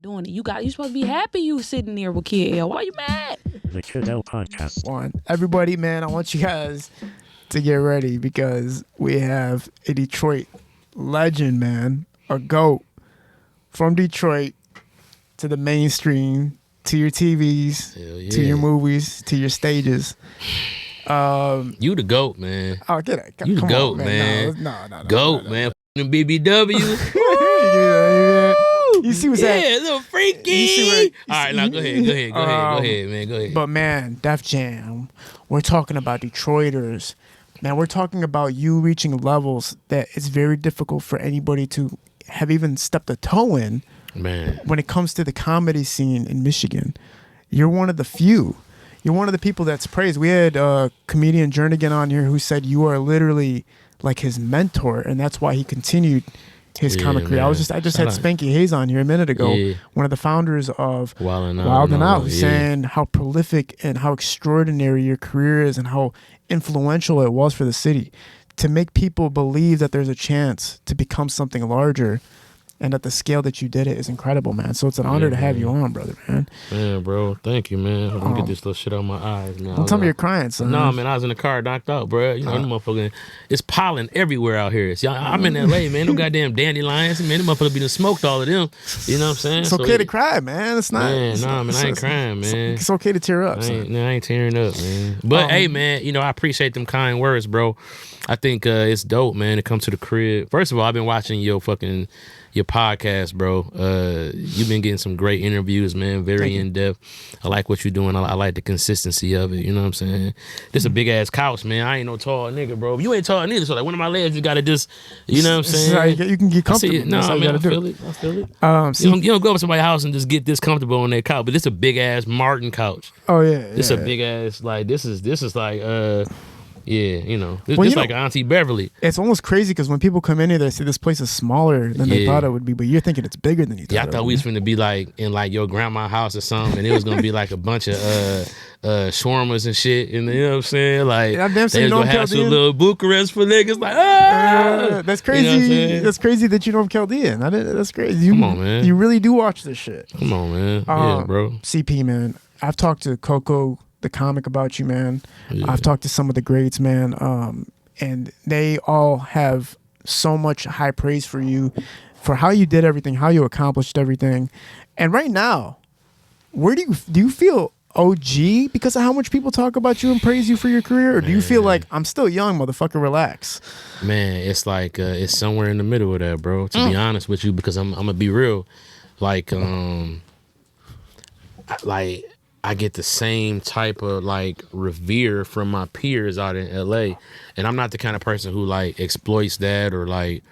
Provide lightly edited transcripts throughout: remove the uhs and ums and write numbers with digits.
doing it. You supposed to be happy you sitting there with Kid L. Why you mad? The Chappelle podcast. Everybody, man, I want you guys to get ready because we have a Detroit legend, man, a GOAT from Detroit to the mainstream, to your TVs, to your movies, to your stages. You the GOAT, man. Oh, get it. You the Come GOAT, on, man. No. GOAT, man. F***ing BBW. You see what's that? Yeah, little freaky. All right, now go ahead, man. Go ahead. But man, Def Jam, we're talking about Detroiters. Man, we're talking about you reaching levels that it's very difficult for anybody to have even stepped a toe in. Man, when it comes to the comedy scene in Michigan, you're one of the few. You're one of the people that's praised. We had comedian Jernigan on here who said you are literally like his mentor, and that's why he continued his comic career. I just had Spanky Hayes on here a minute ago, one of the founders of Wild 'N Out, who's saying how prolific and how extraordinary your career is and how influential it was for the city to make people believe that there's a chance to become something larger. And at the scale that you did it is incredible, man. So it's an honor to have you on, brother, man. Man, bro, thank you, man. I'm gonna get this little shit out of my eyes, man. Don't tell me you're crying, son. No, man, I was in the car, knocked out, bro. You know, them motherfuckers, it's pollen everywhere out here. See, I'm in LA, man. No goddamn dandelions, man. Them motherfuckers be done smoked all of them. You know what I'm saying? It's okay to cry, man. It's not. Man, I ain't crying, man. It's okay to tear up. I ain't tearing up, man. But hey, man, you know, I appreciate them kind words, bro. I think it's dope, man, to come to the crib. First of all, I've been watching your podcast, bro. You've been getting some great interviews, man. Very in depth. I like what you're doing. I like the consistency of it. You know what I'm saying? This a big ass couch, man. I ain't no tall nigga, bro. You ain't tall neither. So like one of my legs, you gotta just, you know what I'm saying? You can get comfortable. No, man, I feel it. You don't go up to somebody's house and just get this comfortable on that couch. But this a big ass Martin couch. Oh yeah. This a big ass like this is like yeah, you know, this like Auntie Beverly. It's almost crazy because when people come in here, they say this place is smaller than they thought it would be, but you're thinking it's bigger than you thought. Yeah, I thought we was finna be like in like your grandma's house or something, and it was gonna be like a bunch of shawarmas and shit, and you know what I'm saying? Like they was gonna have some little Bucharest for niggas, like that's crazy. You know that's crazy that you know Chaldean. That's crazy. Come on, man. You really do watch this shit. Come on, man. Yeah, bro. CP, man. I've talked to Coco, the comic, about you, man. I've talked to some of the greats, man, and they all have so much high praise for you, for how you did everything, how you accomplished everything. And right now, where do you feel OG because of how much people talk about you and praise you for your career, or do you feel like I'm still young, motherfucker, relax? Man, it's like it's somewhere in the middle of that, bro, to be honest with you, because I'm gonna be real, like I get the same type of like revere from my peers out in LA, and I'm not the kind of person who like exploits that or like,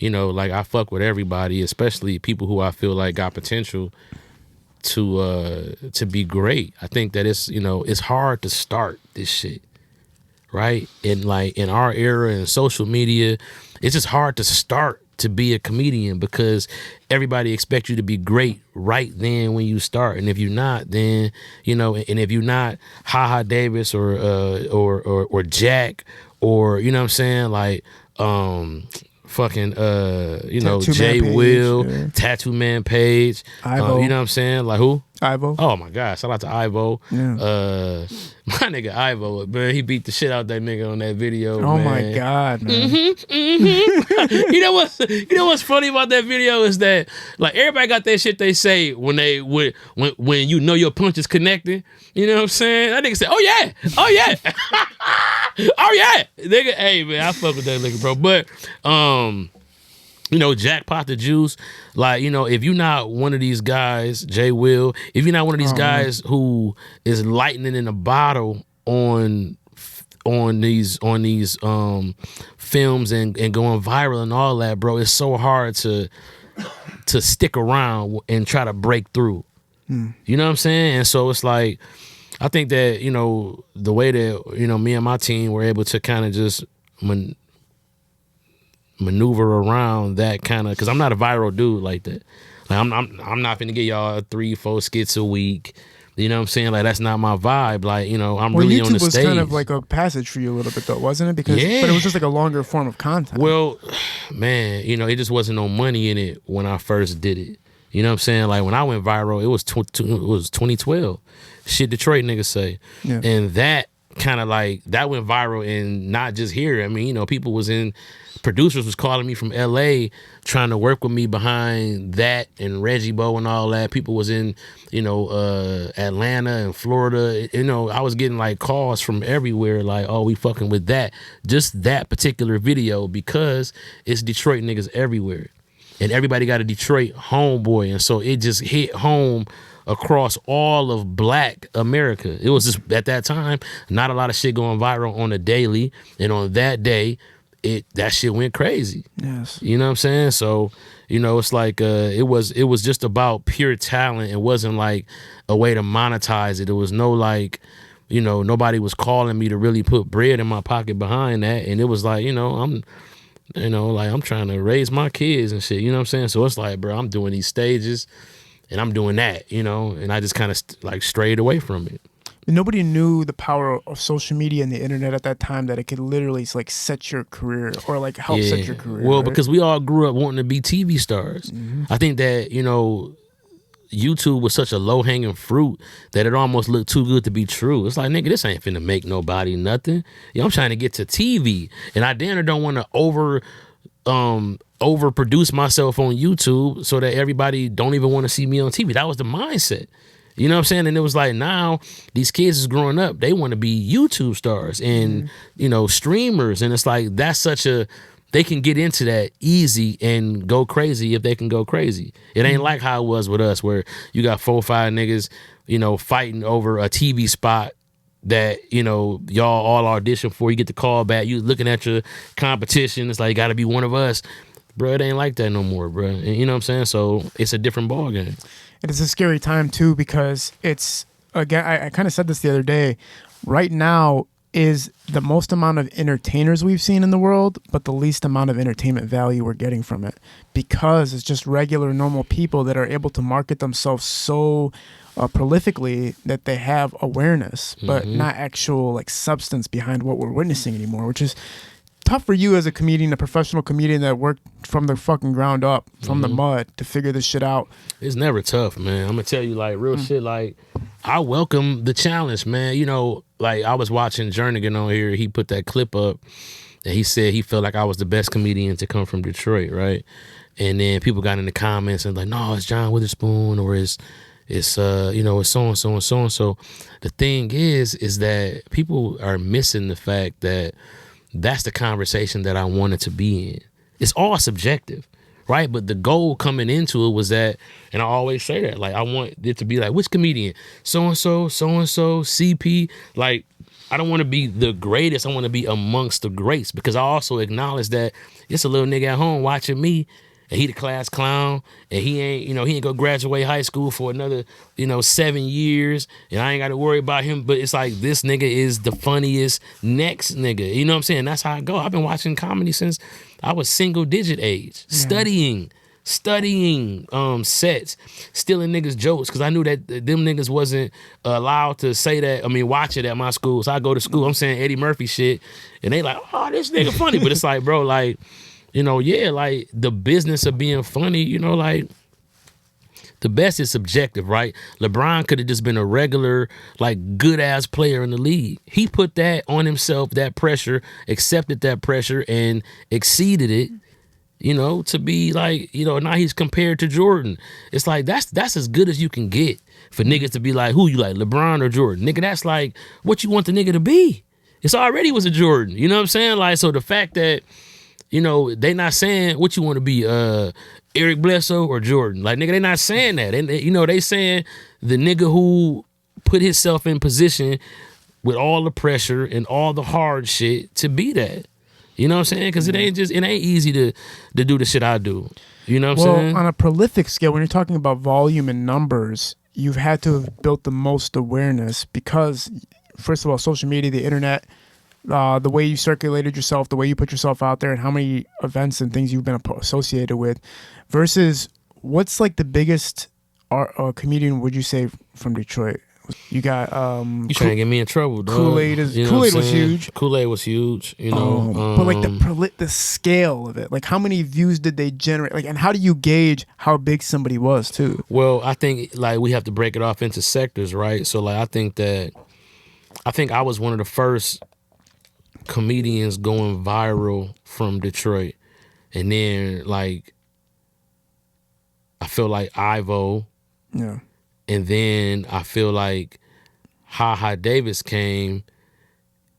you know, like I fuck with everybody, especially people who I feel like got potential to be great. I think that it's, you know, it's hard to start this shit, right? And like in our era and social media, it's just hard to start to be a comedian because everybody expects you to be great right then when you start, and if you're not, then you know, and if you're not Ha Davis or Jack or you know what I'm saying, like fucking you know, Tattoo Jay Man Page, Will, Tattoo Man Page, you know what I'm saying, like who? Ivo. Oh my God! Shout out to Ivo. Yeah. My nigga Ivo, man, he beat the shit out that nigga on that video. Oh man. my God, man. You know what's funny about that video is that like everybody got that shit they say when you know your punch is connected. You know what I'm saying? That nigga say, "Oh yeah, oh yeah, oh yeah." Nigga, hey man, I fuck with that nigga, bro. But you know, Jackpot the Juice, like, you know, if you're not one of these guys, Jay Will, if you're not one of these guys who is lightning in a bottle on these films and going viral and all that, bro, it's so hard to stick around and try to break through. You know what I'm saying? And so it's like, I think that, you know, the way that, you know, me and my team were able to kind of just maneuver around that kind of, because I'm not a viral dude like that. Like I'm not finna get y'all 3-4 skits a week. You know what I'm saying? Like that's not my vibe. Like, you know, I'm really YouTube on the stage. was kind of like a passage for you a little bit though, wasn't it? Because but it was just like a longer form of content. Well, man, you know, it just wasn't no money in it when I first did it. You know what I'm saying? Like when I went viral, it was 2012. Shit Detroit niggas say. Yeah. And that kind of like, that went viral, and not just here. I mean, you know, producers was calling me from LA trying to work with me behind that, and Reggie Bo and all that. People was in, you know, Atlanta and Florida. You know, I was getting like calls from everywhere like, oh, we fucking with that. Just that particular video, because it's Detroit niggas everywhere. And everybody got a Detroit homeboy. And so it just hit home across all of Black America. It was just, at that time, not a lot of shit going viral on a daily. And on that day, that shit went crazy. Yes. You know what I'm saying? So, you know, it's like it was just about pure talent. It wasn't like a way to monetize it. It was no like, you know, nobody was calling me to really put bread in my pocket behind that. And it was like, you know, I'm trying to raise my kids and shit. You know what I'm saying? So it's like, bro, I'm doing these stages and I'm doing that, you know, and I just kind of like strayed away from it. Nobody knew the power of social media and the internet at that time, that it could literally like set your career or like help set your career. Well, right? because we all grew up wanting to be TV stars. Mm-hmm. I think that, you know, YouTube was such a low-hanging fruit that it almost looked too good to be true. It's like, nigga, this ain't finna make nobody nothing. I'm trying to get to TV, and I damn near don't want to overproduce myself on YouTube so that everybody don't even want to see me on TV. That was the mindset. You know what I'm saying? And it was like, now these kids is growing up, they want to be YouTube stars and, you know, streamers. And it's like, that's such a, they can get into that easy and go crazy if they can go crazy. It ain't like how it was with us, where you got 4 or 5 niggas, you know, fighting over a TV spot that, you know, y'all all audition for. You get the call back, you looking at your competition, it's like, gotta be one of us. Bro, it ain't like that no more, bro. And you know what I'm saying? So it's a different ball game. It is a scary time too, because it's, again, I kind of said this the other day, right now is the most amount of entertainers we've seen in the world, but the least amount of entertainment value we're getting from it, because it's just regular, normal people that are able to market themselves so prolifically that they have awareness, but not actual like substance behind what we're witnessing anymore, which is tough for you as a comedian, a professional comedian that worked from the fucking ground up, from the mud, to figure this shit out. It's never tough, man. I'm gonna tell you, like, real shit. Like, I welcome the challenge, man. You know, like, I was watching Jernigan on here. He put that clip up, and he said he felt like I was the best comedian to come from Detroit, right? And then people got in the comments and like, no, it's John Witherspoon, or it's you know, it's so and so and so and so. The thing is that people are missing the fact that that's the conversation that I wanted to be in. It's all subjective, right? But the goal coming into it was that, and I always say that, like, I want it to be like, which comedian? So-and-so, so-and-so, CP. Like, I don't want to be the greatest. I want to be amongst the greats, because I also acknowledge that it's a little nigga at home watching me, and he the class clown, and he ain't go graduate high school for another, 7 years, and I ain't got to worry about him. But it's like, this nigga is the funniest next nigga. You know what I'm saying? That's how I go. I've been watching comedy since I was single digit age, studying sets, stealing niggas' jokes, because I knew that them niggas wasn't allowed to say that. I mean, watch it at my school. So I go to school, I'm saying Eddie Murphy shit, and they like, oh, this nigga funny. But it's like, bro, like, like, the business of being funny, like, the best is subjective, right? LeBron could have just been a regular, like, good-ass player in the league. He put that on himself, that pressure, accepted that pressure, and exceeded it, to be like, now he's compared to Jordan. It's like, that's as good as you can get for niggas to be like, who you like, LeBron or Jordan? Nigga, that's like what you want the nigga to be. It's already was a Jordan, you know what I'm saying? Like, so the fact that, they not saying what you want to be, Eric Bledsoe or Jordan. Like, nigga, they not saying that. And, they saying the nigga who put himself in position with all the pressure and all the hard shit to be that. You know what I'm saying? Because it ain't easy to do the shit I do. You know what I'm saying? Well, on a prolific scale, when you're talking about volume and numbers, you've had to have built the most awareness because, first of all, social media, the internet, the way you circulated yourself, the way you put yourself out there, and how many events and things you've been associated with, versus what's like the biggest comedian would you say from Detroit? You got You trying to get me in trouble, dog. Kool-Aid is Kool-Aid was huge. Kool-Aid was huge, you know. But like the scale of it, like how many views did they generate? Like, and how do you gauge how big somebody was too? Well, I think like we have to break it off into sectors, right? So like I think I was one of the first comedians going viral from Detroit, and then like I feel like Ivo, Yeah. and then I feel like Ha Ha Davis came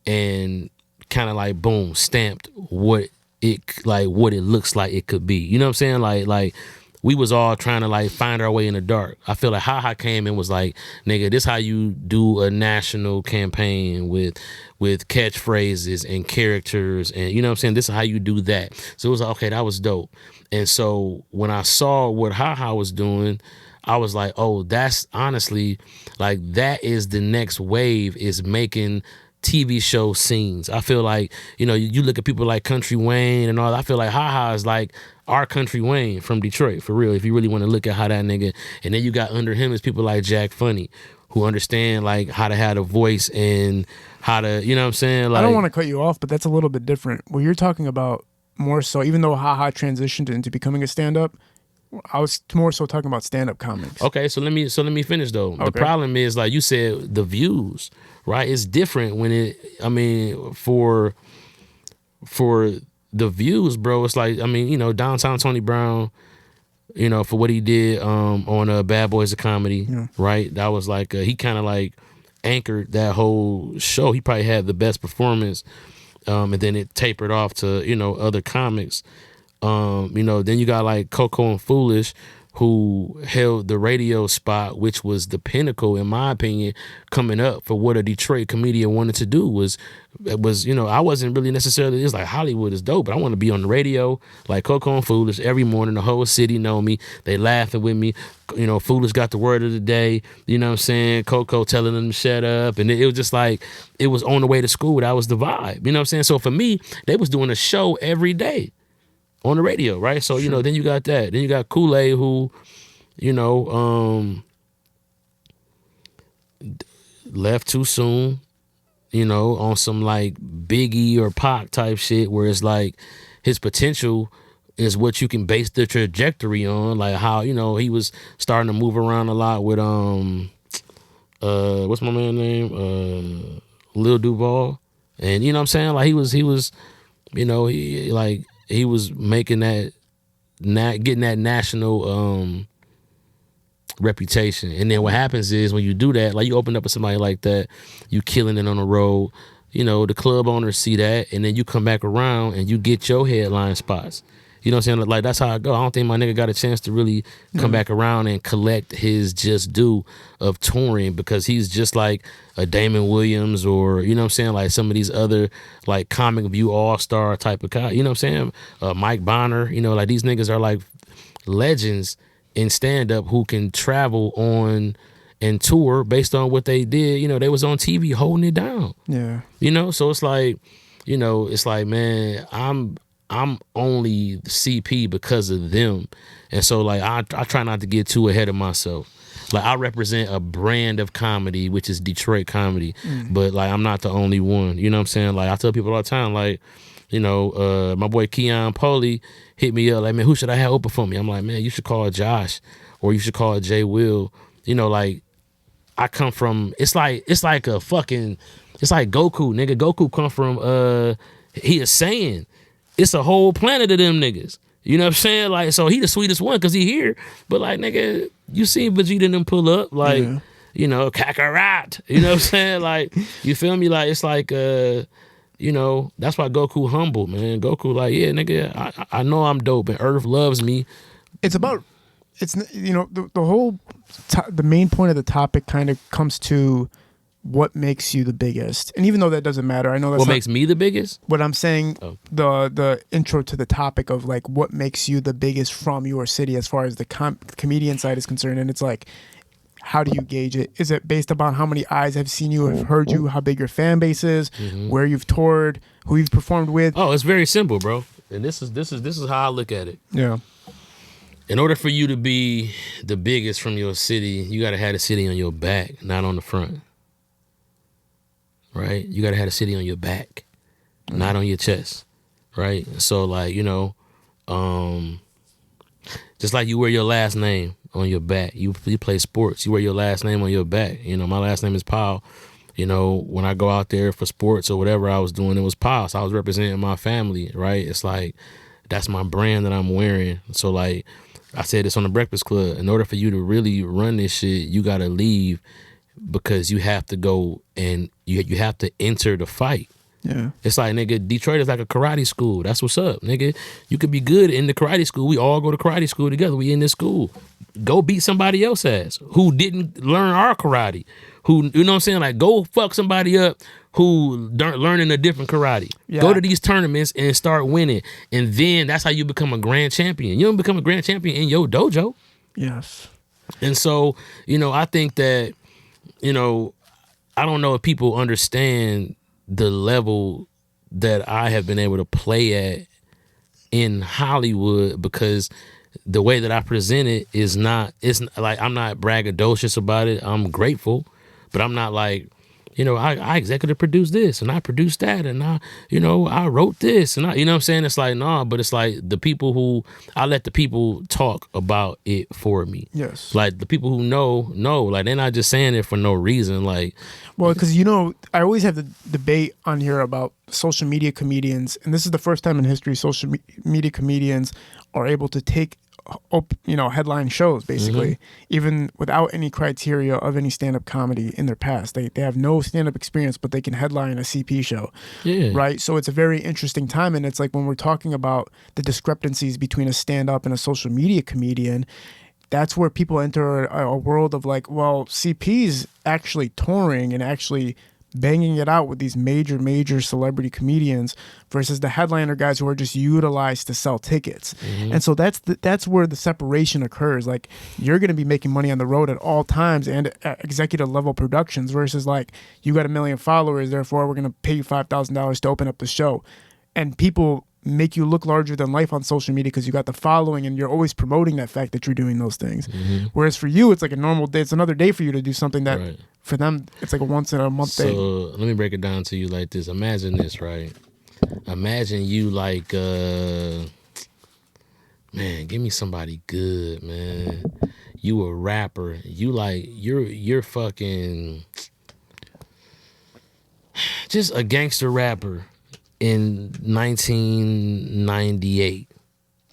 and kind of like boom stamped what it looks like it could be. You know what I'm saying? Like we was all trying to like find our way in the dark. I feel like Ha Ha came and was like, nigga, this how you do a national campaign with catchphrases and characters, and you know what I'm saying? This is how you do that. So it was like, okay, that was dope. And so when I saw what Ha Ha was doing, I was like, oh, that's honestly, like, that is the next wave, is making TV show scenes. I feel like, you know, you look at people like Country Wayne and all, I feel like Ha Ha is like our Country Wayne from Detroit, for real, if you really want to look at how that nigga, and then you got under him is people like Jack Funny, who understand like how to have a voice and how to, you know what I'm saying? Like, I don't want to cut you off, but that's a little bit different. What you're talking about more so, even though Ha Ha transitioned into becoming a stand-up, I was more so talking about stand-up comics. Okay, so let me finish though. Okay. The problem is, like you said, the views, right? It's different when it. I mean, for the views, bro. It's like, I mean, you know, Downtown Tony Brown, you know, for what he did on Bad Boys of Comedy, right? That was like he kind of like anchored that whole show. He probably had the best performance, and then it tapered off to, you know, other comics. You know, then you got like Coco and Foolish, who held the radio spot, which was the pinnacle, in my opinion, coming up for what a Detroit comedian wanted to do. Was, you know, I wasn't really necessarily, it's like Hollywood is dope, but I want to be on the radio like Coco and Foolish every morning. The whole city know me. They laughing with me. You know, Foolish got the word of the day. You know what I'm saying? Coco telling them to shut up. And it was just like, it was on the way to school. That was the vibe. You know what I'm saying? So for me, they was doing a show every day on the radio, right? So, you know, then you got that. Then you got Kool-Aid, who, you know, left too soon, you know, on some like Biggie or Pac type shit, where it's like his potential is what you can base the trajectory on, like how, you know, he was starting to move around a lot with what's my man's name? Lil Duval. And you know what I'm saying? Like he was, you know, he was making getting that national reputation. And then what happens is when you do that, like you open up with somebody like that, you killing it on the road, you know, the club owners see that, and then you come back around and you get your headline spots. You know what I'm saying? Like, that's how I go. I don't think my nigga got a chance to really come back around and collect his just due of touring, because he's just like a Damon Williams, or, you know what I'm saying, like some of these other like comic view all-star type of guy. You know what I'm saying? Mike Bonner, you know, like these niggas are like legends in stand-up who can travel on and tour based on what they did. You know, they was on TV holding it down. Yeah. You know, so it's like, you know, it's like, man, I'm only CP because of them. And so like I try not to get too ahead of myself. Like I represent a brand of comedy, which is Detroit comedy, but like I'm not the only one. You know what I'm saying? Like I tell people all the time, like, you know, my boy Keon Pauly hit me up like, man, who should I have open for me? I'm like, man, you should call Josh, or you should call Jay Will. You know, like I come from, it's like a fucking, it's like Goku, nigga. Goku come from he is saying it's a whole planet of them niggas. You know what I'm saying? Like, so he the sweetest one because he here. But like, nigga, you seen Vegeta and them pull up, like, you know, Kakarot. You know what I'm saying? Like, you feel me? Like, it's like, you know, that's why Goku humble, man. Goku like, yeah, nigga, I know I'm dope and Earth loves me. It's about, it's, you know, the whole, the main point of the topic kind of comes to what makes you the biggest. And even though that doesn't matter, I know that's what makes me the biggest. What I'm saying, the intro to the topic of like what makes you the biggest from your city as far as the comedian side is concerned. And it's like, how do you gauge it? Is it based upon how many eyes have seen you, have heard you, how big your fan base is, where you've toured, who you've performed with? Oh, it's very simple, bro. And this is how I look at it. Yeah. in order for you to be the biggest from your city, you gotta have the city on your back, not on the front. Right? You gotta have the city on your back, not on your chest. Right? So like, just like you wear your last name on your back. You play sports, you wear your last name on your back. My last name is Powell. When I go out there for sports or whatever I was doing, it was Powell. So I was representing my family, right? It's like, that's my brand that I'm wearing. So like, I said this on the Breakfast Club, in order for you to really run this shit, you gotta leave, because you have to go and you have to enter the fight. Yeah. It's like, nigga, Detroit is like a karate school. That's what's up, nigga. You could be good in the karate school. We all go to karate school together. We in this school. Go beat somebody else's ass who didn't learn our karate. Who, you know what I'm saying? Like, go fuck somebody up who learning a different karate. Yeah. Go to these tournaments and start winning. And then that's how you become a grand champion. You don't become a grand champion in your dojo. Yes. And so, I think that, I don't know if people understand the level that I have been able to play at in Hollywood, because the way that I present it it's like, I'm not braggadocious about it. I'm grateful, but I'm not like, I executive produced this and I produced that and I wrote this and you know what I'm saying? It's like, nah, but it's like the people who, I let the people talk about it for me. Yes. Like the people who know, like they're not just saying it for no reason. Like, well, because I always have the debate on here about social media comedians, and this is the first time in history social media comedians are able to take headline shows, basically, even without any criteria of any stand-up comedy in their past. They have no stand-up experience, but they can headline a CP show. Yeah. Right? So it's a very interesting time, and it's like when we're talking about the discrepancies between a stand-up and a social media comedian, that's where people enter a world of like, well, CP's actually touring and actually banging it out with these major celebrity comedians versus the headliner guys who are just utilized to sell tickets. And so that's where the separation occurs. Like, you're going to be making money on the road at all times and at executive level productions versus like, you got 1 million followers, therefore we're going to pay you $5,000 to open up the show. And people make you look larger than life on social media because you got the following and you're always promoting that fact that you're doing those things. Whereas for you, it's like a normal day. It's another day for you to do something that for them, it's like a once in a month thing. So let me break it down to you like this. Imagine this, right? Imagine you like, man, give me somebody good, man. You a rapper. You like, you're fucking just a gangster rapper in 1998,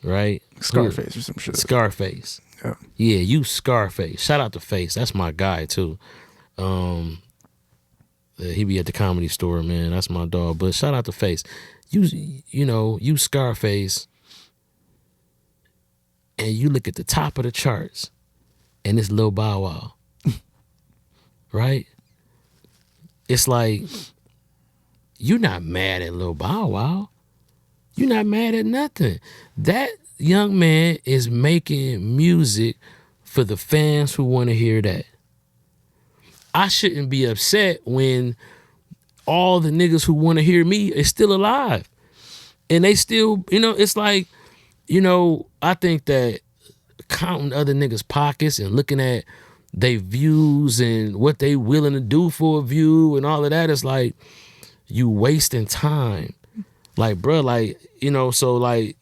right? Scarface or some shit. Scarface. Yeah, you Scarface. Shout out to Face. That's my guy too. He be at the Comedy Store, man. That's my dog. But shout out to Face. You Scarface, and you look at the top of the charts, and it's Lil Bow Wow, right? It's like, you're not mad at Lil Bow Wow. You're not mad at nothing. That young man is making music for the fans who want to hear that. I shouldn't be upset when all the niggas who want to hear me is still alive. And they still, it's like, I think that counting other niggas' pockets and looking at their views and what they willing to do for a view and all of that is like, you wasting time. Like, bro, like, so like,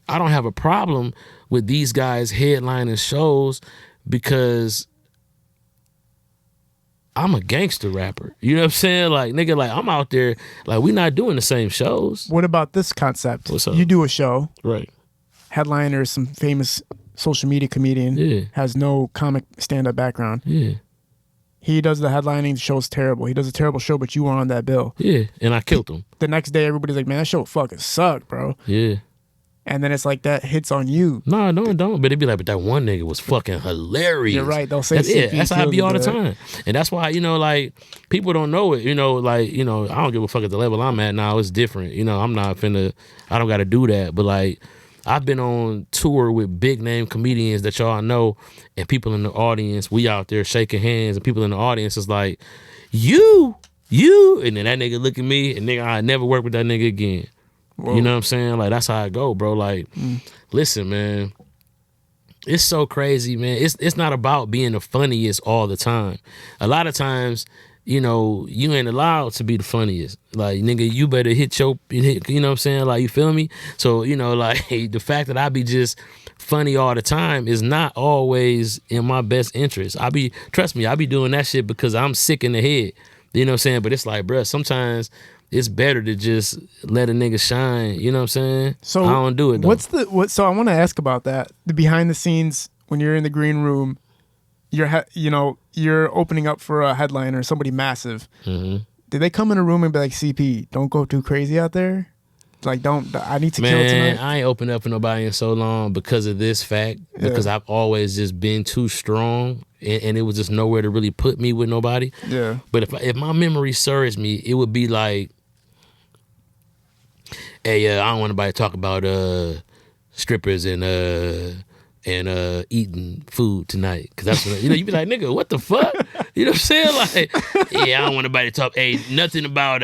I don't have a problem with these guys headlining shows because I'm a gangster rapper. You know what I'm saying? Like, nigga, like, I'm out there, like, we not doing the same shows. What about this concept? What's up? You do a show. Right. Headliner is some famous social media comedian. Yeah. Has no comic stand-up background. Yeah. He does the headlining. The show's terrible. He does a terrible show, but you were on that bill. Yeah, and I killed him. The next day, everybody's like, man, that show fucking sucked, bro. Yeah. And then it's like that hits on you. No, it don't. But it'd be like, but that one nigga was fucking hilarious. You're right. They'll say that's how I be all the time. And that's why, like, people don't know it. Like, I don't give a fuck at the level I'm at now. It's different. I'm not finna, I don't got to do that. But, like, I've been on tour with big name comedians that y'all know, and people in the audience, we out there shaking hands, and people in the audience is like, you, and then that nigga look at me, and nigga, I never work with that nigga again. Whoa. You know what I'm saying? Like, that's how I go, bro. Like, listen, man, it's so crazy, man. It's not about being the funniest all the time. A lot of times, you know, you ain't allowed to be the funniest. Like, nigga, you better you know what I'm saying? Like, you feel me? So, you know, like, the fact that I be just funny all the time is not always in my best interest. Trust me, I be doing that shit because I'm sick in the head. You know what I'm saying? But it's like, bruh, sometimes it's better to just let a nigga shine. You know what I'm saying? So I don't do it though. So I want to ask about that. The behind the scenes when you're in the green room, you're opening up for a headliner, somebody massive. Mm-hmm. Did they come in a room and be like, CP, don't go too crazy out there? Like, I need to kill tonight. I ain't opened up for nobody in so long because of this fact. Yeah. Because I've always just been too strong, and it was just nowhere to really put me with nobody. Yeah. But if my memory serves me, it would be like, hey, I don't want nobody to talk about strippers and eating food tonight, because that's what, you be like, nigga, what the fuck? You know what I'm saying? Like, yeah, I don't want nobody to talk, hey, nothing about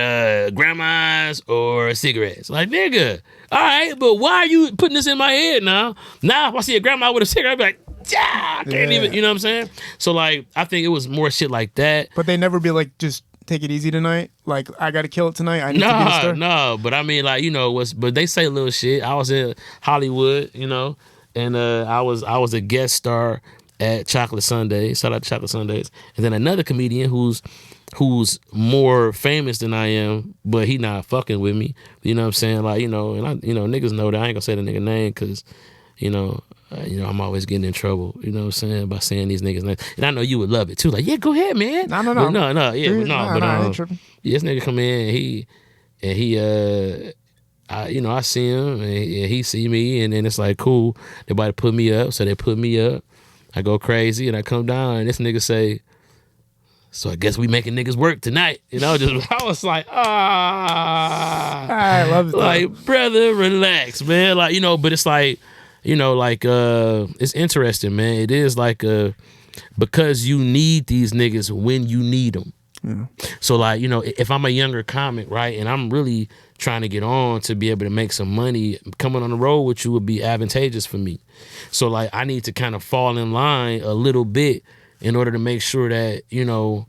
grandmas or cigarettes. Like, nigga, all right, but why are you putting this in my head now? Now if I see a grandma with a cigarette, I'd be like, I can't even, you know what I'm saying? So like, I think it was more shit like that. But they never be like, just take it easy tonight. Like, I got to kill it tonight. I need to get a star. No, but I mean, like, you know, but they say little shit. I was in Hollywood, you know, and I was a guest star at Chocolate Sundays. Shout out to Chocolate Sundays. And then another comedian who's more famous than I am, but he not fucking with me. You know what I'm saying? Like, you know, and niggas know that. I ain't gonna say the nigga name because, you know, I'm always getting in trouble, you know what I'm saying, by saying these niggas' names. And I know you would love it too. Like, yeah, go ahead, man. No. This nigga come in and I see him and he see me, and then it's like, cool, they about to put me up, so they put me up. I go crazy and I come down and this nigga say, so I guess we making niggas work tonight. You know, I was like, I love it. Like, brother, relax, man. Like, you know, but it's like, you know, like, it's interesting, man. It is like, because you need these niggas when you need them. Yeah. So like, you know, if I'm a younger comic, right, and I'm really trying to get on to be able to make some money, coming on the road with you would be advantageous for me. So like, I need to kind of fall in line a little bit in order to make sure that, you know,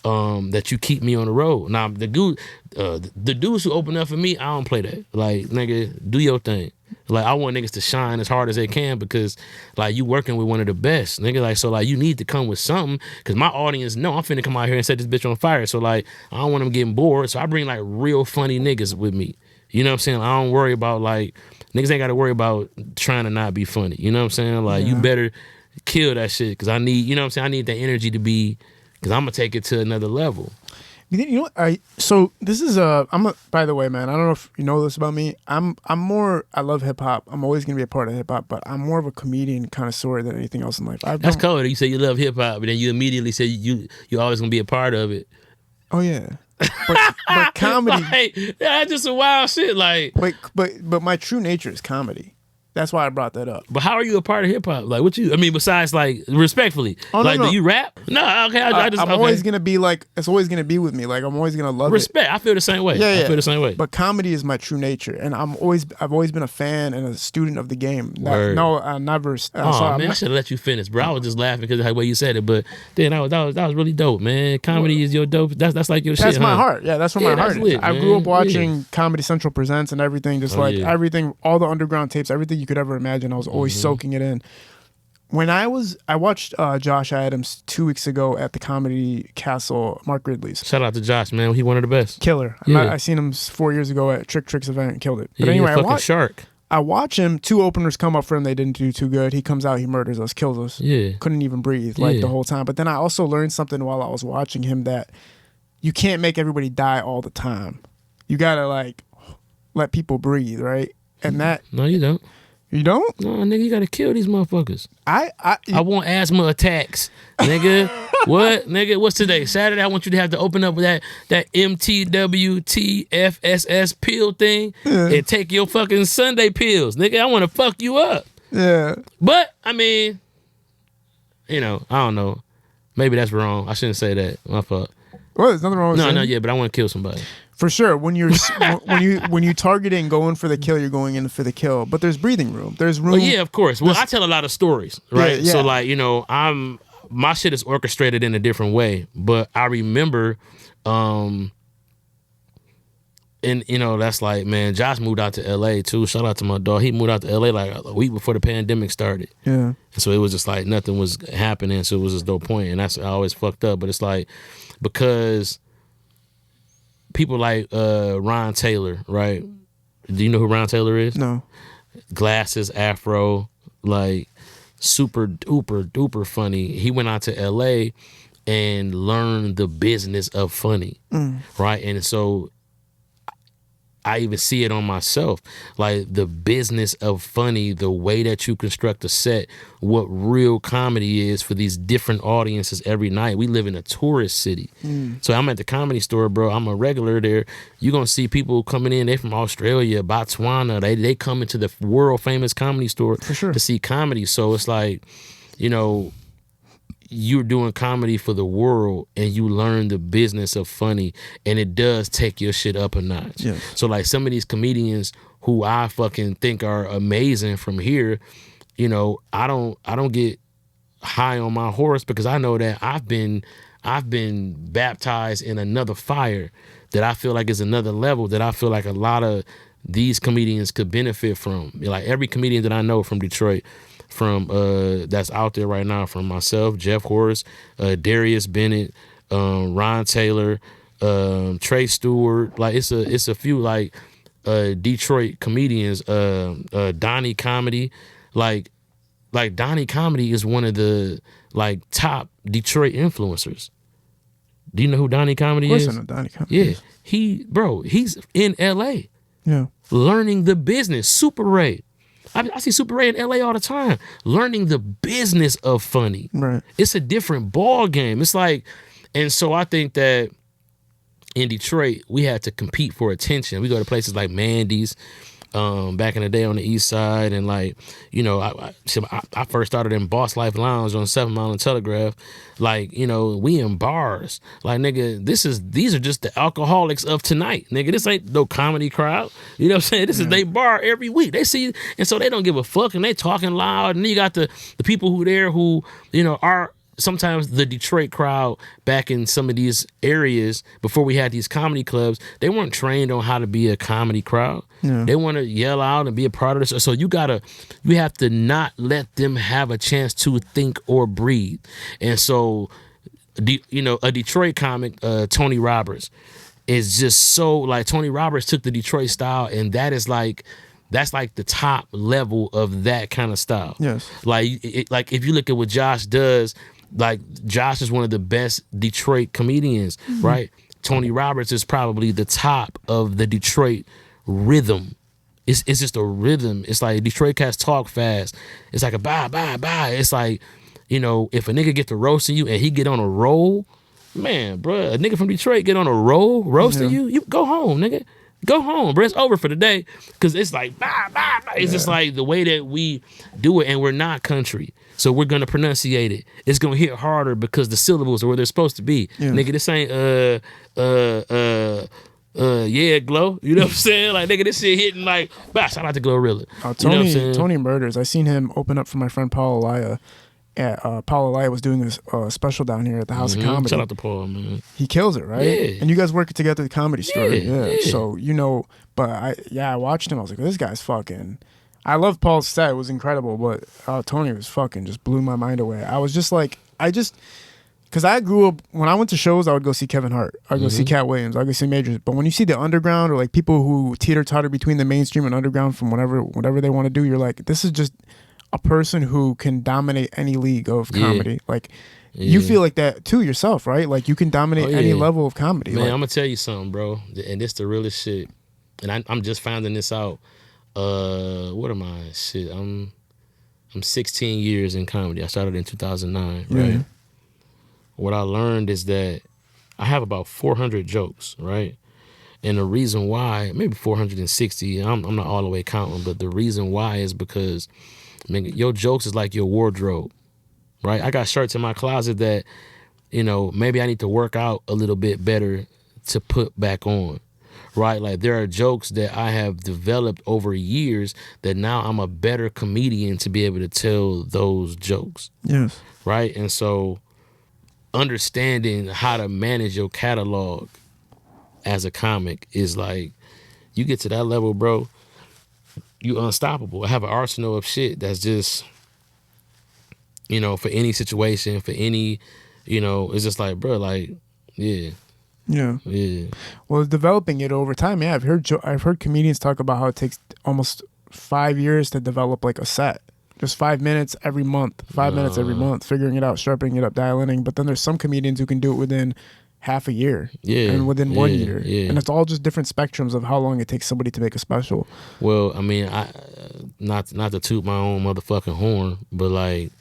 that you keep me on the road. Now, the dudes who open up for me, I don't play that. Like, nigga, do your thing. Like, I want niggas to shine as hard as they can because, like, you working with one of the best. Nigga, like, so, like, you need to come with something because my audience know I'm finna come out here and set this bitch on fire. So, like, I don't want them getting bored. So I bring, like, real funny niggas with me. You know what I'm saying? I don't worry about, like, niggas ain't got to worry about trying to not be funny. You know what I'm saying? Like, you better kill that shit because I need, you know what I'm saying? I need that energy to be, because I'm going to take it to another level. You know what? So this is by the way, man, I don't know if you know this about me. I love hip hop. I'm always gonna be a part of hip hop, but I'm more of a comedian connoisseur than anything else in life. That's cool. You say you love hip hop, but then you immediately say you're always gonna be a part of it. Oh yeah. But comedy, like, that's just a wild shit. Like, but my true nature is comedy. That's why I brought that up. But how are you a part of hip hop? Like, what you? I mean, besides, like, respectfully, like, no. Do you rap? No, okay. I'm always gonna be like, it's always gonna be with me. Like, I'm always gonna love respect. I feel the same way. Yeah. I feel the same way. But comedy is my true nature, and I've always been a fan and a student of the game. No, I never. I should have let you finish, bro. I was just laughing because of the way you said it. But then that was really dope, man. Comedy is your dope. That's like your shit. That's my heart. Yeah, that's where my heart is. Lit, I grew up watching Comedy Central Presents and everything, just everything, all the underground tapes, everything you could ever imagine. I was always soaking it in. When I watched Josh Adams 2 weeks ago at the Comedy Castle, Mark Ridley's. Shout out to Josh, man. He one of the best. Killer. Yeah. I seen him 4 years ago at Trick's event and killed it. But yeah, anyway, shark. I watch him. 2 openers come up for him. They didn't do too good. He comes out. He murders us, kills us. Yeah. Couldn't even breathe the whole time. But then I also learned something while I was watching him, that you can't make everybody die all the time. You gotta like let people breathe, right? And that. No, you don't. You don't? No, nigga, you gotta kill these motherfuckers. I want asthma attacks, nigga. What, nigga? What's today? Saturday. I want you to have to open up with that MTWTFSS pill thing and take your fucking Sunday pills, nigga. I want to fuck you up. Yeah. But I mean, you know, I don't know. Maybe that's wrong. I shouldn't say that. My fault. Well, there's nothing wrong with saying. No, yeah, but I want to kill somebody. For sure, when you're when you targeting going for the kill, you're going in for the kill. But there's breathing room. There's room. Well, yeah, of course. Well, I tell a lot of stories, right? Yeah. So like, you know, my shit is orchestrated in a different way. But I remember, and you know, that's like, man, Josh moved out to LA too. Shout out to my dog. He moved out to LA like a week before the pandemic started. Yeah. And so it was just like nothing was happening. So it was just no point. And that's I always fucked up. But it's like, because people like Ron Taylor, right? Do you know who Ron Taylor is? No. Glasses, afro, like super duper funny. He went out to LA and learned the business of funny, right? And so I even see it on myself, like the business of funny, the way that you construct a set, what real comedy is for these different audiences every night. We live in a tourist city. So I'm at the Comedy Store, bro. I'm a regular there. You're going to see people coming in. They from Australia, Botswana. They come into the world famous Comedy Store For sure. to see comedy. So it's like, you know, you're doing comedy for the world and you learn the business of funny, and it does take your shit up a notch. Yes. So like some of these comedians who I fucking think are amazing from here, you know, I don't get high on my horse, because I know that I've been baptized in another fire that I feel like is another level that I feel like a lot of these comedians could benefit from. Like every comedian that I know from Detroit, from that's out there right now, from myself, Jeff Horst, Darius Bennett, Ron Taylor, Trey Stewart, like it's a few like Detroit comedians, Donnie Comedy, like Donnie Comedy is one of the like top Detroit influencers. Do you know who Donnie Comedy is? Of course I know Donnie Comedy. Yeah, he's in LA Yeah. learning the business. Super Ray. I see Super Ray in LA all the time, learning the business of funny. Right. It's a different ball game. It's like, and so I think that in Detroit, we had to compete for attention. We go to places like Mandy's, back in the day on the east side, and like, you know, I first started in Boss Life Lounge on 7 Mile and Telegraph. Like, you know, we in bars. Like, nigga, these are just the alcoholics of tonight. Nigga, this ain't no comedy crowd. You know what I'm saying? This is they bar every week. They see, and so they don't give a fuck, and they talking loud. And then you got the people who there who, you know, are sometimes the Detroit crowd back in some of these areas before we had these comedy clubs. They weren't trained on how to be a comedy crowd. Yeah. They want to yell out and be a part of this. So you have to not let them have a chance to think or breathe. And so, you know, a Detroit comic, Tony Roberts, is just so like, Tony Roberts took the Detroit style, and that's like the top level of that kind of style. Yes. Like like if you look at what Josh does, like Josh is one of the best Detroit comedians, right? Tony Roberts is probably the top of the Detroit rhythm. It's just a rhythm. It's like Detroit cats talk fast. It's like a bye. It's like, you know, if a nigga get to roasting you and he get on a roll, man, bruh, a nigga from Detroit get on a roll roasting you go home, nigga. Go home, bro. It's over for the day. Because it's like, bah. It's just like the way that we do it, and we're not country. So we're going to pronunciate it. It's going to hit harder because the syllables are where they're supposed to be. Yeah. Nigga, this ain't, yeah, Glow. You know what I'm saying? Like, nigga, this shit hitting like, bah, shout out to Glorilla. You know what I'm saying? Tony Murders. I seen him open up for my friend Paul Elia. Paul Elia was doing this special down here at the House of Comedy. Shout out to Paul, man. He kills it, right? Yeah. And you guys work together at the Comedy Store. Yeah. So, you know, but I watched him. I was like, this guy's fucking... I love Paul's set. It was incredible, but Tony was fucking just blew my mind away. I was just like, because I grew up, when I went to shows, I would go see Kevin Hart. I'd go see Cat Williams. I'd go see Majors. But when you see the underground, or like people who teeter-totter between the mainstream and underground from whatever they want to do, you're like, this is just a person who can dominate any league of comedy. Yeah. Like, you feel like that too yourself, right? Like, you can dominate any level of comedy. Man, like, I'm going to tell you something, bro. And this the realest shit. And I'm just finding this out. What am I? Shit, I'm 16 years in comedy. I started in 2009, right? Yeah. What I learned is that I have about 400 jokes, right? And the reason why, maybe 460, I'm not all the way counting, but the reason why is because, man, your jokes is like your wardrobe, right? I got shirts in my closet that maybe I need to work out a little bit better to put back on. Right? Like there are jokes that I have developed over years that now I'm a better comedian to be able to tell those jokes. Yes. Right? And so understanding how to manage your catalog as a comic is like, you get to that level, bro, you unstoppable. I have an arsenal of shit that's just, for any situation, for any, it's just like, bro, like, yeah. Yeah. Yeah. Well, developing it over time. Yeah, I've heard comedians talk about how it takes almost 5 years to develop like a set. Just 5 minutes every month, 5 minutes every month, figuring it out, sharpening it up, dialing in. But then there's some comedians who can do it within half a year, and within 1 year, and it's all just different spectrums of how long it takes somebody to make a special. Well, I mean, I not to toot my own motherfucking horn, but like,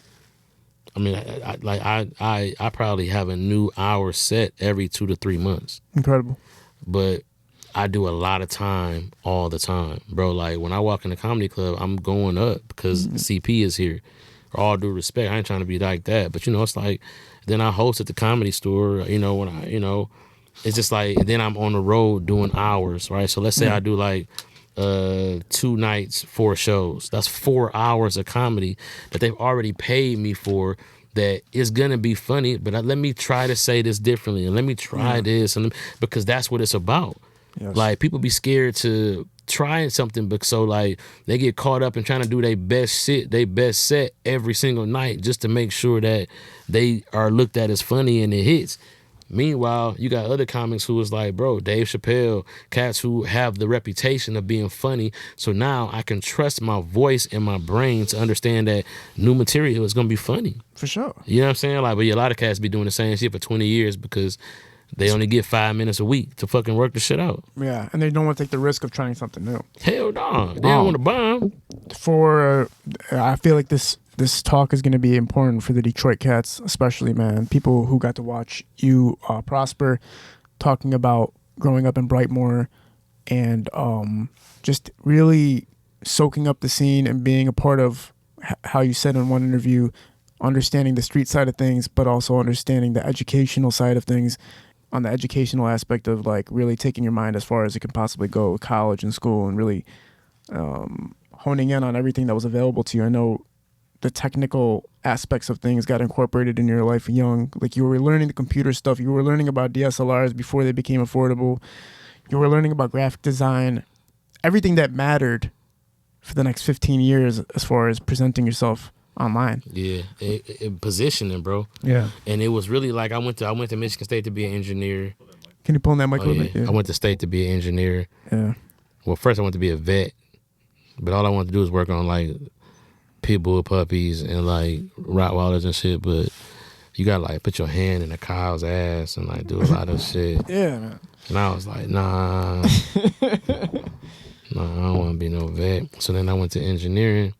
I mean, I probably have a new hour set every 2 to 3 months. Incredible. But I do a lot of time all the time, bro. Like when I walk in the comedy club, I'm going up because CP is here. For all due respect, I ain't trying to be like that, but it's like, then I host at the Comedy Store. When I, it's just like, then I'm on the road doing hours, right? So let's say I do like 2 nights, 4 shows. That's 4 hours of comedy that they've already paid me for. That is gonna be funny, but let me try to say this differently, and let me try this, and because that's what it's about. Yes. Like people be scared to try something, but so like they get caught up in trying to do their best shit, their best set every single night just to make sure that they are looked at as funny and it hits. Meanwhile, you got other comics who is like, bro, Dave Chappelle, cats who have the reputation of being funny. So now I can trust my voice and my brain to understand that new material is going to be funny. For sure. You know what I'm saying? Like, but a lot of cats be doing the same shit for 20 years because they only get 5 minutes a week to fucking work the shit out. Yeah, and they don't want to take the risk of trying something new. Hell no. They don't want to bomb. I feel like this talk is going to be important for the Detroit cats, especially, man. People who got to watch you prosper, talking about growing up in Brightmoor and just really soaking up the scene and being a part of how you said in one interview, understanding the street side of things, but also understanding the educational side of things, on the educational aspect of like really taking your mind as far as it can possibly go with college and school, and really honing in on everything that was available to you. I know the technical aspects of things got incorporated in your life young. Like you were learning the computer stuff. You were learning about DSLRs before they became affordable. You were learning about graphic design, everything that mattered for the next 15 years as far as presenting yourself online. Yeah, positioning, bro. Yeah. And it was really like I went to Michigan State to be an engineer. Can you pull in that mic a little bit? Yeah. I went to State to be an engineer. Yeah. Well, first I wanted to be a vet, but all I wanted to do was work on like pit bull puppies and like Rottweilers and shit. But you gotta like put your hand in a cow's ass and like do a lot of shit. Yeah, man. And I was like, nah, I don't want to be no vet. So then I went to engineering.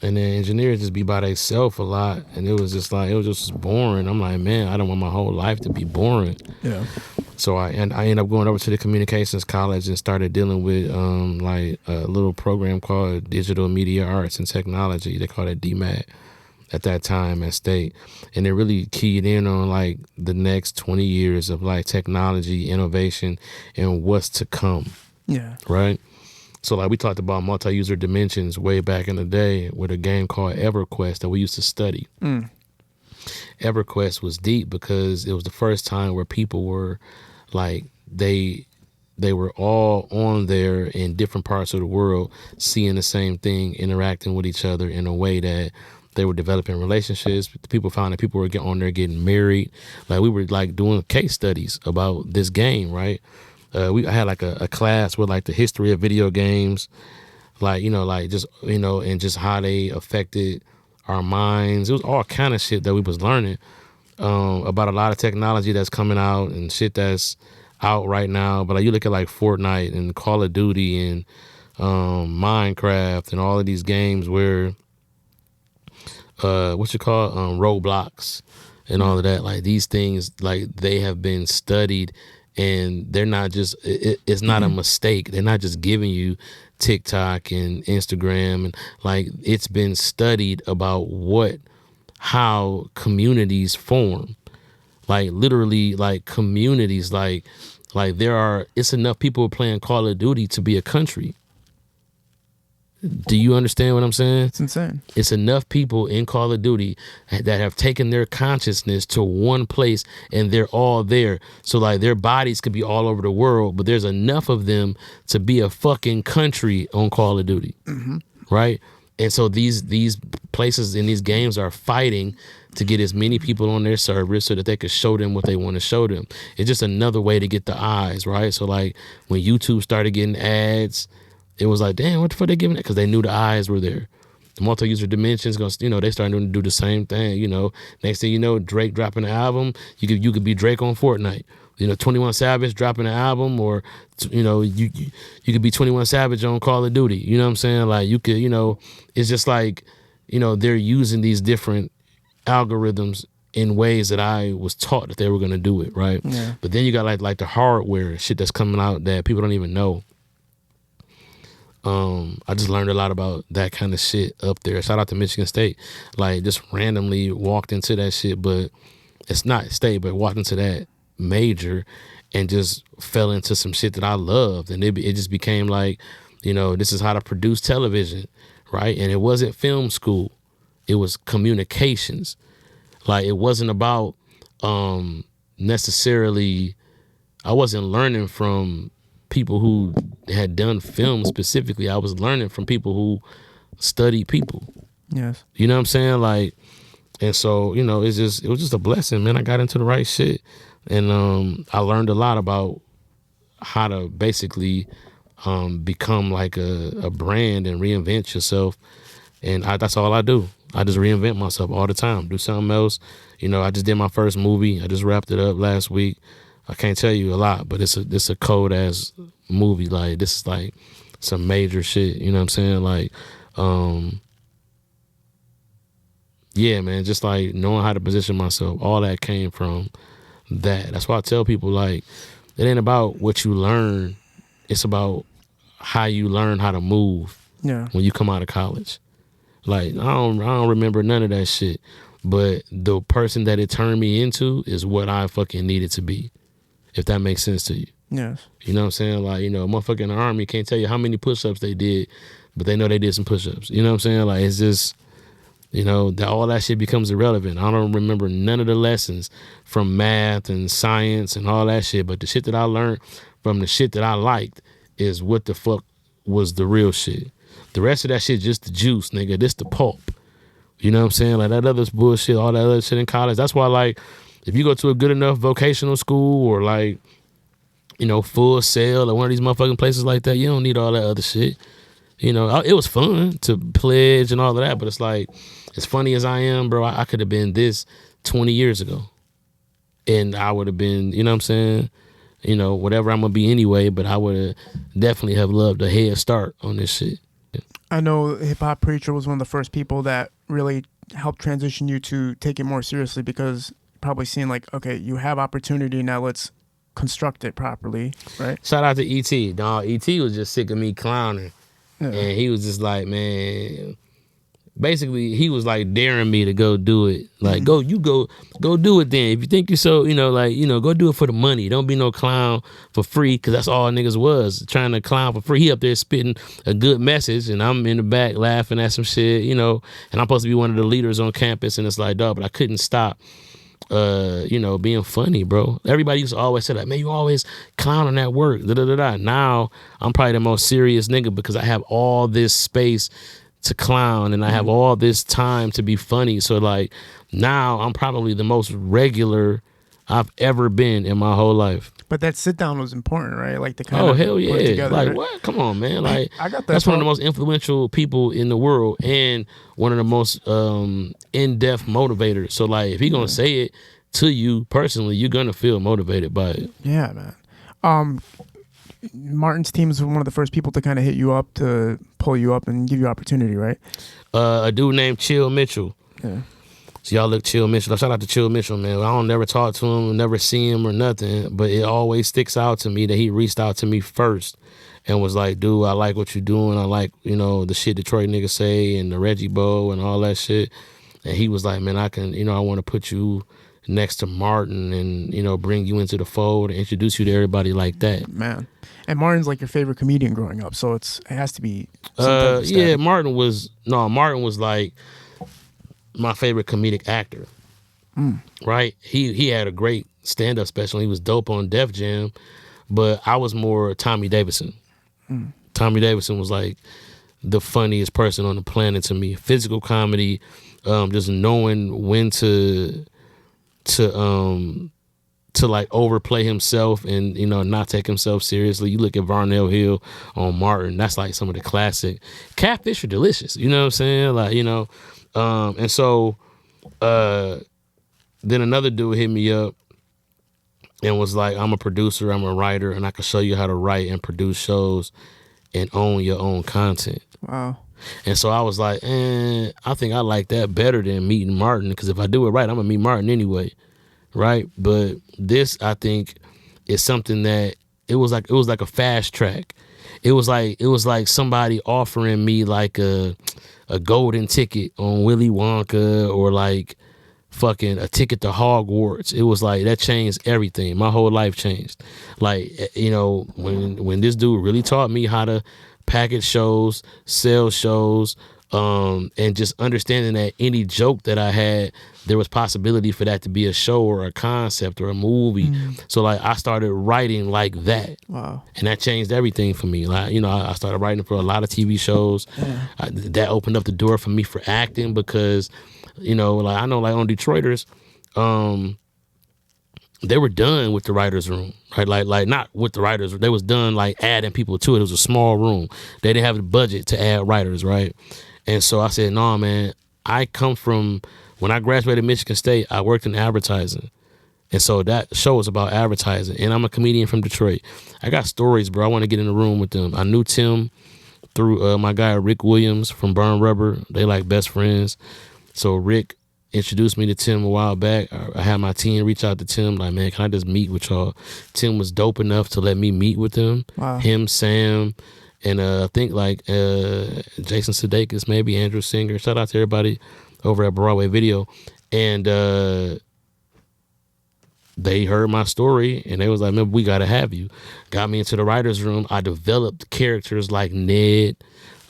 And then engineers just be by themselves a lot. And it was just boring. I'm like, man, I don't want my whole life to be boring. Yeah. So I ended up going over to the communications college and started dealing with like a little program called Digital Media Arts and Technology. They called it DMAT at that time at State. And it really keyed in on like the next 20 years of like technology, innovation, and what's to come. Yeah. Right? So like we talked about multi-user dimensions way back in the day with a game called EverQuest that we used to study. EverQuest was deep because it was the first time where people were like, they were all on there in different parts of the world, seeing the same thing, interacting with each other in a way that they were developing relationships. People found that people were on there getting married. Like we were like doing case studies about this game, right? I had like a class with like the history of video games, like, like just, and just how they affected our minds. It was all kind of shit that we was learning about a lot of technology that's coming out and shit that's out right now. But like you look at like Fortnite and Call of Duty and Minecraft and all of these games where, Roblox and all of that, like these things, like they have been studied. And they're not just, it's not a mistake. They're not just giving you TikTok and Instagram. And like, it's been studied about how communities form. like literally like communities, like it's enough people playing Call of Duty to be a country. Do you understand what I'm saying? It's insane. It's enough people in Call of Duty that have taken their consciousness to one place and they're all there. So like their bodies could be all over the world, but there's enough of them to be a fucking country on Call of Duty. Right? And so these places in these games are fighting to get as many people on their servers so that they could show them what they want to show them. It's just another way to get the eyes, right? So like when YouTube started getting ads, it was like, damn, what the fuck they giving that? Because they knew the eyes were there. The multi-user dimensions, they started to do the same thing. Next thing you know, Drake dropping an album, you could be Drake on Fortnite. 21 Savage dropping an album, or you could be 21 Savage on Call of Duty. You know what I'm saying? Like you could, it's just like, they're using these different algorithms in ways that I was taught that they were gonna do it, right? Yeah. But then you got like the hardware shit that's coming out that people don't even know. I just learned a lot about that kind of shit up there. Shout out to Michigan State. Like just randomly walked into that shit, but it's not state, but walked into that major and just fell into some shit that I loved. And it just became like, this is how to produce television, right? And it wasn't film school. It was communications. Like it wasn't about necessarily, I wasn't learning from people who had done film specifically. I was learning from people who studied people. Yes. You know what I'm saying? Like, and so, it was just a blessing, man. I got into the right shit. And I learned a lot about how to basically become like a brand and reinvent yourself. And that's all I do. I just reinvent myself all the time. Do something else. I just did my first movie. I just wrapped it up last week. I can't tell you a lot, but it's a cold ass movie. Like this is like some major shit. You know what I'm saying? Like, yeah, man. Just like knowing how to position myself. All that came from that. That's why I tell people like, it ain't about what you learn. It's about how you learn how to move. Yeah. When you come out of college. Like I don't remember none of that shit. But the person that it turned me into is what I fucking needed to be. If that makes sense to you. Yes. You know what I'm saying? Like, a motherfucker in the army can't tell you how many push-ups they did, but they know they did some push-ups. You know what I'm saying? Like, it's just, that all that shit becomes irrelevant. I don't remember none of the lessons from math and science and all that shit, but the shit that I learned from the shit that I liked is what the fuck was the real shit. The rest of that shit just the juice, nigga. This the pulp. You know what I'm saying? Like, that other bullshit, all that other shit in college. That's why, like, if you go to a good enough vocational school or like, Full Sail or one of these motherfucking places like that, you don't need all that other shit. It was fun to pledge and all of that, but it's like, as funny as I am, bro, I could have been this 20 years ago. And I would have been, you know what I'm saying? Whatever I'm going to be anyway, but I would definitely have loved a head start on this shit. I know Hip Hop Preacher was one of the first people that really helped transition you to take it more seriously, because probably seeing like, okay, you have opportunity, now let's construct it properly, right? Shout out to E.T. Dog, E.T. was just sick of me clowning. Yeah. And he was just like, man, basically he was like daring me to go do it. Like, go do it then. If you think you're so, go do it for the money. Don't be no clown for free, because that's all niggas was, trying to clown for free. He up there spitting a good message, and I'm in the back laughing at some shit, and I'm supposed to be one of the leaders on campus, and it's like, dog, but I couldn't stop. Being funny, bro. Everybody used to always say that, man, you always clowning at work. Now I'm probably the most serious nigga, because I have all this space to clown and I have all this time to be funny. So like now I'm probably the most regular I've ever been in my whole life. But that sit down was important, right? Like to kind of hell put yeah. it together. Like right? what? Come on, man. Like I got that. That's one of the most influential people in the world and one of the most in-depth motivators. So like if he gonna say it to you personally, you're gonna feel motivated by it. Yeah, man. Martin's team is one of the first people to kind of hit you up, to pull you up and give you opportunity, right? A dude named Chill Mitchell. Yeah. So y'all look Chill Mitchell. Shout out to Chill Mitchell, man. I don't never talk to him, never see him or nothing, but it always sticks out to me that he reached out to me first and was like, dude, I like what you're doing. I like, the shit Detroit niggas say and the Reggie Bow and all that shit. And he was like, man, I can, I want to put you next to Martin and, you know, bring you into the fold and introduce you to everybody like that. Man. And Martin's like your favorite comedian growing up, so it has to be some type of Yeah, status. Martin was like my favorite comedic actor. Right? He had a great stand-up special. He was dope on Def Jam, but I was more Tommy Davidson. Tommy Davidson was like the funniest person on the planet to me. Physical comedy, just knowing when to like overplay himself and, you know, not take himself seriously. You look at Varnell Hill on Martin, that's like some of the classic. Catfish are delicious, you know what I'm saying? Like, you know, and so then another dude hit me up and was like, I'm a producer, I'm a writer, and I can show you how to write and produce shows and own your own content. Wow. And so I was like, I think I like that better than meeting Martin, because if I do it right, I'm gonna meet Martin anyway, right? But this, I think, is something that it was like a fast track. It was like somebody offering me like a golden ticket on Willy Wonka, or like fucking a ticket to Hogwarts. It was like that changed everything. My whole life changed. Like, you know, when this dude really taught me how to package shows, sell shows, and just understanding that any joke that I had, there was possibility for that to be a show or a concept or a movie. So like I started writing like that. Wow. And that changed everything for me. Like, you know, I started writing for a lot of TV shows. That opened up the door for me for acting, because, you know, like I know like on Detroiters, they were done with the writer's room, right? Like not with the writers, they was done like adding people to it. It was a small room. They didn't have the budget to add writers, right? And so I said, no, man, I come from, when I graduated Michigan State, I worked in advertising. And so that show was about advertising. And I'm a comedian from Detroit. I got stories, bro. I want to get in the room with them. I knew Tim through my guy Rick Williams from Burn Rubber. They like best friends. So Rick introduced me to Tim a while back. I had my team reach out to Tim, like, man, can I just meet with y'all? Tim was dope enough to let me meet with them. Wow. Him, Sam, and I think like Jason Sudeikis, maybe Andrew Singer. Shout out to everybody over at Broadway Video. And they heard my story and they was like, man, we gotta have you. Got me into the writer's room. I developed characters like Ned,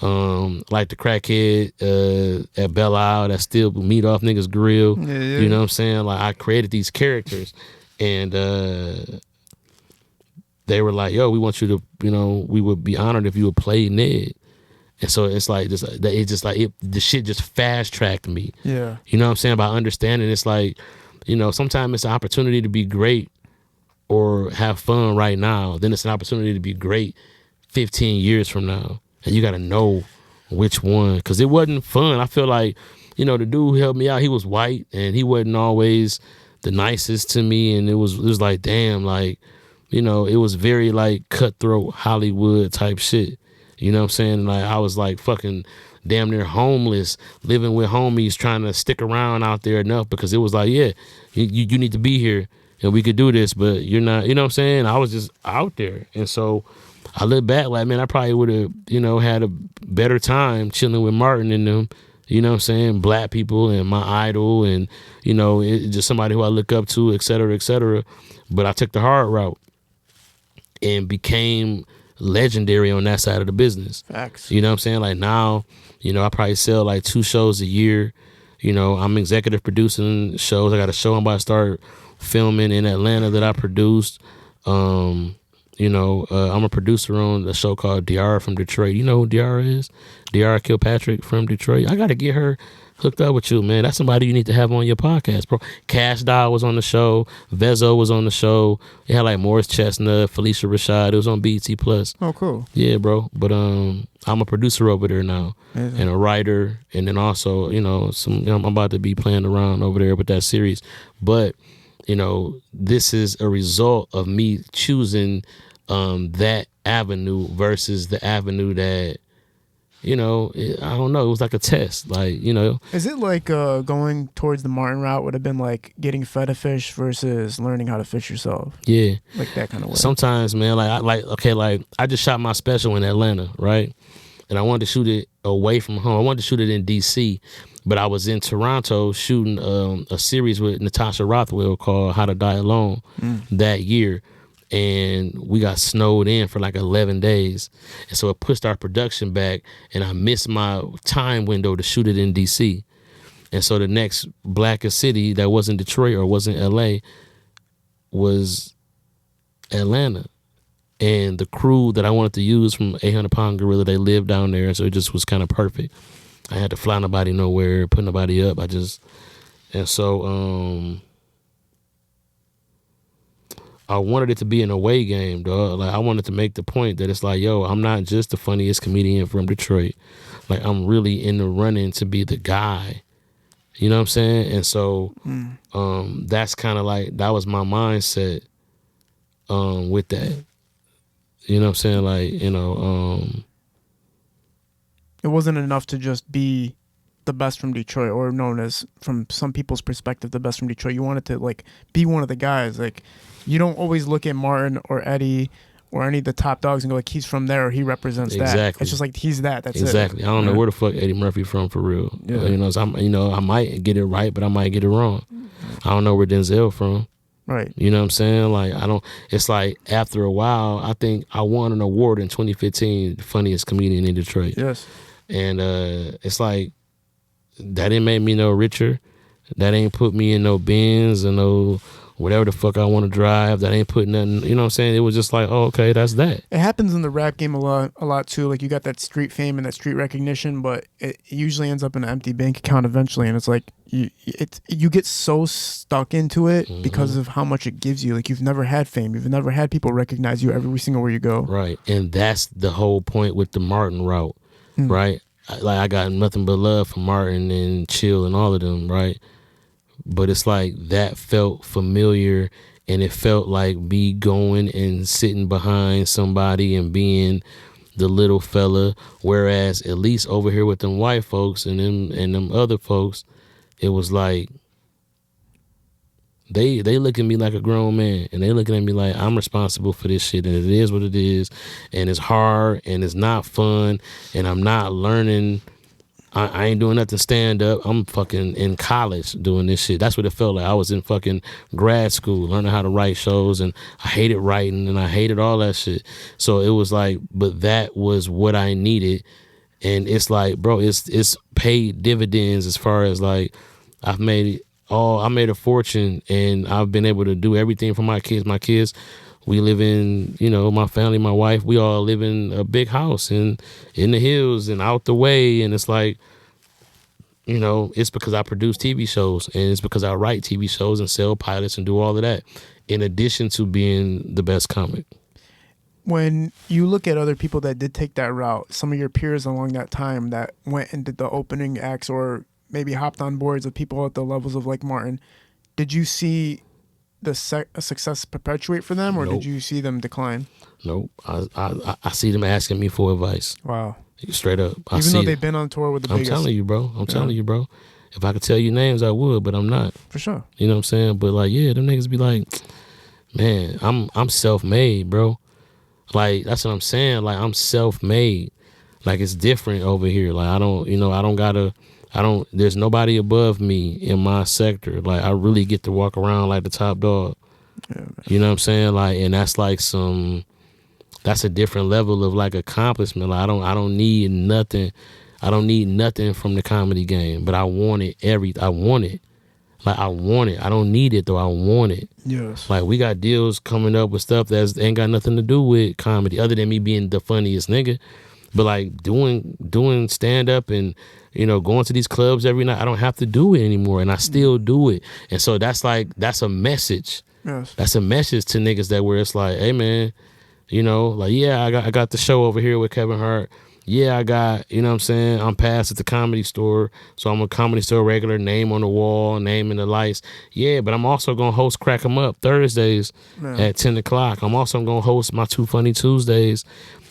like the crackhead at Belle Isle that still meat off niggas' grill. Yeah. You know what I'm saying? Like I created these characters, and they were like, yo, we want you to, you know, we would be honored if you would play Ned. And so it's like this, the shit just fast tracked me. Yeah. You know what I'm saying? By understanding, it's like, you know, sometimes it's an opportunity to be great or have fun right now. Then it's an opportunity to be great 15 years from now. And you got to know which one, because it wasn't fun. I feel like, you know, the dude who helped me out, he was white and he wasn't always the nicest to me. And it was like, damn, like, you know, it was very like cutthroat Hollywood type shit. You know what I'm saying? Like I was like fucking damn near homeless, living with homies, trying to stick around out there enough, because it was like, yeah, you need to be here and we could do this, but you're not, you know what I'm saying? I was just out there. And so I look back like, man, I probably would have, you know, had a better time chilling with Martin and them, you know what I'm saying? Black people and my idol and, you know, just somebody who I look up to, et cetera, et cetera. But I took the hard route and became legendary on that side of the business. Facts. You know what I'm saying? Like now, you know, I probably sell like 2 shows a year. You know, I'm executive producing shows. I got a show I'm about to start filming in Atlanta that I produced. You know, I'm a producer on a show called Diara from Detroit. You know who Diara is? Diara Kilpatrick from Detroit. I got to get her hooked up with you, man. That's somebody you need to have on your podcast, bro. Cash Doll was on the show. Vezo was on the show. It had like Morris Chestnut, Felicia Rashad. It was on BET Plus. Oh, cool. Yeah, bro. But I'm a producer over there now, Amazing. and a writer, and then also, you know, I'm about to be playing around over there with that series. But, you know, this is a result of me choosing that avenue versus the avenue that, you know, I don't know. It was like a test. Like, you know. Is it like going towards the Martin route would have been like getting fed a fish versus learning how to fish yourself? Yeah. Like that kind of way. Sometimes, man, like I just shot my special in Atlanta, right? And I wanted to shoot it away from home. I wanted to shoot it in DC. But I was in Toronto shooting a series with Natasha Rothwell called How to Die Alone that year. And we got snowed in for like 11 days. And so it pushed our production back, and I missed my time window to shoot it in DC. And so the next blackest city that wasn't Detroit or wasn't LA was Atlanta. And the crew that I wanted to use from 800 Pound Gorilla, they lived down there. So it just was kind of perfect. I had to fly nobody nowhere, put nobody up. And so I wanted it to be an away game, dog. Like, I wanted to make the point that it's like, yo, I'm not just the funniest comedian from Detroit. Like, I'm really in the running to be the guy. You know what I'm saying? And so that's kind of like, that was my mindset with that. You know what I'm saying? Like, you know. It wasn't enough to just be the best from Detroit, or known as, from some people's perspective, the best from Detroit. You wanted to, like, be one of the guys. Like, you don't always look at Martin or Eddie or any of the top dogs and go like, he's from there, or he represents that. Exactly. It's just like, he's that. That's exactly. it. I don't know where the fuck Eddie Murphy from for real. Yeah. You know, so I might get it right, but I might get it wrong. I don't know where Denzel from. Right. You know what I'm saying? Like, it's like after a while, I think I won an award in 2015, the funniest comedian in Detroit. Yes. And it's like, that didn't make me no richer. That ain't put me in no Benz or no whatever the fuck I want to drive. That ain't put nothing, you know what I'm saying? It was just like, oh, okay, that's that. It happens in the rap game a lot too. Like, you got that street fame and that street recognition, but it usually ends up in an empty bank account eventually. And it's like, you get so stuck into it because of how much it gives you. Like, you've never had fame. You've never had people recognize you every single where you go. Right. And that's the whole point with the Martin route, right? Like, I got nothing but love for Martin and Chill and all of them, right? But it's like, that felt familiar, and it felt like me going and sitting behind somebody and being the little fella. Whereas at least over here with them white folks and them other folks, it was like, they look at me like a grown man, and they looking at me like I'm responsible for this shit, and it is what it is, and it's hard, and it's not fun, and I'm not learning. I ain't doing nothing stand up. I'm fucking in college doing this shit. That's what it felt like. I was in fucking grad school learning how to write shows, and I hated writing, and I hated all that shit. So it was like, but that was what I needed. And it's like, bro, it's paid dividends as far as like, I made a fortune, and I've been able to do everything for my kids. My kids, we live in, you know, my family, my wife, we all live in a big house in the hills and out the way. And it's like, you know, it's because I produce TV shows, and it's because I write TV shows and sell pilots and do all of that, in addition to being the best comic. When you look at other people that did take that route, some of your peers along that time that went and did the opening acts, or maybe hopped on boards of people at the levels of like Martin, did you see the success perpetuate for them, or Nope. did you see them decline? Nope. I see them asking me for advice. Wow. Straight up. Even though they've been on tour with the biggest. I'm telling you, bro. Telling you, bro. If I could tell you names, I would, but I'm not. For sure. You know what I'm saying? But like, yeah, them niggas be like, man, I'm self-made, bro. Like, that's what I'm saying. Like, I'm self-made. Like, it's different over here. Like, there's nobody above me in my sector. Like, I really get to walk around like the top dog. Yeah, you know what I'm saying? Like, and that's like that's a different level of like accomplishment. Like, I don't need nothing. I don't need nothing from the comedy game, but I want it. I want it. Like, I want it. I don't need it though. I want it. Yes. Like, we got deals coming up with stuff that ain't got nothing to do with comedy, other than me being the funniest nigga. But like doing stand up and, you know, going to these clubs every night, I don't have to do it anymore, and I still do it. And so that's a message. Yes. That's a message to niggas that where it's like, hey man, you know, like, yeah, I got the show over here with Kevin Hart. Yeah, I got, you know what I'm saying, I'm passed at the Comedy Store, so I'm a Comedy Store regular, name on the wall, name in the lights. Yeah, but I'm also going to host Crack 'em Up Thursdays at 10 o'clock. I'm also going to host my Two Funny Tuesdays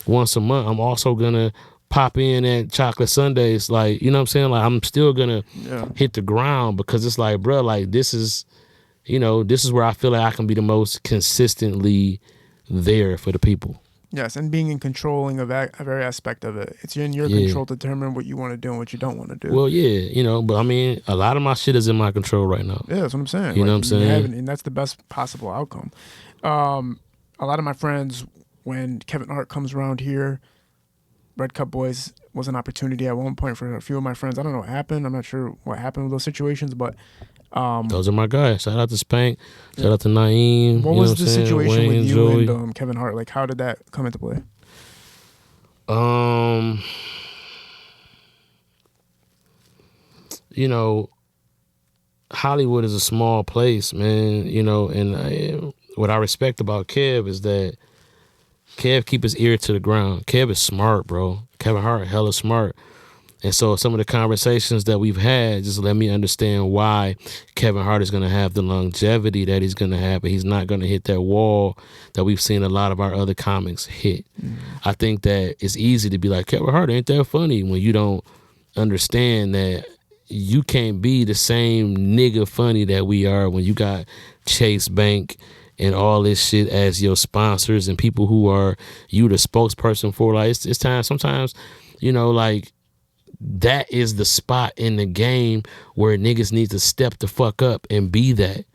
once a month. I'm also going to pop in at Chocolate Sundays. Like, you know what I'm saying? Like, I'm still going to hit the ground, because it's like, bro, like, this is where I feel like I can be the most consistently there for the people. Yes, and being in controlling of every aspect of it. It's in your Yeah. control to determine what you want to do and what you don't want to do. Well, yeah, but I mean, a lot of my shit is in my control right now. Yeah, that's what I'm saying. You know what I'm saying? And that's the best possible outcome. A lot of my friends, when Kevin Hart comes around here, Red Cup Boys was an opportunity at one point for a few of my friends. I don't know what happened. I'm not sure what happened with those situations, but Those are my guys. Shout out to Spank. Shout out to Naeem. what you was know the what I'm saying? situation Wayne, with you Joey. and Kevin Hart? Like, how did that come into play? You know, Hollywood is a small place, man. You know, and what I respect about Kev is that Kev keep his ear to the ground. Kev is smart, bro. Kevin Hart hella smart. And so some of the conversations that we've had just let me understand why Kevin Hart is going to have the longevity that he's going to have, but he's not going to hit that wall that we've seen a lot of our other comics hit. I think that it's easy to be like, Kevin Hart ain't that funny, when you don't understand that you can't be the same nigga funny that we are when you got Chase Bank and all this shit as your sponsors and people who are you the spokesperson for. Like, it's time sometimes, like, that is the spot in the game where niggas need to step the fuck up and be that.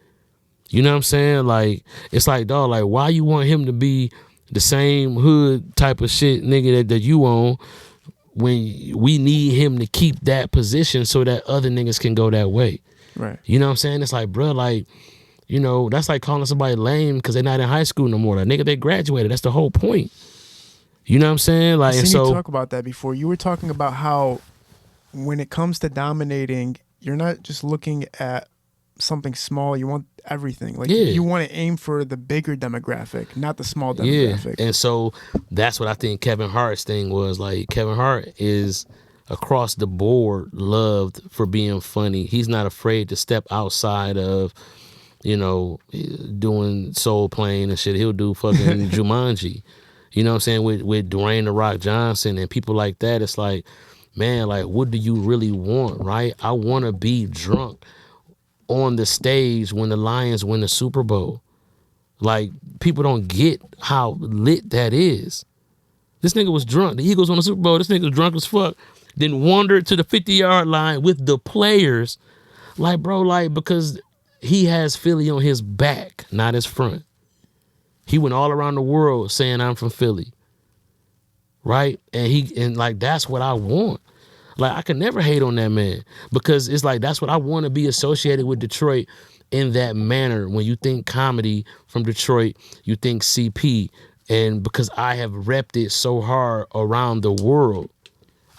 You know what I'm saying? Like, it's like, dog, like, why you want him to be the same hood type of shit nigga that you own when we need him to keep that position so that other niggas can go that way? Right. You know what I'm saying? It's like, bro, like, that's like calling somebody lame because they're not in high school no more. Like, nigga, they graduated. That's the whole point. You know what I'm saying? Like, I've and seen so you talk about that before. You were talking about how when it comes to dominating, you're not just looking at something small. You want everything. Like, you want to aim for the bigger demographic, not the small demographic. Yeah, and so that's what I think Kevin Hart's thing was. Like, Kevin Hart is across the board loved for being funny. He's not afraid to step outside of, doing soul playing and shit. He'll do fucking Jumanji. You know what I'm saying? With Dwayne The Rock Johnson and people like that. It's like, man, like, what do you really want, right? I want to be drunk on the stage when the Lions win the Super Bowl. Like, people don't get how lit that is. This nigga was drunk. The Eagles won the Super Bowl. This nigga was drunk as fuck. Then wandered to the 50-yard line with the players. Like, bro, like, because he has Philly on his back, not his front. He went all around the world saying, I'm from Philly. Right? And like, that's what I want. Like, I could never hate on that man because it's like, that's what I want to be associated with Detroit in that manner. When you think comedy from Detroit, you think CP. And because I have repped it so hard around the world,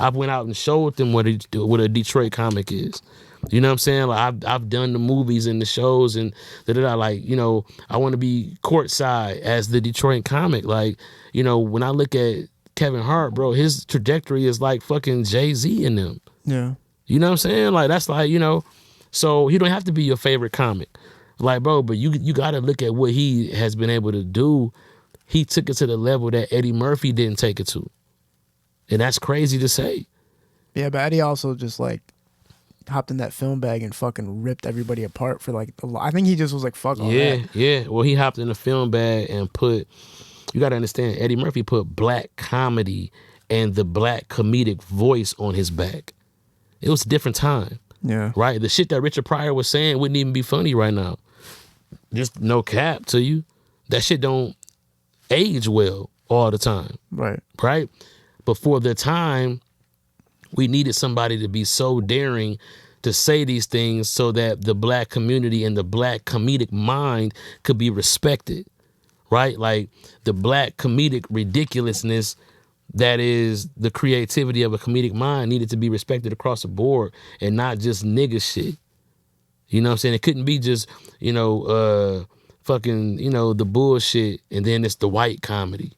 I went out and showed them what a Detroit comic is. You know what I'm saying? Like, I've done the movies and the shows and like, I want to be courtside as the Detroit comic. Like, when I look at Kevin Hart, bro, his trajectory is like fucking Jay-Z in them. Yeah. You know what I'm saying? Like, that's like, so he don't have to be your favorite comic. Like, bro, but you got to look at what he has been able to do. He took it to the level that Eddie Murphy didn't take it to. And that's crazy to say. Yeah, but Eddie also just like hopped in that film bag and fucking ripped everybody apart for like I think he just was like, fuck all that. Yeah. Well, he hopped in the film bag and you got to understand, Eddie Murphy put black comedy and the black comedic voice on his back. It was a different time. Yeah. Right? The shit that Richard Pryor was saying wouldn't even be funny right now. Just no cap to you. That shit don't age well all the time. Right. Right? But for the time, we needed somebody to be so daring to say these things so that the black community and the black comedic mind could be respected. Right? Like, the black comedic ridiculousness that is the creativity of a comedic mind needed to be respected across the board and not just nigga shit. You know what I'm saying? It couldn't be just, fucking, the bullshit and then it's the white comedy.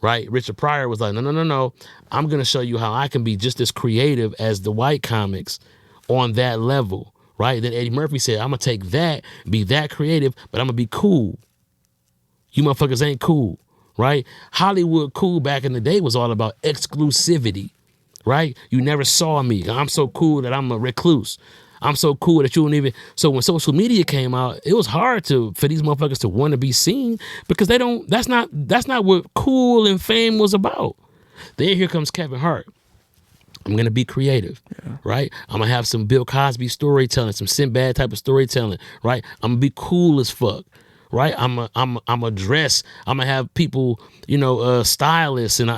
Right? Richard Pryor was like, no. I'm going to show you how I can be just as creative as the white comics on that level. Right? Then Eddie Murphy said, I'm going to take that, be that creative, but I'm going to be cool. You motherfuckers ain't cool, right? Hollywood cool back in the day was all about exclusivity, right? You never saw me. I'm so cool that I'm a recluse. I'm so cool that you don't even. So when social media came out, it was hard for these motherfuckers to want to be seen because they don't. That's not what cool and fame was about. Then here comes Kevin Hart. I'm gonna be creative, right? I'm gonna have some Bill Cosby storytelling, some Sinbad type of storytelling, right? I'm gonna be cool as fuck, right? I'm a dress. I'm gonna have people, stylists, and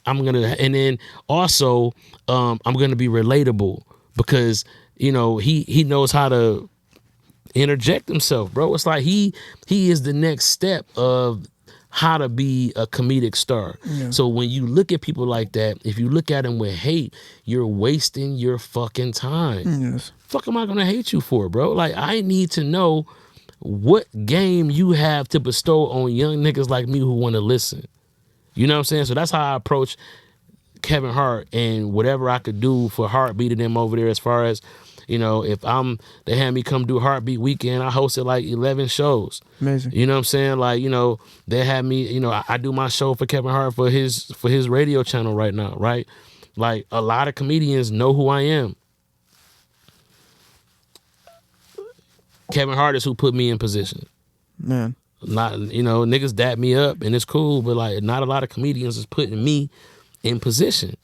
and then also I'm gonna be relatable because he knows how to interject himself, bro. It's like he is the next step of how to be a comedic star. Yeah. So when you look at people like that, if you look at them with hate, you're wasting your fucking time. Yes. Fuck am I gonna hate you for, bro? Like, I need to know what game you have to bestow on young niggas like me who want to listen. You know what I'm saying? So that's how I approach Kevin Hart, and whatever I could do for Heartbeat and them over there, as far as, if they had me come do Heartbeat weekend, I hosted like 11 shows. Amazing. You know what I'm saying? Like, they had me, I do my show for Kevin Hart for his radio channel right now, right? Like, a lot of comedians know who I am. Kevin Hart is who put me in position. Man. Not, niggas dap me up and it's cool, but like, not a lot of comedians is putting me in position.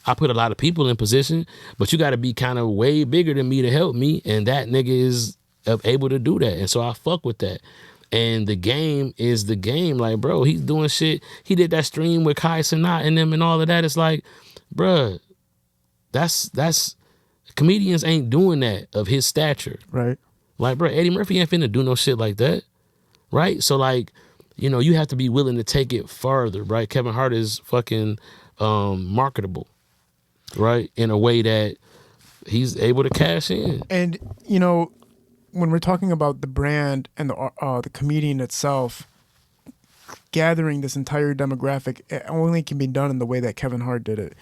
I put a lot of people in position, but you got to be kind of way bigger than me to help me, and that nigga is able to do that, and so I fuck with that. And the game is the game. Like, bro, he's doing shit. He did that stream with Kai Cenat and them and all of that. It's like, bruh, that's comedians ain't doing that of his stature. Right. Like, bro, Eddie Murphy ain't finna do no shit like that. Right? So, like, you have to be willing to take it farther, right? Kevin Hart is fucking marketable, right? In a way that he's able to cash in. And, when we're talking about the brand and the comedian itself, gathering this entire demographic, it only can be done in the way that Kevin Hart did it.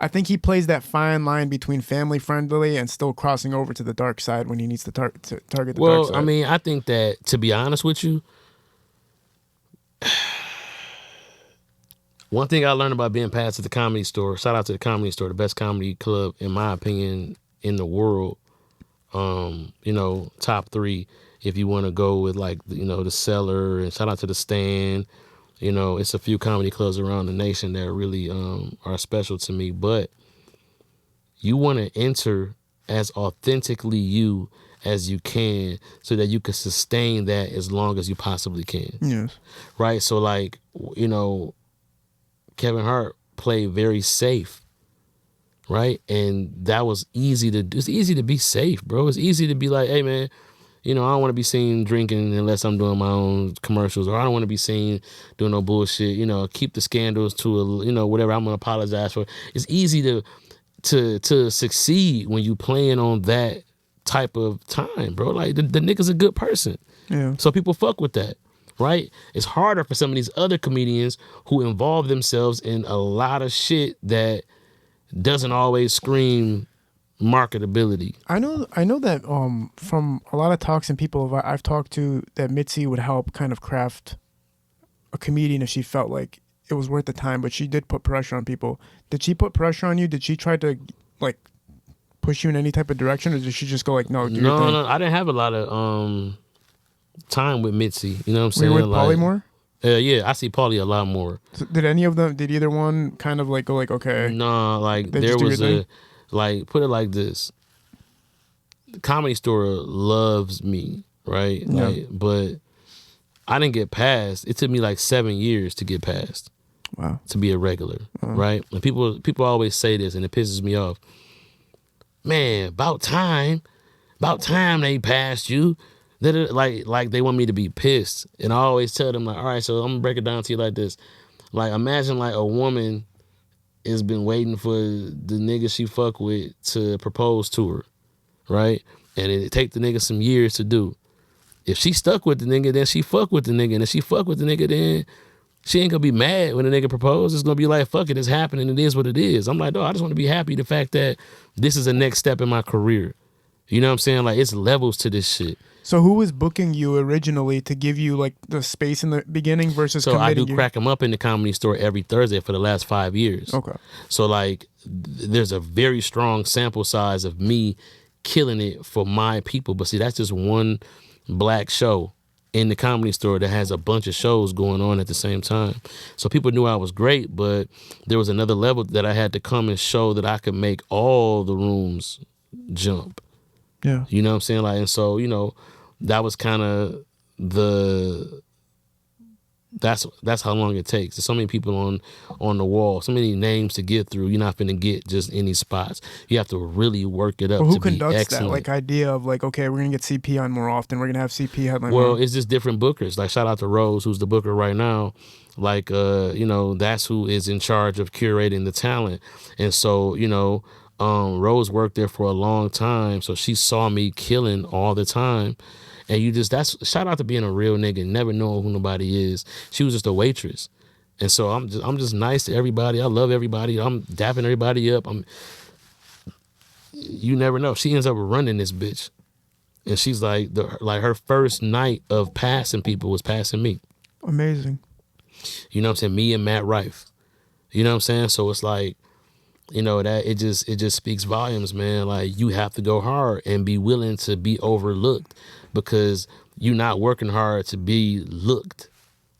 I think he plays that fine line between family friendly and still crossing over to the dark side when he needs to target the dark side. Well, I mean, I think that, to be honest with you, one thing I learned about being passed at the Comedy Store, shout out to the Comedy Store, the best comedy club, in my opinion, in the world. Top 3 if you want to go with, like, the Cellar, and shout out to the Stand. It's a few comedy clubs around the nation that really are special to me. But you want to enter as authentically you as you can so that you can sustain that as long as you possibly can. Yes. Right? So, like, Kevin Hart played very safe. Right? And that was easy to do. It's easy to be safe, bro. It's easy to be like, hey, man, I don't want to be seen drinking unless I'm doing my own commercials, or I don't want to be seen doing no bullshit. Keep the scandals to whatever I'm gonna apologize for. It's easy to succeed when you playing on that type of time, bro. Like, the nigga's a good person. Yeah. So people fuck with that, right? It's harder for some of these other comedians who involve themselves in a lot of shit that doesn't always scream marketability. I know that from a lot of talks and people I've talked to, that Mitzi would help kind of craft a comedian if she felt like it was worth the time, but she did put pressure on people. Did she put pressure on you? Did she try to, like, push you in any type of direction, or did she just go like, no, do your thing? No, I didn't have a lot of time with Mitzi. You know what I'm saying? Were you with Pauly more? Yeah, I see Pauly a lot more. So did either one kind of like go like, okay? No, like, there was put it like this. The Comedy Store loves me, right? Yeah. Like, but I didn't get past. It took me like 7 years to get past. Wow. To be a regular, right? And people always say this, and it pisses me off. Man, about time they passed you. Like they want me to be pissed. And I always tell them, like, all right, so I'm gonna break it down to you like this. Like, imagine, like, a woman has been waiting for the nigga she fuck with to propose to her, right? And it take the nigga some years to do. If she stuck with the nigga, then she fuck with the nigga. And if she fuck with the nigga, then she ain't gonna be mad when the nigga proposes. It's gonna be like, fuck it, it's happening, it is what it is. I'm like, I just want to be happy the fact that this is a next step in my career. You know what I'm saying? Like, it's levels to this shit. So who was booking you originally to give you, like, the space in the beginning versus so I do you? Crack 'em Up in the Comedy Store every Thursday for the last 5 years. Okay. So, like, there's a very strong sample size of me killing it for my people. But see, that's just one black show in the Comedy Store that has a bunch of shows going on at the same time. So people knew I was great, but there was another level that I had to come and show that I could make all the rooms jump. Yeah. You know what I'm saying? Like, and so, you know, that was kind of that's how long it takes. There's so many people on the wall, so many names to get through. You're not finna get just any spots. You have to really work it up. Well, who to be conducts excellent. that? Like idea of like, okay, we're gonna get CP on more often. We're gonna have CP headline. Well, more. it's just different bookers. Like shout out to Rose, who's the booker right now. Like you know, that's who is in charge of curating the talent. And so, you know, Rose worked there for a long time, so she saw me killing all the time. And you just, that's shout out to being a real nigga, never knowing who nobody is. She was just a waitress. And so I'm just nice to everybody. I love everybody. I'm dapping everybody up. You never know. She ends up running this bitch. And she's like her first night of passing people was passing me. Amazing. You know what I'm saying? Me and Matt Rife. You know what I'm saying? So it's like, you know, that it just speaks volumes, man. Like you have to go hard and be willing to be overlooked because you're not working hard to be looked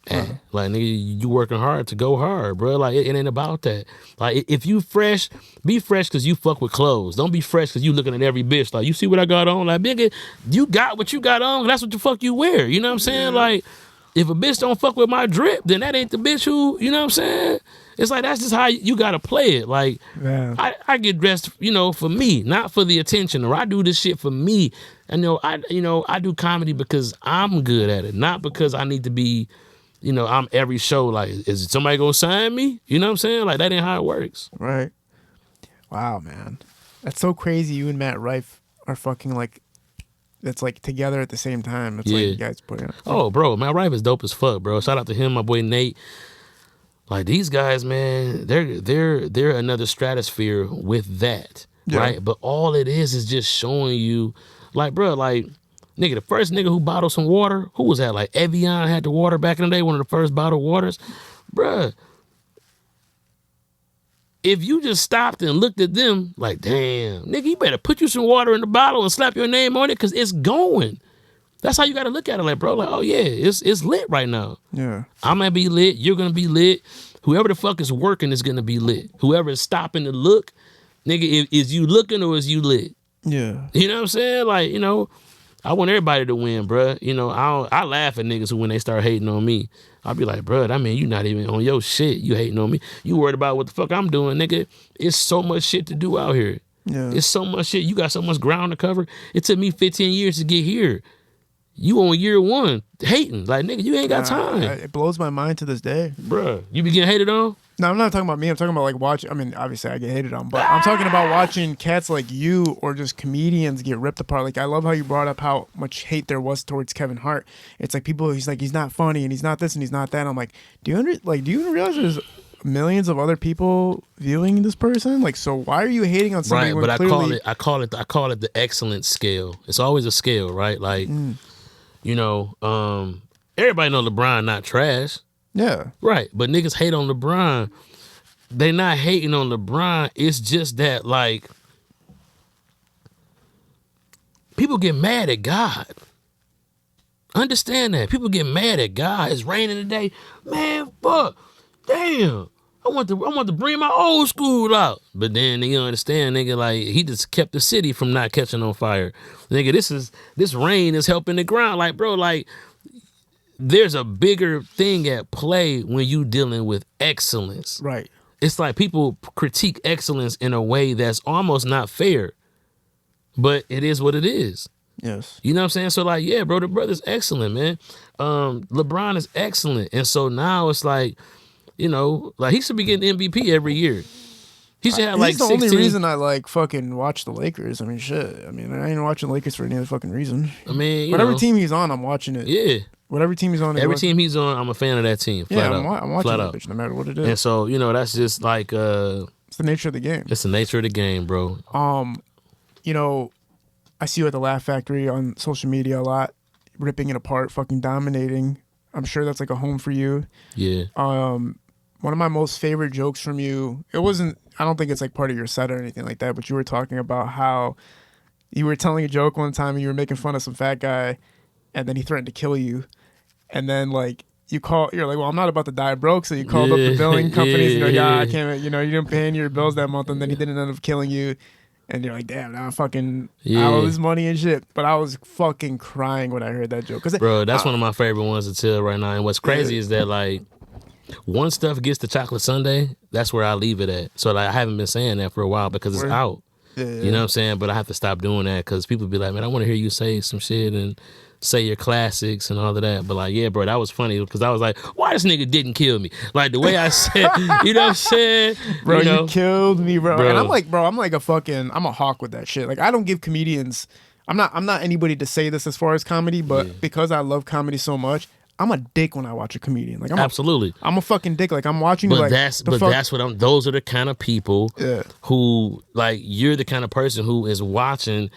at. Like nigga, you working hard to go hard, bro. Like it ain't about that. Like if you fresh, be fresh because you fuck with clothes. Don't be fresh because you looking at every bitch. Like you see what I got on. Like nigga, you got what you got on. That's what the fuck you wear. You know what I'm saying? Like if a bitch don't fuck with my drip, then that ain't the bitch who. You know what I'm saying? It's like that's just how you gotta play it. Like I get dressed, you know, for me, not for the attention, or I do this shit for me. And I do comedy because I'm good at it, not because I need to be, you know, I'm every show. Like, is somebody gonna sign me? You know what I'm saying? Like that ain't how it works. Right. Wow, man, that's so crazy. You and Matt Rife are fucking like. That's like together at the same time. It's like you guys put it. Oh, bro, Matt Rife is dope as fuck, bro. Shout out to him, my boy Nate. Like these guys, man, they're another stratosphere with that, right? But all it is just showing you, like, bro, like, nigga, the first nigga who bottled some water, who was that? Like Evian had the water back in the day, one of the first bottled waters, bruh. If you just stopped and looked at them, like, damn, nigga, you better put you some water in the bottle and slap your name on it, cause it's going. That's how you got to look at it, like, bro, like, oh yeah, it's lit right now. Yeah. I'm going to be lit. You're going to be lit. Whoever the fuck is working is going to be lit. Whoever is stopping to look, nigga, is you looking or is you lit? Yeah. You know what I'm saying? Like, you know, I want everybody to win, bro. You know, I laugh at niggas who when they start hating on me, I'll be like, bro, I mean, you not even on your shit. You hating on me. You worried about what the fuck I'm doing, nigga. It's so much shit to do out here. Yeah. It's so much shit. You got so much ground to cover. It took me 15 years to get here. You on year one hating. Like, nigga, you ain't got time. It blows my mind to this day. Bruh, you be getting hated on? No, I'm not talking about me. I'm talking about like watching. I mean, obviously I get hated on, but I'm talking about watching cats like you or just comedians get ripped apart. Like I love how you brought up how much hate there was towards Kevin Hart. It's like people. He's like he's not funny and he's not this and he's not that. And I'm like, do you realize there's millions of other people viewing this person? Like, so why are you hating on somebody? Right, when but clearly... I call it the excellence scale. It's always a scale, right? Like, you know, everybody know LeBron not trash. Yeah. Right. But niggas hate on LeBron. They not hating on LeBron. It's just that, like, people get mad at God. Understand that. People get mad at God. It's raining today. Man, fuck. Damn. I want to bring my old school out. But then you understand, nigga, like, he just kept the city from not catching on fire. Nigga, this rain is helping the ground. Like, bro, like, there's a bigger thing at play when you dealing with excellence. Right. It's like people critique excellence in a way that's almost not fair. But it is what it is. Yes. You know what I'm saying? So, like, yeah, bro, the brother's excellent, man. LeBron is excellent. And so now it's like, you know, like, he should be getting MVP every year. He should have, like, 16. He's the only reason I, like, fucking watch the Lakers. I mean, shit. I mean, I ain't watching Lakers for any other fucking reason. I mean, whatever team he's on, I'm watching it. Yeah. Whatever team he's on. Every team he's on, I'm a fan of that team. Flat out. I'm watching that bitch no matter what it is. And so, you know, that's just like... it's the nature of the game. It's the nature of the game, bro. You know, I see you at the Laugh Factory on social media a lot, ripping it apart, fucking dominating. I'm sure that's like a home for you. Yeah. One of my most favorite jokes from you, I don't think it's like part of your set or anything like that, but you were talking about how You were telling a joke one time and you were making fun of some fat guy, and then he threatened to kill you, and then like you're like, well, I'm not about to die broke, so you called up the billing companies and you're like, yeah, I can't, you didn't pay any of your bills that month, and then he didn't end up killing you, and you're like, damn, now I'm fucking out of this money and shit. But I was fucking crying when I heard that joke. Bro, that's one of my favorite ones to tell right now. And what's crazy is that like once stuff gets to chocolate sundae, that's where I leave it at. So like I haven't been saying that for a while because it's out. Yeah. You know what I'm saying? But I have to stop doing that because people be like, man, I want to hear you say some shit and say your classics and all of that. But like, yeah, bro, that was funny because I was like, why this nigga didn't kill me? Like the way I said, you know what I'm saying? Bro, you killed me, bro. And I'm like I'm a hawk with that shit. Like I don't give comedians, I'm not anybody to say this as far as comedy, but because I love comedy so much, I'm a dick when I watch a comedian. Like absolutely, I'm a fucking dick. Like I'm watching. But like, that's what I'm. Those are the kind of people who like. You're the kind of person who is watching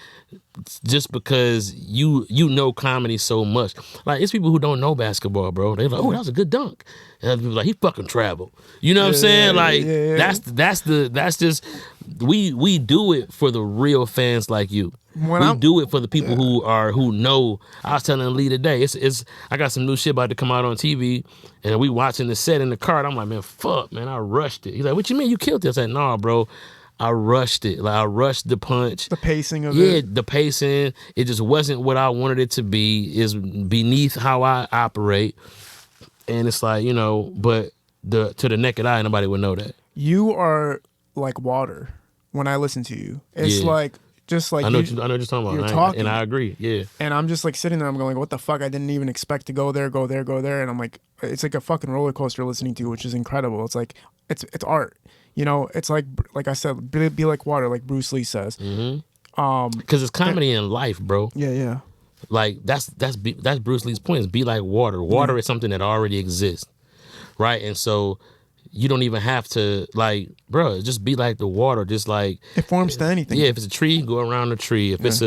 just because you know comedy so much. Like it's people who don't know basketball, bro. They're like, oh, that was a good dunk. And other people like he fucking traveled. You know what I'm saying? Like that's just we do it for the real fans like you. We do it for the people who know. I was telling Lee today, it's I got some new shit about to come out on TV, and we watching the set in the car. And I'm like, man, fuck, man, I rushed it. He's like, what you mean you killed it? I said, nah, bro, I rushed it. Like I rushed the punch, the pacing of it. Yeah, the pacing. It just wasn't what I wanted it to be. It's beneath how I operate, and it's like but to the naked eye, nobody would know that. You are like water when I listen to you. It's like. Just like I know what you're talking about, you're talking, and I agree. Yeah, and I'm just like sitting there. I'm going, what the fuck? I didn't even expect to go there, and I'm like, it's like a fucking roller coaster listening to, which is incredible. It's like it's art, It's like I said, be like water, like Bruce Lee says. Mm-hmm. Because it's comedy in life, bro. Yeah. Like that's Bruce Lee's point. Is be like water. Water is something that already exists, right? And so. You don't even have to, like, bro, just be like the water. Just like... It forms to anything. Yeah, if it's a tree, go around the tree. If it's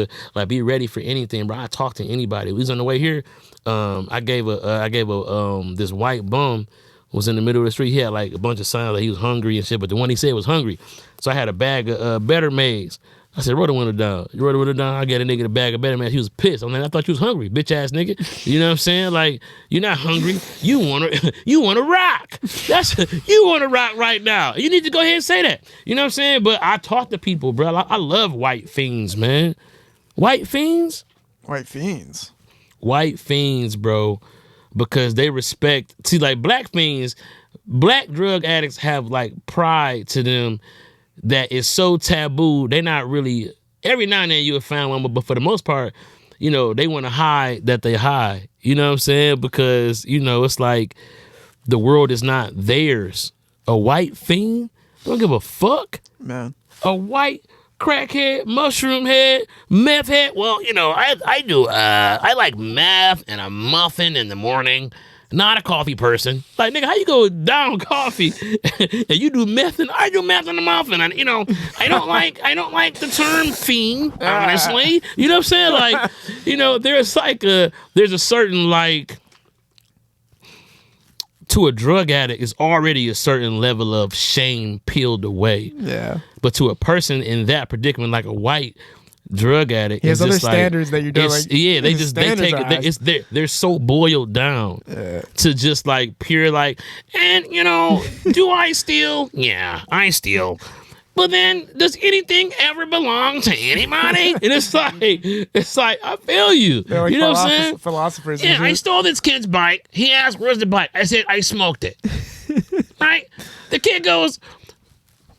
be ready for anything, bro. I talk to anybody. We was on the way here. I gave this white bum was in the middle of the street. He had like a bunch of signs that he was hungry and shit, but the one he said was hungry. So I had a bag of Better Maids. I said, roll the window down. You roll the window down, I get a nigga a bag of Better Maids. He was pissed. I'm like, I thought you was hungry, bitch ass nigga. You know what I'm saying? Like, you're not hungry. You wanna rock. You wanna rock right now. You need to go ahead and say that. You know what I'm saying? But I talk to people, bro. I love white fiends, man. White fiends? White fiends. White fiends, bro. Because they respect, see, like black fiends, black drug addicts have like pride to them that is so taboo. They're not really, every now and then you'll find one, but for the most part, they want to hide that they hide. You know what I'm saying? Because, it's like the world is not theirs. A white fiend? Don't give a fuck. Man. A white crackhead, mushroom head, meth head. Well, I do, I like meth and a muffin in the morning. Not a coffee person. Like, nigga, how you go down coffee and you do meth and I do meth in the muffin? And I don't like the term fiend, honestly. You know what I'm saying? Like, there's a certain like to a drug addict is already a certain level of shame peeled away. Yeah. But to a person in that predicament, like a white drug addict, he has other standards that you don't like. Yeah, they take it. They're so boiled down to just like pure like, and do I steal? Yeah, I steal. But then, does anything ever belong to anybody? And it's like I feel you. Like, you know what I'm saying? Philosophers. Yeah, I stole this kid's bike. He asked, "Where's the bike?" I said, "I smoked it." Right? The kid goes,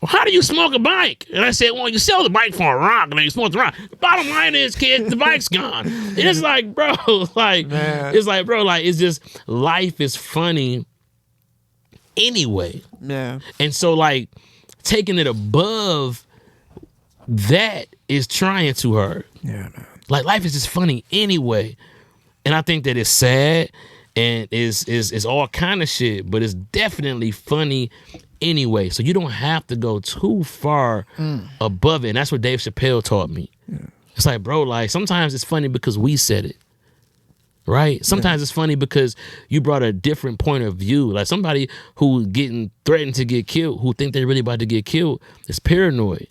well, how do you smoke a bike? And I said, well, you sell the bike for a rock and then you smoke the rock. The bottom line is, kid, the bike's gone. And it's like, bro, it's just, life is funny anyway. Yeah. And so, like, taking it above that is trying too hard. Yeah, man. Like, life is just funny anyway. And I think that it's sad and is all kind of shit, but it's definitely funny anyway. So you don't have to go too far above it. And that's what Dave Chappelle taught me. Yeah. It's like, bro, like sometimes it's funny because we said it. Right? Sometimes it's funny because you brought a different point of view. Like somebody who getting threatened to get killed, who think they're really about to get killed, is paranoid.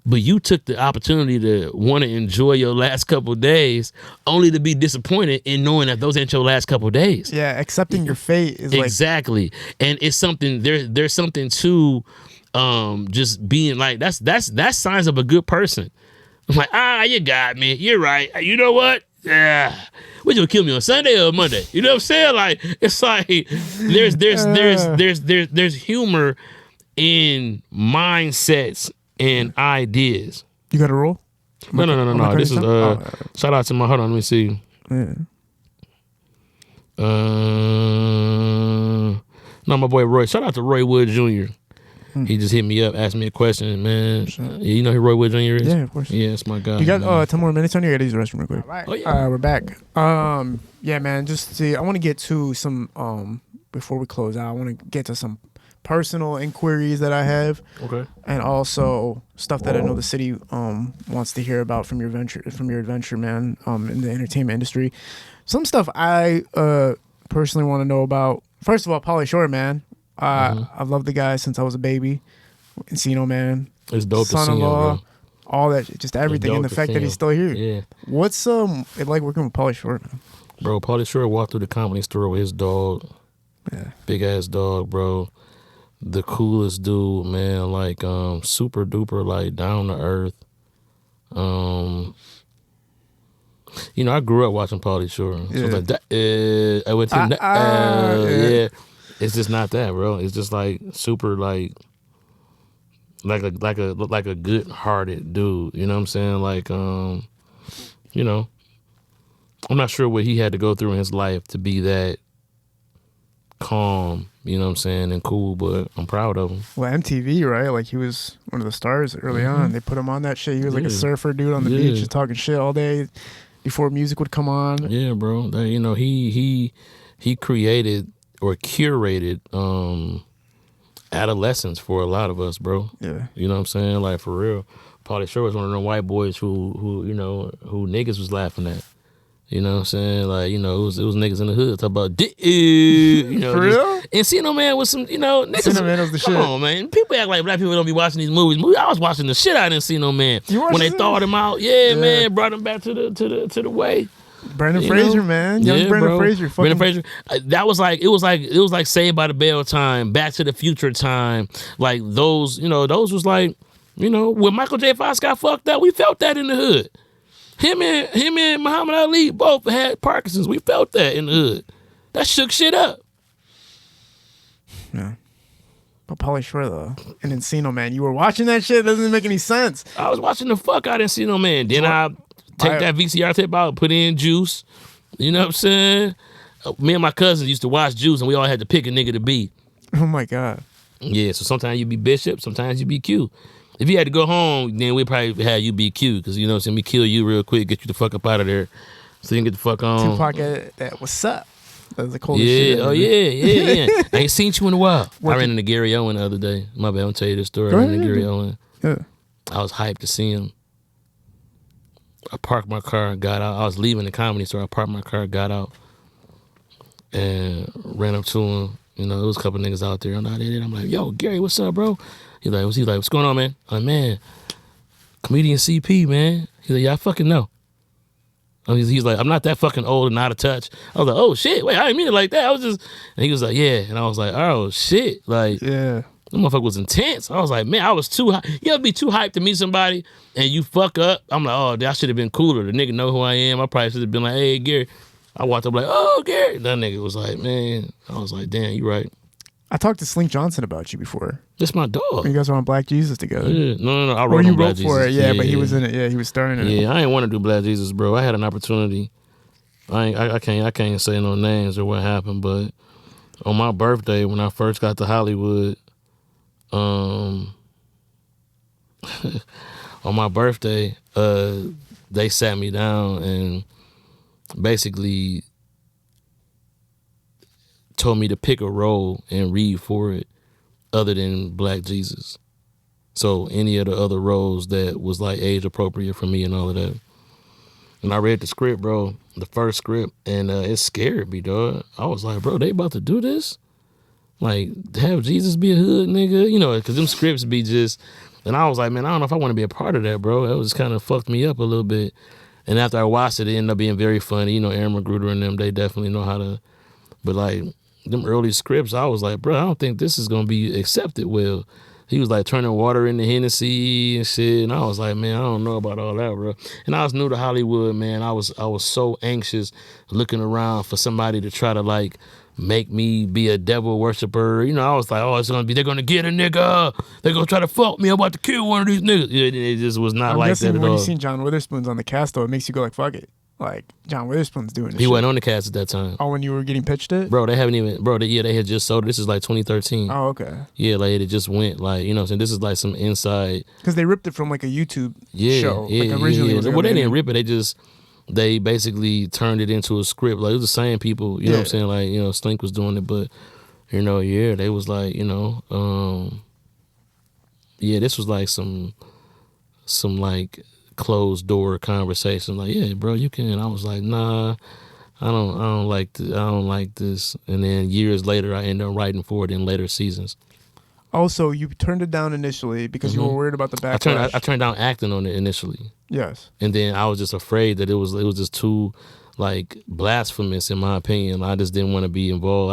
But you took the opportunity to want to enjoy your last couple of days, only to be disappointed in knowing that those ain't your last couple of days. Yeah, accepting your fate is exactly. And it's something there's something to just being like that's signs of a good person. I'm like, you got me. You're right. You know what? Yeah. What, you gonna kill me on Sunday or Monday? You know what I'm saying? Like, it's like there's humor in mindsets and ideas. You got a roll? No. This is shout out to my, hold on, let me see. Yeah. No, my boy Roy. Shout out to Roy Wood Jr. He just hit me up, asked me a question, man. You know who Roy Wood Jr. is? Yeah, of course. Yeah, it's my guy. You got 10 more minutes on you? I got to use the restroom real quick. All right. Oh, yeah. We're back. Yeah, man, just see, I want to get to some, before we close out, I want to get to some personal inquiries that I have. Okay. And also stuff that I know the city wants to hear about from your adventure, man, in the entertainment industry. Some stuff I personally want to know about. First of all, Pauly Shore, man. I've loved the guy since I was a baby. Encino Man. It's dope to see him, Son-in-law, bro. all that, just everything, and the fact that he's still here. Yeah. What's it like working with Pauly Shore, man? Bro, Pauly Shore walked through the Comedy Store with his dog. Yeah. Big ass dog, bro. The coolest dude, man. Like, super duper, like, down to earth. You know, I grew up watching Pauly Shore. So Yeah. it's like, I went to yeah. It's just not that, bro. It's just like super, like a good-hearted dude. You know what I'm saying? Like, you know, I'm not sure what he had to go through in his life to be that calm, you know what I'm saying, and cool, but I'm proud of him. Well, MTV, right? Like, he was one of the stars early on. They put him on that shit. He was like a surfer dude on the beach, just talking shit all day before music would come on. Yeah, bro. You know, he created or curated adolescence for a lot of us, bro. Yeah. You know what I'm saying? Like, for real. Pauly Shore was one of them white boys who you know, who niggas was laughing at. You know what I'm saying? Like, you know, it was niggas in the hood talk about, you know. For real? Encino Man was some, you know, niggas. Encino Man was the shit. Come on, man. People act like black people don't be watching these movies. I was watching the shit out of Encino Man. When they thawed him out, man, brought him back to the way. Brendan Fraser, man. Young Brendan Fraser. Brendan Fraser. That was like, it was like Saved by the Bell time, Back to the Future time. Like, those, you know, those was like, you know, when Michael J. Fox got fucked up, we felt that in the hood. Him and Muhammad Ali both had Parkinson's. We felt that in the hood. That shook shit up. Yeah. But Pauly Shore, though, and Encino Man, you were watching that shit? It doesn't make any sense. I was watching the fuck out of Encino Man. Then I take that VCR tape out, put in Juice. You know what I'm saying? Me and my cousins used to watch Juice, and we all had to pick a nigga to be. Oh, my God. Yeah, so sometimes you be Bishop, sometimes you be Q. If you had to go home, then we'd probably have you be Q, because, you know what I'm saying, we kill you real quick, get you the fuck up out of there, so you can get the fuck on. Tupac, that what's up? That was the coolest shit. Yeah. I ain't seen you in a while. I ran into Gary Owen the other day. My bad, I'll tell you this story. I ran into Gary Owen. Yeah. I was hyped to see him. I parked my car, got out. I was leaving the Comedy Store. I parked my car, got out, and ran up to him. You know, there was a couple niggas out there. I'm like, yo, Gary, what's up, bro? He's like, what's going on, man? I'm like, man, comedian CP, man. He's like, yeah, I fucking know. He's like, I'm not that fucking old and out of touch. I was like, oh shit, wait, I didn't mean it like that. I was just, and he was like, yeah. And I was like, oh shit. Like, yeah. That motherfucker was intense. I was like, man, I was too hyped. You ever be too hyped to meet somebody and you fuck up? I'm like, oh, I should have been cooler. The nigga know who I am. I probably should have been like, hey, Gary. I walked up like, oh, Gary. That nigga was like, man. I was like, damn, you right. I talked to Slink Johnson about you before. That's my dog. You guys were on Black Jesus together. Yeah. No. I wrote or you on Black wrote Jesus. for it, yeah, but he was in it. Yeah, he was starring in it. Yeah, I ain't want to do Black Jesus, bro. I had an opportunity. I can't say no names or what happened, but on my birthday when I first got to Hollywood, on my birthday, they sat me down and basically told me to pick a role and read for it other than Black Jesus. So any of the other roles that was like age appropriate for me and all of that. And I read the script, bro, the first script, and it scared me, dog. I was like, bro, they about to do this? Like, have Jesus be a hood nigga? You know, because them scripts be just, And I was like, man, I don't know if I want to be a part of that, bro. It was kind of fucked me up a little bit. And after I watched it ended up being very funny. You know, Aaron Magruder and them, they definitely know how to. But like them early scripts, I was like, bro, I don't think this is gonna be accepted well. He was like turning water into Hennessy and shit, and I was like, man, I don't know about all that, bro. And I was new to Hollywood, man. I was so anxious looking around for somebody to try to like make me be a devil worshiper. You know, I was like, oh, they're gonna get a nigga. They're gonna try to fuck me. I'm about to kill one of these niggas. It just was not I'm like guessing that at when all. you seen John Witherspoon's on the cast, though, it makes you go like, fuck it. Like, John Witherspoon's doing this He shit. wasn't on the cast at that time. Oh, when you were getting pitched it? Bro, they haven't even, they had just sold it. This is like 2013. Oh, okay. Yeah, like it just went like, you know what I'm saying? This is like some inside. Because they ripped it from like a YouTube show. Yeah, like originally. yeah. Well, they didn't rip it. They basically turned it into a script. Like it was the same people, you know what I'm saying? Like, you know, Slink was doing it, but, you know, yeah, they was like, you know, this was like some like closed door conversation. Like, yeah, bro, you can. I was like, nah, I don't like this. And then years later, I ended up writing for it in later seasons. Also, you turned it down initially because you were worried about the backlash. I turned down acting on it initially. Yes. And then I was just afraid that it was just too like blasphemous in my opinion. I just didn't want to be involved.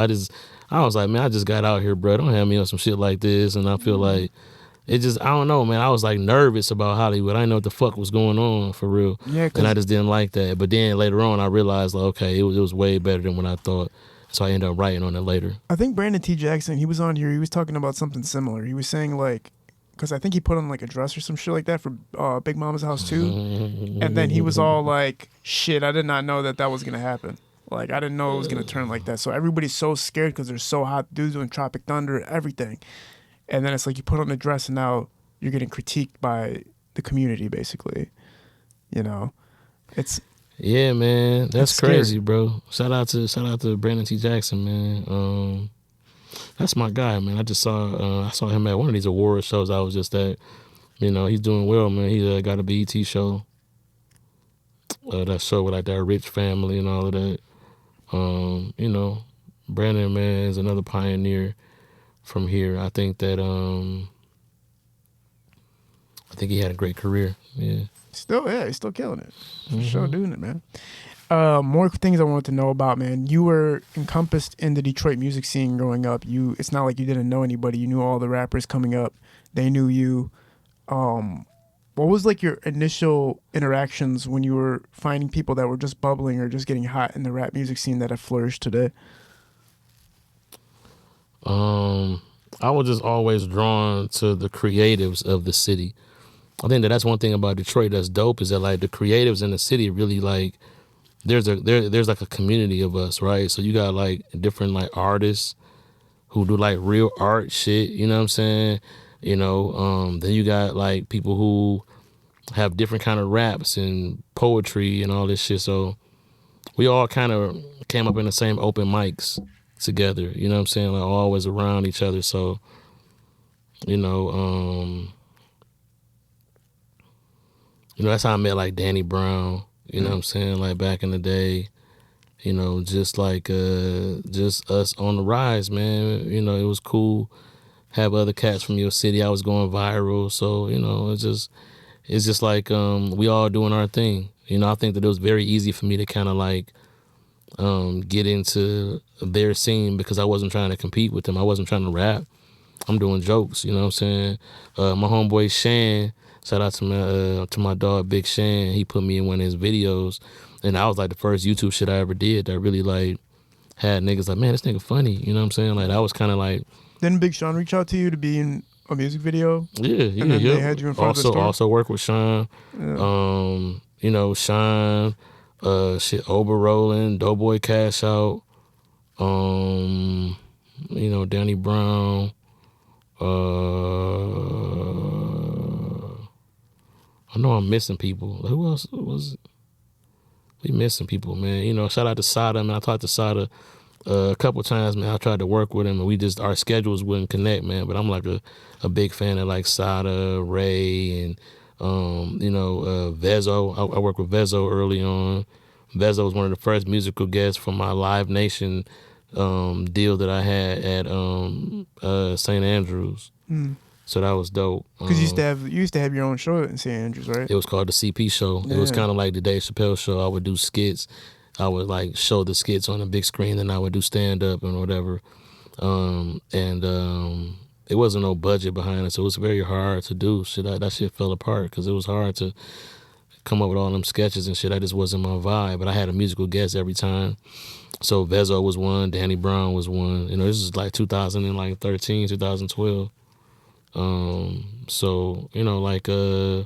I was like, man, I just got out here, bro. Don't have me on some shit like this. And I feel like it just, I don't know, man. I was like nervous about Hollywood. I didn't know what the fuck was going on for real. Yeah, and I just didn't like that. But then later on, I realized like, okay, it was way better than what I thought. So I ended up writing on it later. I think Brandon T. Jackson, he was on here. He was talking about something similar. He was saying like, because I think he put on like a dress or some shit like that for Big Mama's House too. And then he was all like, shit, I did not know that was going to happen. Like, I didn't know it was going to turn like that. So everybody's so scared because they're so hot. Dudes doing Tropic Thunder, everything. And then it's like you put on a dress and now you're getting critiqued by the community, basically. You know, it's... Yeah, man, that's crazy, scary. bro. Shout out to Brandon T. Jackson, man. That's my guy, man. I saw him at one of these award shows. I was just at, you know, he's doing well, man. He got a BET show. That show with like that rich family and all of that. You know, Brandon, man, is another pioneer from here. I think that he had a great career. Yeah. He's still killing it. For sure doing it, man. More things I wanted to know about, man. You were encompassed in the Detroit music scene growing up. It's not like you didn't know anybody. You knew all the rappers coming up. They knew you. What was like your initial interactions when you were finding people that were just bubbling or just getting hot in the rap music scene that have flourished today? I was just always drawn to the creatives of the city. I think that's one thing about Detroit that's dope is that like the creatives in the city really like there's like a community of us, right? So you got like different like artists who do like real art shit, you know what I'm saying? You know, then you got like people who have different kind of raps and poetry and all this shit. So we all kind of came up in the same open mics together, you know what I'm saying? Like always around each other. So, you know, that's how I met like Danny Brown, you know what I'm saying? Like back in the day, you know, just like just us on the rise, man. You know, it was cool. Have other cats from your city. I was going viral. So, you know, it's just like we all doing our thing. You know, I think that it was very easy for me to kind of like get into their scene because I wasn't trying to compete with them. I wasn't trying to rap. I'm doing jokes, you know what I'm saying? My homeboy Shan, shout out to my dog Big Shan. He put me in one of his videos, and that was like the first YouTube shit I ever did that really like had niggas like, man, this nigga funny, you know what I'm saying? Like that was kind of like. Didn't Big Sean reach out to you to be in a music video? Yeah. And then they had you in front of the store? Also work with Sean. Yeah. You know, Sean, Ober Rollin', Doughboy Cash Out, you know, Danny Brown. I know I'm missing people. Who else was it? We missing people, man. You know, shout out to Sada, man. I talked to Sada a couple times, man. I tried to work with him, and our schedules wouldn't connect, man. But I'm like a big fan of like Sada, Ray, and you know, Vezo. I worked with Vezo early on. Vezo was one of the first musical guests from my Live Nation deal that I had at St. Andrews. So that was dope. Because you used to have your own show in St. Andrews, right? It was called the CP Show. Yeah. It was kind of like the Dave Chappelle Show. I would do skits. I would like show the skits on the big screen, and I would do stand up and whatever. It wasn't no budget behind it, so it was very hard to do. That shit fell apart because it was hard to come up with all them sketches and shit. That just wasn't my vibe. But I had a musical guest every time. So Vezo was one, Danny Brown was one. You know, this is like 2013, 2012. So, you know, like, I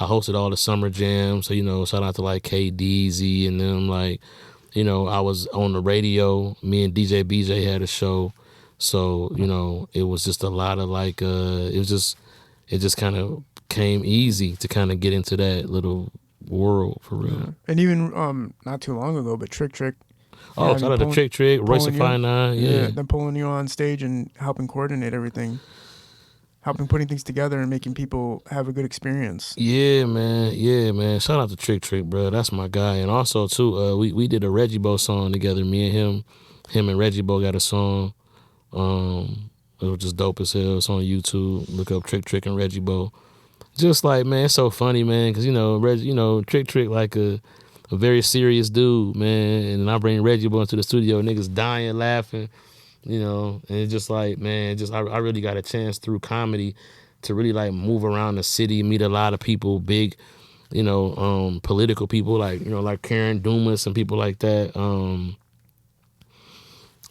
hosted all the summer jams. So, you know, shout out to like KDZ and them. Like, you know, I was on the radio. Me and DJ BJ had a show. So, you know, it was just a lot of like, it just kind of came easy to kind of get into that little world for real. Yeah. And even, not too long ago, but Trick. Oh, shout out to Trick, Royce and 5'9", yeah. Them pulling you on stage and helping coordinate everything. Helping putting things together and making people have a good experience. Yeah, man. Shout out to Trick, bro. That's my guy. And also, too, we did a Reggie Bo song together. Me and him. Him and Reggie Bo got a song. It was just dope as hell. It's on YouTube. Look up Trick and Reggie Bo. Just like, man, it's so funny, man. Because, you know, Trick, like a very serious dude, man. And I bring Reggie Bo into the studio. Niggas dying, laughing. You know, and it's just like, man, I really got a chance through comedy to really like move around the city, meet a lot of people, big, you know, political people like, you know, like Karen Dumas and people like that.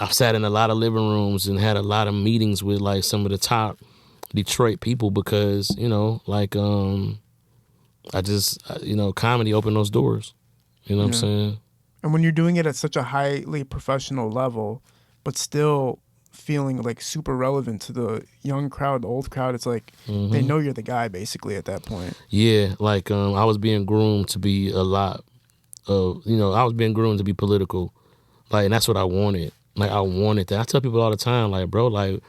I've sat in a lot of living rooms and had a lot of meetings with like some of the top Detroit people because, you know, like, comedy opened those doors. You know what I'm saying? And when you're doing it at such a highly professional level, but still feeling like super relevant to the young crowd, the old crowd, it's like they know you're the guy basically at that point. Yeah, like I was being groomed to be a lot of, you know, I was being groomed to be political. Like, and that's what I wanted. Like, I wanted that. I tell people all the time, like, bro, like,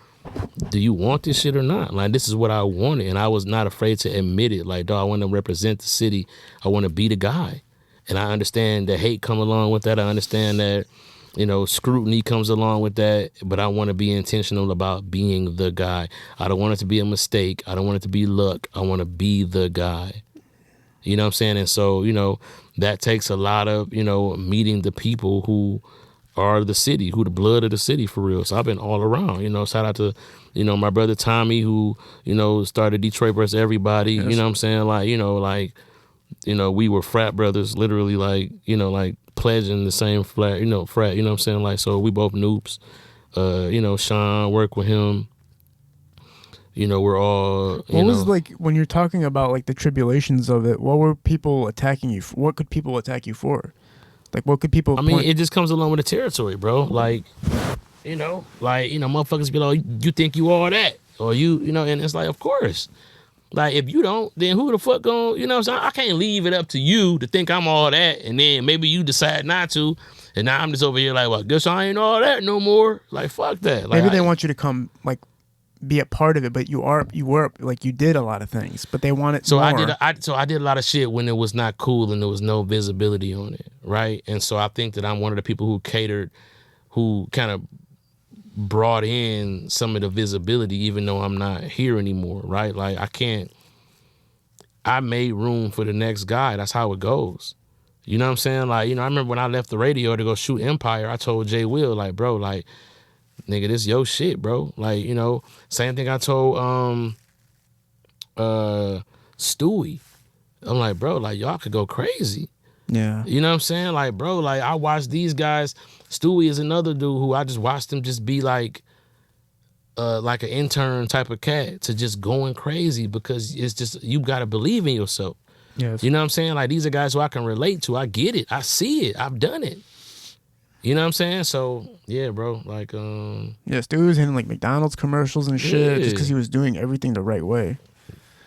do you want this shit or not? Like, this is what I wanted. And I was not afraid to admit it. Like, dog, I want to represent the city. I want to be the guy. And I understand that hate come along with that. I understand that, you know, scrutiny comes along with that, but I want to be intentional about being the guy. I don't want it to be a mistake. I don't want it to be luck. I want to be the guy. You know what I'm saying? And so, you know, that takes a lot of, you know, meeting the people who are the city, who the blood of the city for real. So I've been all around, you know, shout out to, you know, my brother Tommy who, you know, started Detroit versus Everybody. Yes. You know what I'm saying? Like, you know, we were frat brothers, literally like, you know, like, pledging the same frat, you know what I'm saying? Like, so we both noobs. You know, Sean, work with him. You know, we're all, What was like, when you're talking about like the tribulations of it, what were people attacking you for? What could people attack you for? Like, what could people it just comes along with the territory, bro. Like, you know, motherfuckers be like, you think you all that? Or you know, and it's like, of course. Like, if you don't, then who the fuck gon', you know what I'm saying? I can't leave it up to you to think I'm all that, and then maybe you decide not to, and now I'm just over here like, well, guess I ain't all that no more. Like, fuck that. Like, maybe they want you to come, like, be a part of it, but you were, like, you did a lot of things, but they want it more. I did a lot of shit when it was not cool and there was no visibility on it, right? And so I think that I'm one of the people who kind of brought in some of the visibility, even though I'm not here anymore, right? Like, I made room for the next guy. That's how it goes. You know what I'm saying? Like, you know, I remember when I left the radio to go shoot Empire, I told Jay Will, like, bro, like, nigga, this your shit, bro. Like, you know, same thing I told Stewie. I'm like, bro, like, y'all could go crazy. Yeah. You know what I'm saying? Like, bro, like, I watched these guys. Stewie is another dude who I just watched him just be like an intern type of cat to just going crazy because it's just, you got to believe in yourself. Yes. You know what I'm saying? Like, these are guys who I can relate to. I get it. I see it. I've done it. You know what I'm saying? So, yeah, bro. Like, yeah, Stewie was hitting like McDonald's commercials and shit just because he was doing everything the right way.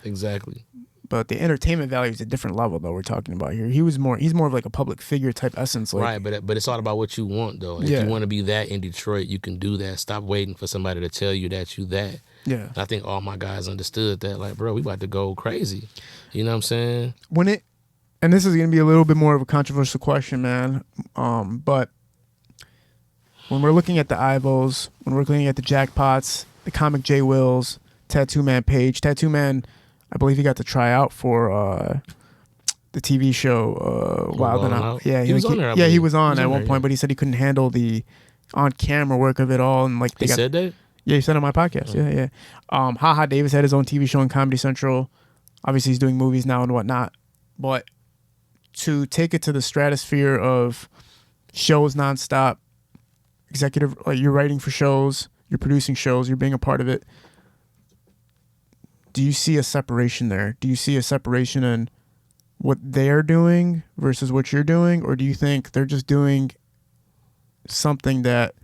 Exactly. But the entertainment value is a different level, though, we're talking about here. He's more of like a public figure type essence. Like, right, but it's all about what you want, though. If you want to be that in Detroit, you can do that. Stop waiting for somebody to tell you that you that. Yeah. And I think all my guys understood that. Like, bro, we about to go crazy. You know what I'm saying? And this is going to be a little bit more of a controversial question, man. But when we're looking at the Ivos, when we're looking at the Jackpots, the comic J. Wills, Tattoo Man page. Tattoo Man, I believe he got to try out for the TV show Wild and Out. Yeah, he was on there. He was on at one there, point, but he said he couldn't handle the on-camera work of it all, and like he said that. Yeah, he said it on my podcast. Yeah. Ha Davis had his own TV show on Comedy Central. Obviously, he's doing movies now and whatnot, but to take it to the stratosphere of shows nonstop, executive, like you're writing for shows, you're producing shows, you're being a part of it. Do you see a separation there? Do you see a separation in what they're doing versus what you're doing? Or do you think they're just doing something that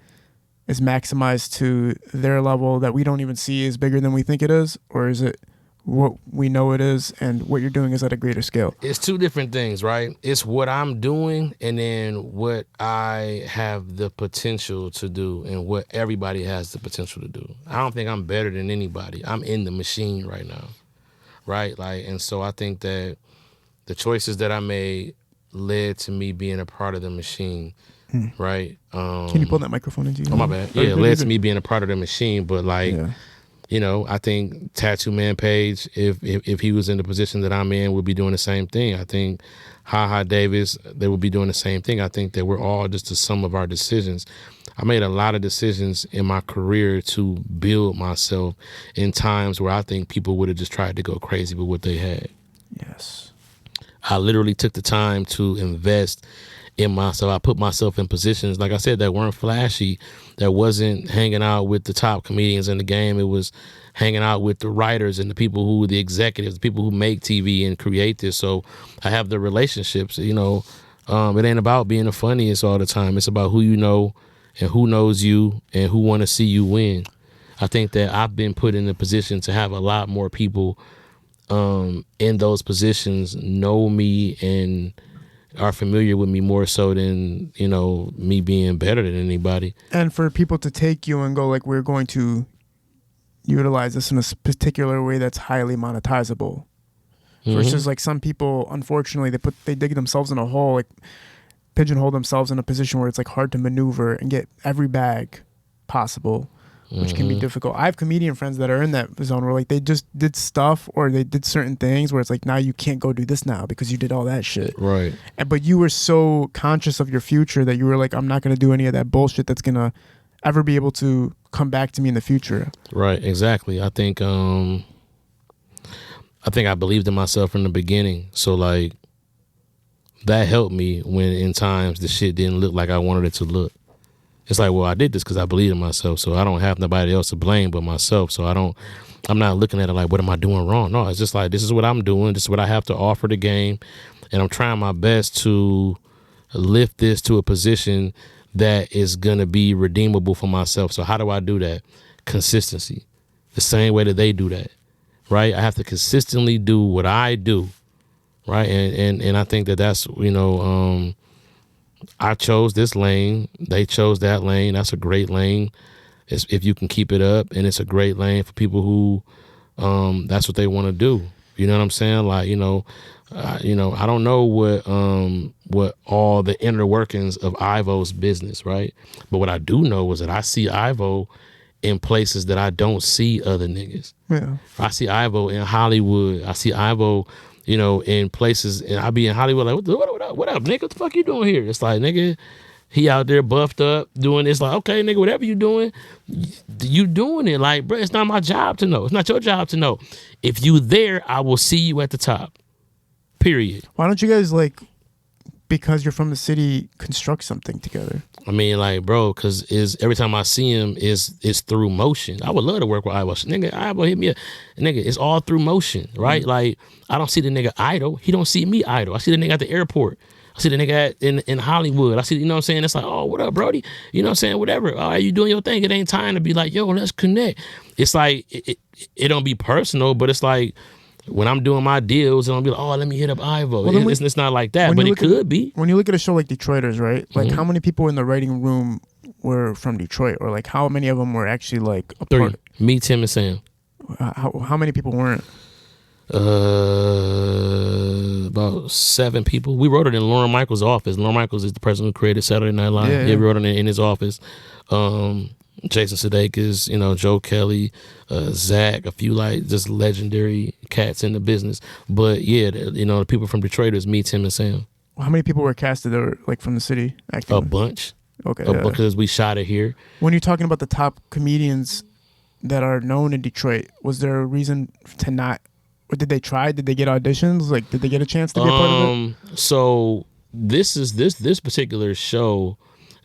is maximized to their level that we don't even see is bigger than we think it is? Or is it what we know it is and what you're doing is at a greater scale? It's two different things, right? It's what I'm doing and then what I have the potential to do and what everybody has the potential to do. I don't think I'm better than anybody. I'm in the machine right now, right? Like, and so I think that the choices that I made led to me being a part of the machine, right? Can you pull that microphone into you? Oh, my bad. Yeah, it led to me being a part of the machine, but like, you know, I think Tattoo Man Page, if he was in the position that I'm in, would be doing the same thing. I think Ha Davis, they would be doing the same thing. I think that we're all just the sum of our decisions. I made a lot of decisions in my career to build myself in times where I think people would have just tried to go crazy with what they had. Yes. I literally took the time to invest in myself. I put myself in positions, like I said, that weren't flashy, that wasn't hanging out with the top comedians in the game. It was hanging out with the writers and the people who, the executives, the people who make TV and create this. So I have the relationships, you know. It ain't about being the funniest all the time. It's about who you know and who knows you and who want to see you win. I think that I've been put in a position to have a lot more people in those positions know me and are familiar with me more so than, you know, me being better than anybody. And for people to take you and go like, we're going to utilize this in a particular way that's highly monetizable, versus like some people, unfortunately, they dig themselves in a hole, like pigeonhole themselves in a position where it's like hard to maneuver and get every bag possible, which can be difficult. I have comedian friends that are in that zone where like they just did stuff or they did certain things where it's like, now you can't go do this now because you did all that shit. Right. But you were so conscious of your future that you were like, I'm not going to do any of that bullshit that's going to ever be able to come back to me in the future. Right. Exactly. I think I believed in myself from the beginning. So like that helped me when in times the shit didn't look like I wanted it to look. It's like, well, I did this because I believe in myself, so I don't have nobody else to blame but myself. So I'm not looking at it like, what am I doing wrong? No, it's just like, this is what I'm doing. This is what I have to offer the game. And I'm trying my best to lift this to a position that is going to be redeemable for myself. So how do I do that? Consistency. The same way that they do that, right? I have to consistently do what I do, right? And I think that that's, you know, I chose this lane. They chose that lane. That's a great lane. If you can keep it up, and it's a great lane for people who, that's what they want to do. You know what I'm saying? Like, you know, I don't know what all the inner workings of Ivo's business, right? But what I do know is that I see Ivo in places that I don't see other niggas. Yeah. I see Ivo in Hollywood. I see Ivo, you know, in places, and I be in Hollywood like, what up, nigga? What the fuck you doing here? It's like, nigga, he out there buffed up doing this. Like, okay, nigga, whatever you doing, you doing it. Like, bro, it's not my job to know. It's not your job to know. If you there, I will see you at the top. Period. Why don't you guys, like, because you're from the city, construct something together? I mean, like, bro, because every time I see him, it's through motion. I would love to work with Ivo. Nigga, Ivo hit me up. Nigga, it's all through motion, right? Like, I don't see the nigga idle. He don't see me idle. I see the nigga at the airport. I see the nigga in Hollywood. I see, you know what I'm saying? It's like, oh, what up, Brody? You know what I'm saying? Whatever. All right, you doing your thing. It ain't time to be like, yo, let's connect. It's like, it don't be personal, but it's like, when I'm doing my deals, and I'll be like, oh, let me hit up Ivo. Well, it's not like that, but it could be. When you look at a show like Detroiters, right? Like, how many people in the writing room were from Detroit? Or, like, how many of them were actually, like, a part? 3. Me, Tim, and Sam. How many people weren't? About 7 people. We wrote it in Lauren Michaels' office. Lauren Michaels is the person who created Saturday Night Live. Yeah, we wrote it in his office. Jason Sudeikis, Joe Kelly, Zach, a few like just legendary cats in the business. But yeah, the people from Detroit is me, Tim, and Sam. How many people were casted that were like from the city acting? A bunch. Okay. Because we shot it here. When you're talking about the top comedians that are known in Detroit, was there a reason to not? Or did they try? Did they get auditions? Like, did they get a chance to be a part of it? So this particular show,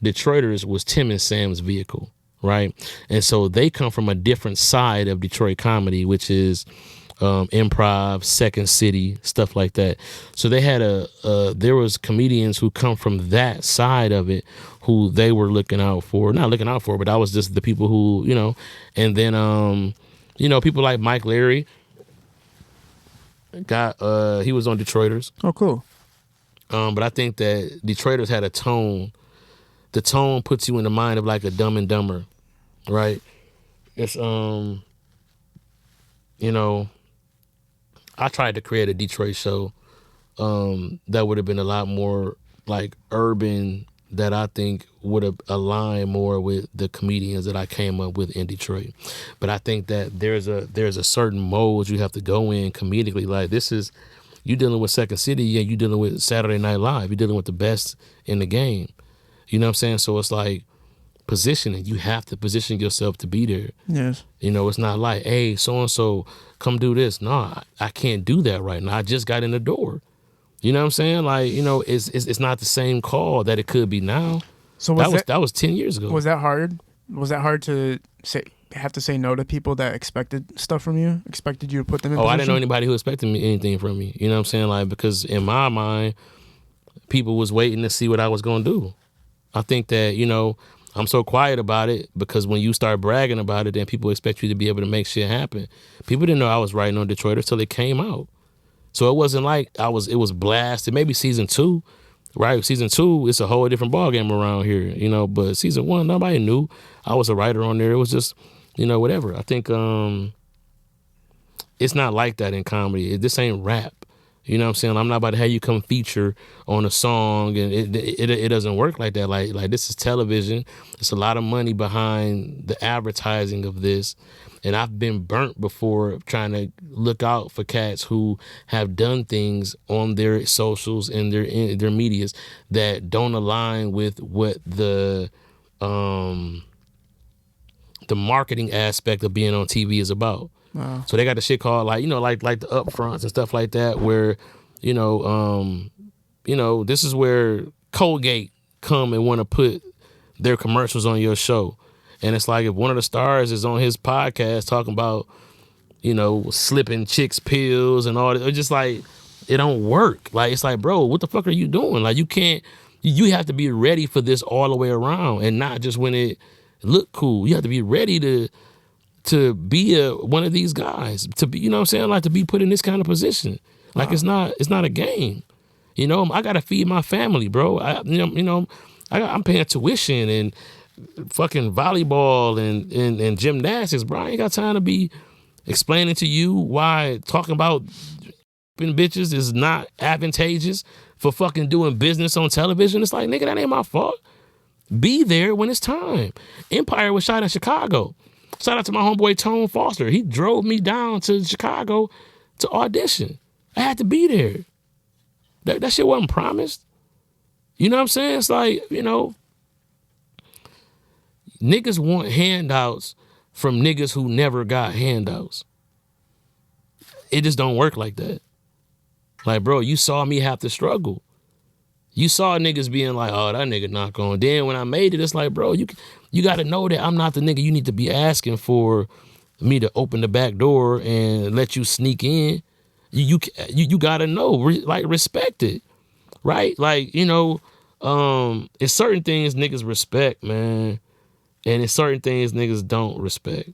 Detroiters, was Tim and Sam's vehicle, right? And so they come from a different side of Detroit comedy, which is improv, Second City, stuff like that. So they had there was comedians who come from that side of it who they were not looking out for, but I was just the people who, and then, people like Mike Larry he was on Detroiters. Oh, cool. But I think that Detroiters had a tone. The tone puts you in the mind of like a Dumb and Dumber, right? It's, I tried to create a Detroit show that would have been a lot more like urban, that I think would have aligned more with the comedians that I came up with in Detroit. But I think that there's a certain mode you have to go in comedically. Like you dealing with Second City, yeah, you dealing with Saturday Night Live, you're dealing with the best in the game. You know what I'm saying? So it's like positioning. You have to position yourself to be there. Yes. It's not like, hey, so-and-so, come do this. No, I can't do that right now. I just got in the door. You know what I'm saying? Like, it's not the same call that it could be now. So that was 10 years ago. Was that hard? Was that hard to have to say no to people that expected stuff from you? Expected you to put them in position? I didn't know anybody who expected anything from me. You know what I'm saying? Like, because in my mind, people was waiting to see what I was going to do. I think that, I'm so quiet about it because when you start bragging about it, then people expect you to be able to make shit happen. People didn't know I was writing on Detroiters till it came out. So it wasn't like it was blasted. Maybe season 2, right? Season 2, it's a whole different ballgame around here, but season 1, nobody knew I was a writer on there. It was just, whatever. I think it's not like that in comedy. This ain't rap. You know what I'm saying? I'm not about to have you come feature on a song, and it doesn't work like that. Like this is television. There's a lot of money behind the advertising of this. And I've been burnt before trying to look out for cats who have done things on their socials and their medias that don't align with what the marketing aspect of being on TV is about. Wow. So they got the shit called like the upfronts and stuff like that, where this is where Colgate come and want to put their commercials on your show. And it's like if one of the stars is on his podcast talking about, slipping chicks pills and all that, it's just like, it don't work. Like, it's like, bro, what the fuck are you doing? Like, you have to be ready for this all the way around and not just when it look cool. You have to be ready to be one of these guys, to be, you know what I'm saying? Like, to be put in this kind of position. Like, wow. It's not a game. I got to feed my family, bro. I'm paying tuition and fucking volleyball and gymnastics, bro. I ain't got time to be explaining to you why talking about bitches is not advantageous for fucking doing business on television. It's like, nigga, that ain't my fault. Be there when it's time. Empire was shot in Chicago. Shout out to my homeboy Tone Foster. He drove me down to Chicago to audition. I had to be there. That shit wasn't promised. You know what I'm saying? It's like, niggas want handouts from niggas who never got handouts. It just don't work like that. Like, bro, you saw me have to struggle. You saw niggas being like, oh, that nigga not going. Then when I made it, it's like, bro, you got to know that I'm not the nigga you need to be asking for me to open the back door and let you sneak in. You got to know, respect it, right? Like, it's certain things niggas respect, man. And it's certain things niggas don't respect,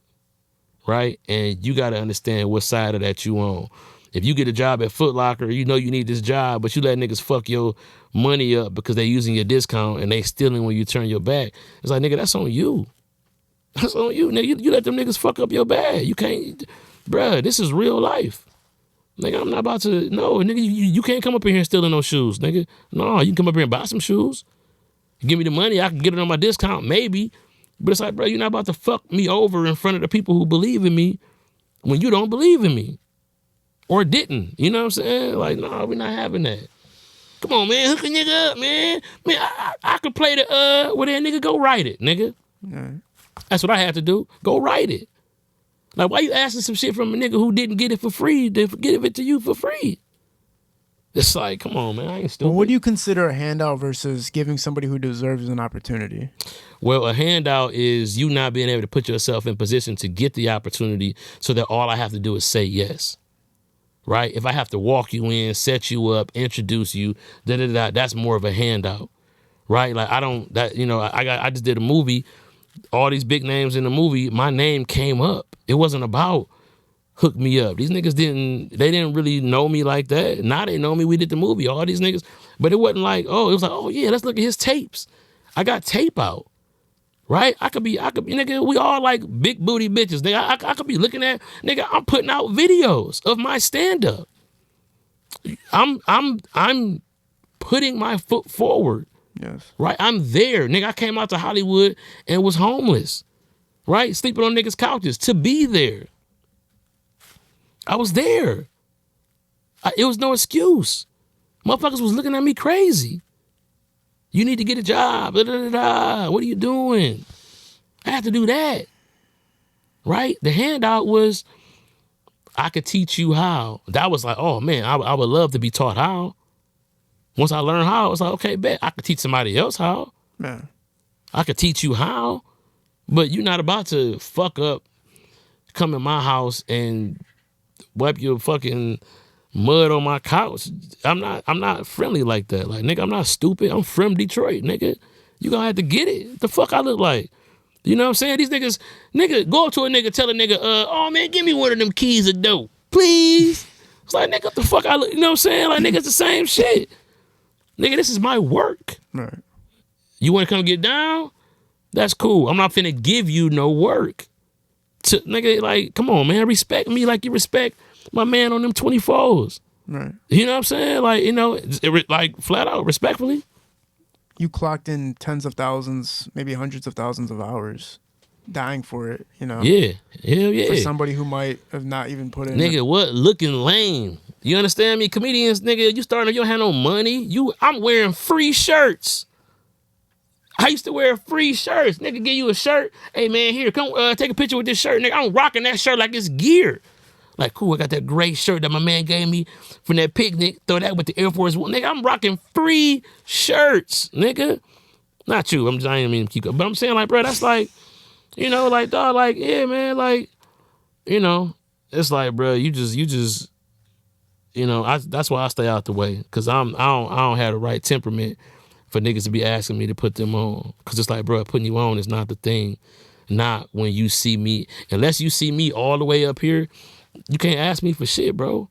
right? And you got to understand what side of that you on. If you get a job at Foot Locker, you need this job, but you let niggas fuck your money up because they using your discount and they stealing when you turn your back. It's like, nigga, that's on you. That's on you. Nigga, you let them niggas fuck up your bag. You can't, bruh, this is real life. Nigga, I'm not about to, no, nigga, you can't come up in here stealing no shoes, nigga. No, you can come up here and buy some shoes. You give me the money, I can get it on my discount, maybe. But it's like, bro, you're not about to fuck me over in front of the people who believe in me when you don't believe in me. Or didn't. You know what I'm saying? Like, no, we're not having that. Come on, man. Hook a nigga up, man. Man, I could play the, well, then, nigga, go write it, nigga. Yeah. That's what I had to do. Go write it. Like, why you asking some shit from a nigga who didn't get it for free, then give it to you for free? It's like, come on, man. I ain't stupid. Well, what do you consider a handout versus giving somebody who deserves an opportunity? Well, a handout is you not being able to put yourself in position to get the opportunity so that all I have to do is say yes. Right? If I have to walk you in, set you up, introduce you, that's more of a handout. Right? Like, I just did a movie, all these big names in the movie, my name came up. It wasn't about hook me up. These niggas didn't really know me like that. Now they know me. We did the movie, all these niggas. But it wasn't like, it was like, oh yeah, let's look at his tapes. I got tape out. Right? I could be, nigga, we all like big booty bitches. Nigga, I could be looking at, nigga, I'm putting out videos of my stand-up. I'm putting my foot forward. Yes. Right? I'm there. Nigga, I came out to Hollywood and was homeless. Right? Sleeping on niggas' couches to be there. I was there. It was no excuse. Motherfuckers was looking at me crazy. You need to get a job. What are you doing? I had to do that. Right? The handout was, I could teach you how. That was like, oh man, I would love to be taught how. Once I learned how, I was like, okay, bet I could teach somebody else how. Man. I could teach you how. But you're not about to fuck up, come in my house and wipe your fucking mud on my couch. I'm not friendly like that. Like, nigga, I'm not stupid. I'm from Detroit, nigga. You gonna have to get it. The fuck I look like? You know what I'm saying? These niggas, nigga, go up to a nigga, tell a nigga, oh man, give me one of them keys of dope, please. It's like, nigga, what the fuck I look, you know what I'm saying? Like, nigga, it's the same shit. Nigga, this is my work. Right. You wanna come get down? That's cool. I'm not finna give you no work. Nigga, like, come on, man, respect me like you respect my man on them 24s. Right. You know what I'm saying? Like, you know, like flat out, respectfully. You clocked in tens of thousands, maybe hundreds of thousands of hours, dying for it, you know? Yeah. Hell yeah. For somebody who might have not even put in. Nigga, what? Looking lame. You understand me? Comedians, nigga, you don't have no money. I'm wearing free shirts. I used to wear free shirts. Nigga, give you a shirt. Hey, man, here, come take a picture with this shirt. Nigga, I'm rocking that shirt like it's gear. Like, cool, I got that gray shirt that my man gave me from that picnic. Throw that with the Air Force One. Nigga, I'm rocking free shirts, nigga. Not you. I didn't mean to keep up. But I'm saying, like, bro, that's like, you know, like, dog, like, yeah, man, like, you know, it's like, bro, you just, you know, that's why I stay out the way. Because I don't have the right temperament for niggas to be asking me to put them on. Because it's like, bro, putting you on is not the thing. Not when you see me. Unless you see me all the way up here, you can't ask me for shit, bro.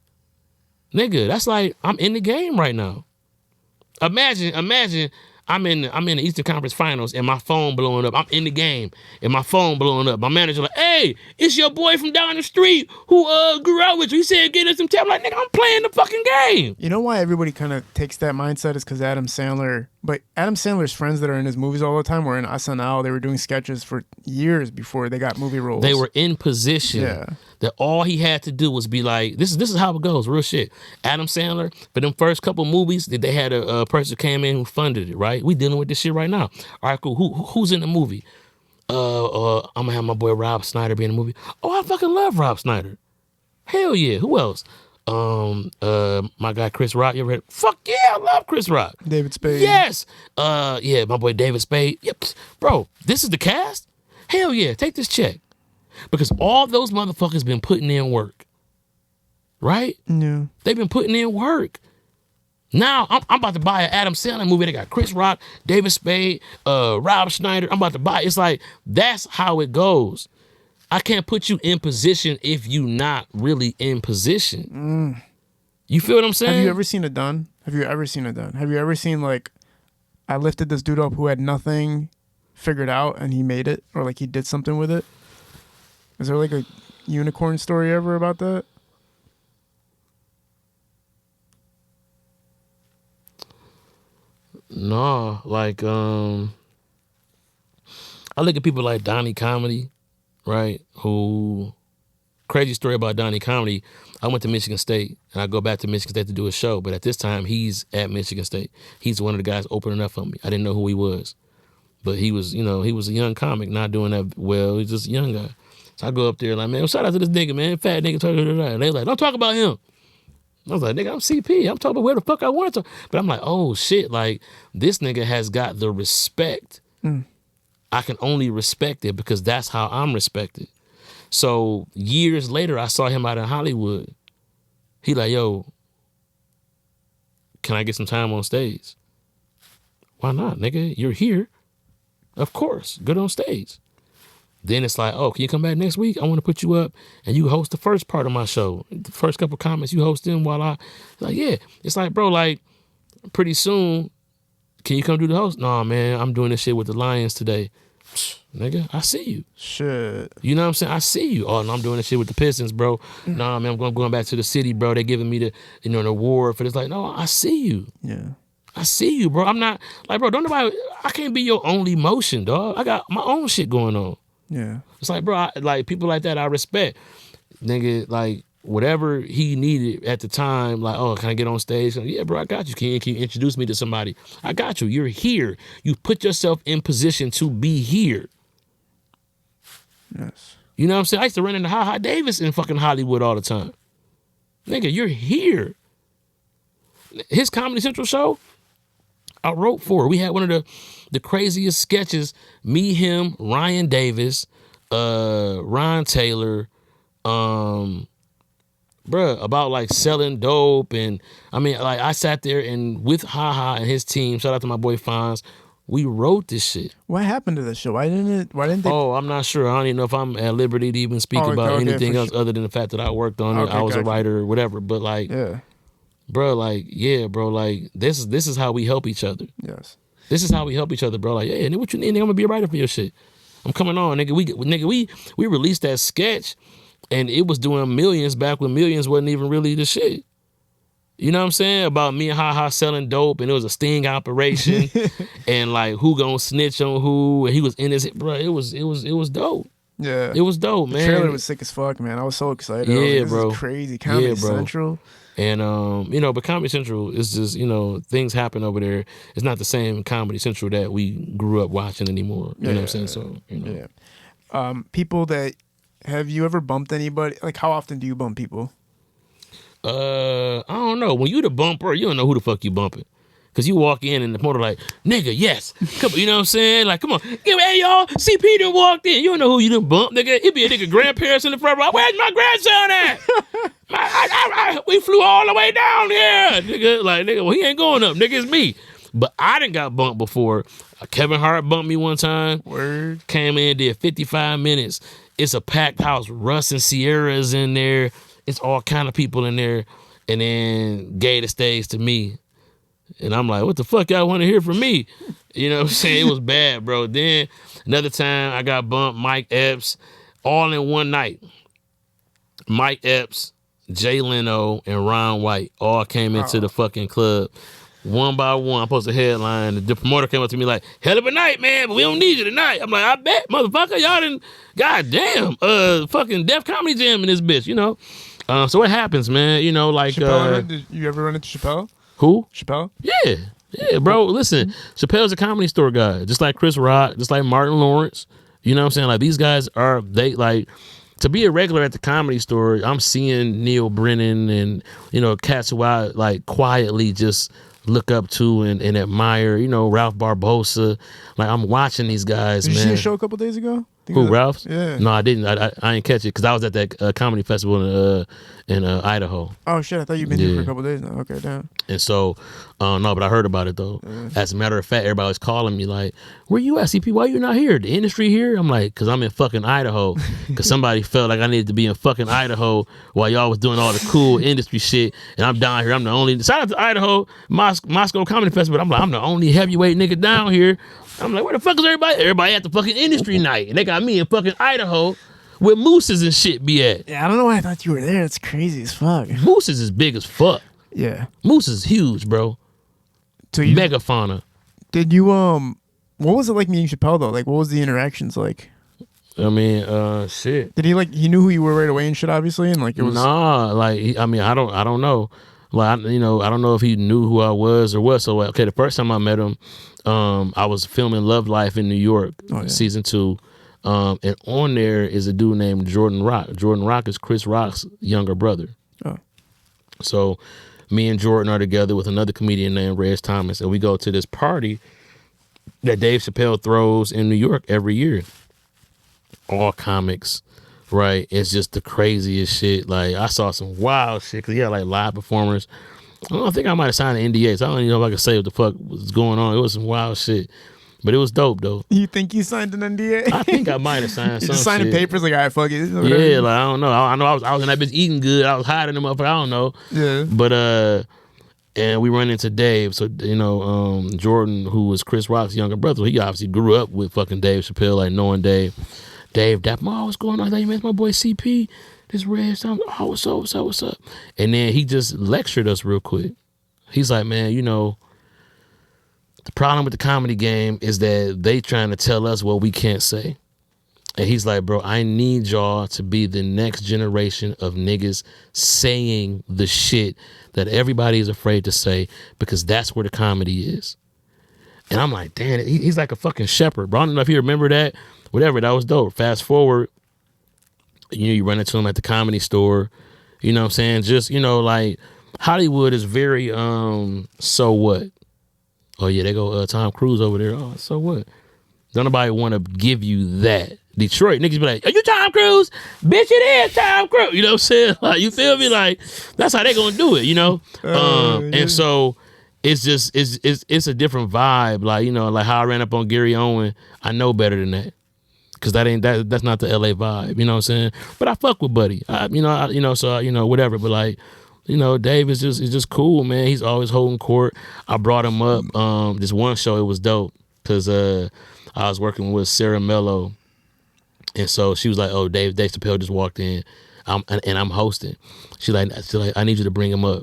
Nigga, that's like, I'm in the game right now. Imagine I'm in the Eastern Conference Finals and my phone blowing up. I'm in the game and my phone blowing up. My manager like, hey, it's your boy from down the street who grew up with you. He said, get us some time. I'm like, nigga, I'm playing the fucking game. You know why everybody kind of takes that mindset is because Adam Sandler's friends that are in his movies all the time were in SNL. They were doing sketches for years before they got movie roles. They were in position that all he had to do was be like, this is how it goes, real shit. Adam Sandler, for them first couple movies, they had a person who came in who funded it, right? We dealing with this shit right now. All right, cool. Who's in the movie? I'm gonna have my boy Rob Schneider be in the movie. Oh, I fucking love Rob Schneider. Hell yeah. Who else? My guy Chris Rock. You ever heard? Fuck yeah, I love Chris Rock. David Spade. Yes. Yeah, my boy David Spade. Yep. Bro, this is the cast? Hell yeah, take this check. Because all those motherfuckers been putting in work. Right? Yeah. They've been putting in work. Now, I'm about to buy an Adam Sandler movie. They got Chris Rock, David Spade, Rob Schneider. I'm about to buy it. It's like, that's how it goes. I can't put you in position if you not really in position. You feel what I'm saying? Have you ever seen it done? Have you ever seen, like, I lifted this dude up who had nothing figured out and he made it? Or, like, he did something with it? Is there, like, a unicorn story ever about that? No, like, I look at people like Donnie Comedy, right? Who, crazy story about Donnie Comedy. I went to Michigan State, and I go back to Michigan State to do a show. But at this time, he's at Michigan State. He's one of the guys opening up for me. I didn't know who he was. But he was, he was a young comic, not doing that well. He's just a young guy. So I go up there like, man, shout out to this nigga, man. Fat nigga. And they like, don't talk about him. I was like, nigga, I'm CP. I'm talking about where the fuck I want to. But I'm like, oh, shit. Like, this nigga has got the respect. I can only respect it because that's how I'm respected. So years later, I saw him out in Hollywood. He like, yo, can I get some time on stage? Why not, nigga? You're here. Of course. Good on stage. Then it's like, oh, can you come back next week? I want to put you up and you host the first part of my show. The first couple comments, you host them while I, like, yeah. It's like, bro, like, pretty soon, can you come do the host? Nah, man, I'm doing this shit with the Lions today. Nigga, I see you. Shit. You know what I'm saying? I see you. Oh, no, I'm doing this shit with the Pistons, bro. Nah, man, I'm going back to the city, bro. They giving me the, an award for this. Like, no, I see you. Yeah. I see you, bro. I'm not, like, bro, don't nobody, I can't be your only motion, dog. I got my own shit going on. Yeah. It's like, bro, like, people like that I respect. Nigga, like, whatever he needed at the time, like, oh, can I get on stage? Like, yeah, bro, I got you. Can you introduce me to somebody? I got you. You're here. You put yourself in position to be here. Yes. You know what I'm saying? I used to run into Ha Davis in fucking Hollywood all the time. Nigga, you're here. His Comedy Central show, I wrote for. We had one of the craziest sketches. Me, him, Ryan Davis, Ron Taylor, bruh, about like selling dope. And I mean, like, I sat there and with Ha and his team, shout out to my boy Fonz, we wrote this shit. What happened to the show? Why didn't they? Oh, I'm not sure. I don't even know if I'm at liberty to even speak about anything else other than the fact that I worked on it. I was a writer or whatever. But like, yeah. Bro, like, yeah, bro, like, this is how we help each other. Yes. This is how we help each other, bro. Like, yeah, nigga, what you need? Nigga, I'm gonna be a writer for your shit. I'm coming on, nigga. We released that sketch, and it was doing millions back when millions wasn't even really the shit. You know what I'm saying? About me and Ha selling dope, and it was a sting operation, and like who gonna snitch on who, and he was in his, bro. It was dope. Yeah, it was dope, man. The trailer was sick as fuck, man. I was so excited. Yeah, this bro. Is crazy. Comedy Central. And but Comedy Central is just, things happen over there. It's not the same Comedy Central that we grew up watching anymore. You know what I'm saying? So Yeah. People that, have you ever bumped anybody? Like, how often do you bump people? I don't know. When you the bumper, you don't know who the fuck you bumping. Cause you walk in and the motor like, nigga, yes. Come on, you know what I'm saying? Like, come on. Hey, y'all, CP done walked in. You don't know who you done bumped, nigga. It be a nigga grandparents in the front row. Where's my grandson at? We flew all the way down here. Nigga, like, nigga, well, he ain't going up. Nigga, it's me. But I done got bumped before. Kevin Hart bumped me one time. Word. Came in, did 55 minutes. It's a packed house. Russ and Sierra's in there. It's all kind of people in there. And then gave the stage to me. And I'm like, what the fuck y'all want to hear from me? You know what I'm saying? It was bad, bro. Then another time I got bumped, Mike Epps, all in one night. Mike Epps, Jay Leno, and Ron White all came into the fucking club. One by one, I'm supposed to headline. The promoter came up to me like, hell of a night, man, but we don't need you tonight. I'm like, I bet, motherfucker, y'all didn't, goddamn, fucking Def Comedy Jam in this bitch, So what happens, man? Like... Chappelle, did you ever run into Chappelle? Who? Chappelle? Yeah, bro. Listen, Chappelle's a Comedy Store guy, just like Chris Rock, just like Martin Lawrence. You know what I'm saying? Like, these guys are, to be a regular at the Comedy Store, I'm seeing Neil Brennan and, cats who I, like, quietly just look up to and admire, Ralph Barbosa. Like, I'm watching these guys, man. Did you see a show a couple days ago? Who, Ralph's? Yeah. No, I didn't. I didn't catch it because I was at that comedy festival in Idaho. Oh, shit. I thought you'd been here for a couple days now. Okay, damn. And so, no, but I heard about it, though. Yeah. As a matter of fact, everybody was calling me like, where you at, CP? Why you not here? The industry here? I'm like, because I'm in fucking Idaho. Because somebody felt like I needed to be in fucking Idaho while y'all was doing all the cool industry shit. And I'm down here. I'm the only... Shout out to Idaho, Moscow Comedy Festival. I'm like, I'm the only heavyweight nigga down here. I'm like, where the fuck is everybody? Everybody at the fucking industry night. And they got me in fucking Idaho where mooses and shit be at. Yeah, I don't know why I thought you were there. It's crazy as fuck. Mooses is big as fuck. Yeah. Moose is huge, bro. So you, megafauna. Did you What was it like meeting Chappelle though? Like, what was the interactions like? I mean, shit. Did he knew who you were right away and shit, obviously, and like it was. Nah, like I mean, I don't know. Like I don't know if he knew who I was or what. So okay, the first time I met him, I was filming Love Life in New York, season 2. And on there is a dude named Jordan Rock. Jordan Rock is Chris Rock's younger brother. Oh. So me and Jordan are together with another comedian named Reg Thomas, and we go to this party that Dave Chappelle throws in New York every year. All comics, right? It's just the craziest shit. Like, I saw some wild shit, because he had like live performers. I think I might have signed an NDA, so I don't even know if I could say what the fuck was going on. It was some wild shit. But it was dope, though. You think you signed an NDA? I think I might have signed some just signing shit. papers like, all right, fuck it. Yeah, like, I don't know. I know I was in that bitch eating good. I was hiding them up. I don't know. Yeah. But, and we run into Dave. So, Jordan, who was Chris Rock's younger brother, he obviously grew up with fucking Dave Chappelle, like knowing Dave. Dave, what's going on? I thought you met my boy CP. This red something. Oh, what's up? And then he just lectured us real quick. He's like, man, the problem with the comedy game is that they trying to tell us what we can't say. And he's like, bro, I need y'all to be the next generation of niggas saying the shit that everybody is afraid to say, because that's where the comedy is. And I'm like, damn, he's like a fucking shepherd, bro. I don't know if you remember that. Whatever, that was dope. Fast forward, you run into him at the Comedy Store. You know what I'm saying? Just, like, Hollywood is very, so what? Oh, yeah, they go Tom Cruise over there. Oh, so what? Don't nobody want to give you that. Detroit, niggas be like, are you Tom Cruise? Bitch, it is Tom Cruise. You know what I'm saying? Like, you feel me? Like, that's how they gonna do it, Yeah. And so it's just, it's a different vibe. Like, like how I ran up on Gary Owen, I know better than that. Cause that's not the LA vibe, you know what I'm saying? But I fuck with Buddy, so whatever. But like, Dave is just cool, man. He's always holding court. I brought him up. This one show, it was dope, cause I was working with Sarah Mello, and so she was like, "Oh, Dave Chappelle just walked in, and I'm hosting." She's like, "I need you to bring him up."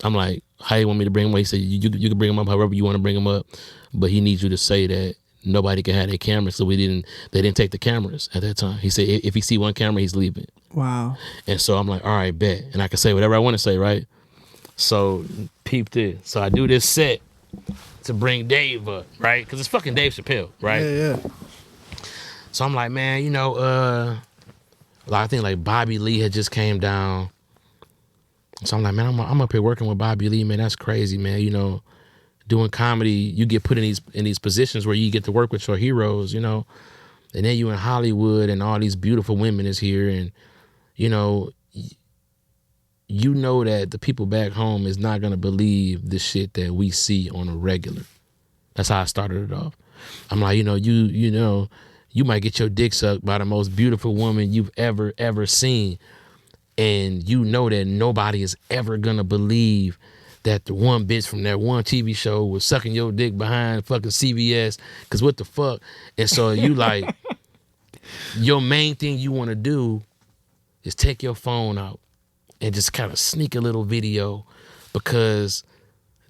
I'm like, "How you want me to bring him up?" He said, "You can bring him up however you want to bring him up, but he needs you to say that nobody can have their cameras." So they didn't take the cameras at that time. He said if he see one camera, he's leaving. Wow. And so I'm like, all right, bet. And I can say whatever I want to say, right? So peep this. So I do this set to bring Dave up, right? Because it's fucking Dave Chappelle, right? Yeah. So I'm like, man, I think like Bobby Lee had just came down. So I'm like, man, I'm up here working with Bobby Lee, man. That's crazy, man. Doing comedy, you get put in these positions where you get to work with your heroes, and then you in Hollywood and all these beautiful women is here, and that the people back home is not gonna believe the shit that we see on a regular. That's how I started it off. I'm like, you might get your dick sucked by the most beautiful woman you've ever seen, and that nobody is ever gonna believe that the one bitch from that one TV show was sucking your dick behind fucking CBS, because what the fuck? And so you like, your main thing you want to do is take your phone out and just kind of sneak a little video, because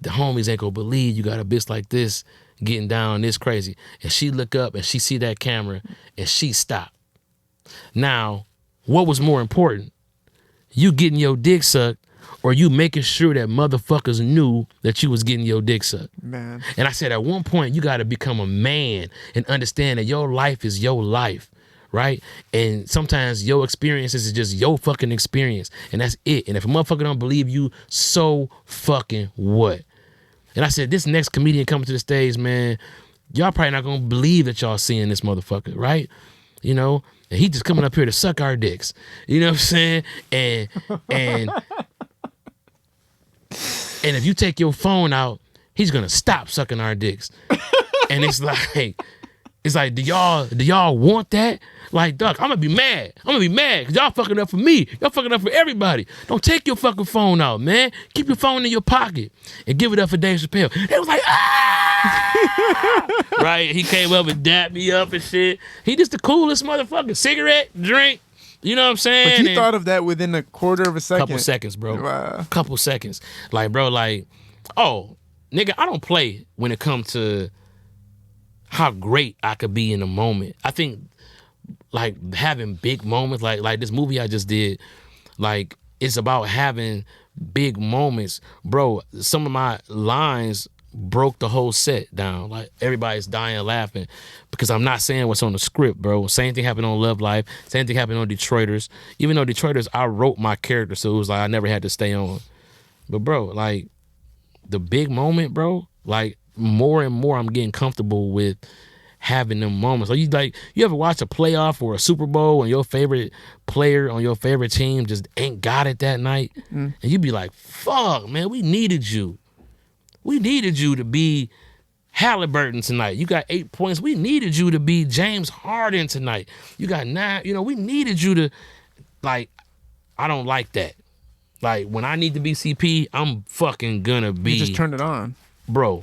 the homies ain't gonna believe you got a bitch like this getting down this crazy. And she look up and she see that camera and she stop. Now, what was more important? You getting your dick sucked, or you making sure that motherfuckers knew that you was getting your dick sucked? Man. And I said, at one point, you got to become a man and understand that your life is your life, right? And sometimes your experiences is just your fucking experience, and that's it. And if a motherfucker don't believe you, so fucking what? And I said, this next comedian coming to the stage, man, y'all probably not going to believe that y'all seeing this motherfucker, right? And he just coming up here to suck our dicks. You know what I'm saying? And if you take your phone out, he's gonna stop sucking our dicks. And it's like, do y'all want that? Like, Doc, I'm gonna be mad because y'all fucking up for me. Y'all fucking up for everybody. Don't take your fucking phone out, man. Keep your phone in your pocket and give it up for Dave Chappelle. They was like, ah! Right? He came up and dapped me up and shit. He just the coolest motherfucker. Cigarette, drink. You know what I'm saying? But you thought of that within a quarter of a second. Couple seconds, bro. Wow. Couple seconds. Like, bro, like, oh, nigga, I don't play when it comes to how great I could be in a moment. I think like having big moments, like this movie I just did, like it's about having big moments. Bro, some of my lines broke the whole set down. Like everybody's dying laughing because I'm not saying what's on the script, bro. Same thing happened on Love Life. Same thing happened on Detroiters. Even though Detroiters, I wrote my character, so it was like I never had to stay on. But bro, like the big moment, bro, like more and more I'm getting comfortable with having them moments. Like you ever watch a playoff or a Super Bowl and your favorite player on your favorite team just ain't got it that night? And you be like, fuck, man, we needed you. We needed you to be Halliburton tonight. You got 8 points. We needed you to be James Harden tonight. You got 9. You know, we needed you to, like, I don't like that. Like, when I need to be CP, I'm fucking gonna be. You just turned it on. Bro,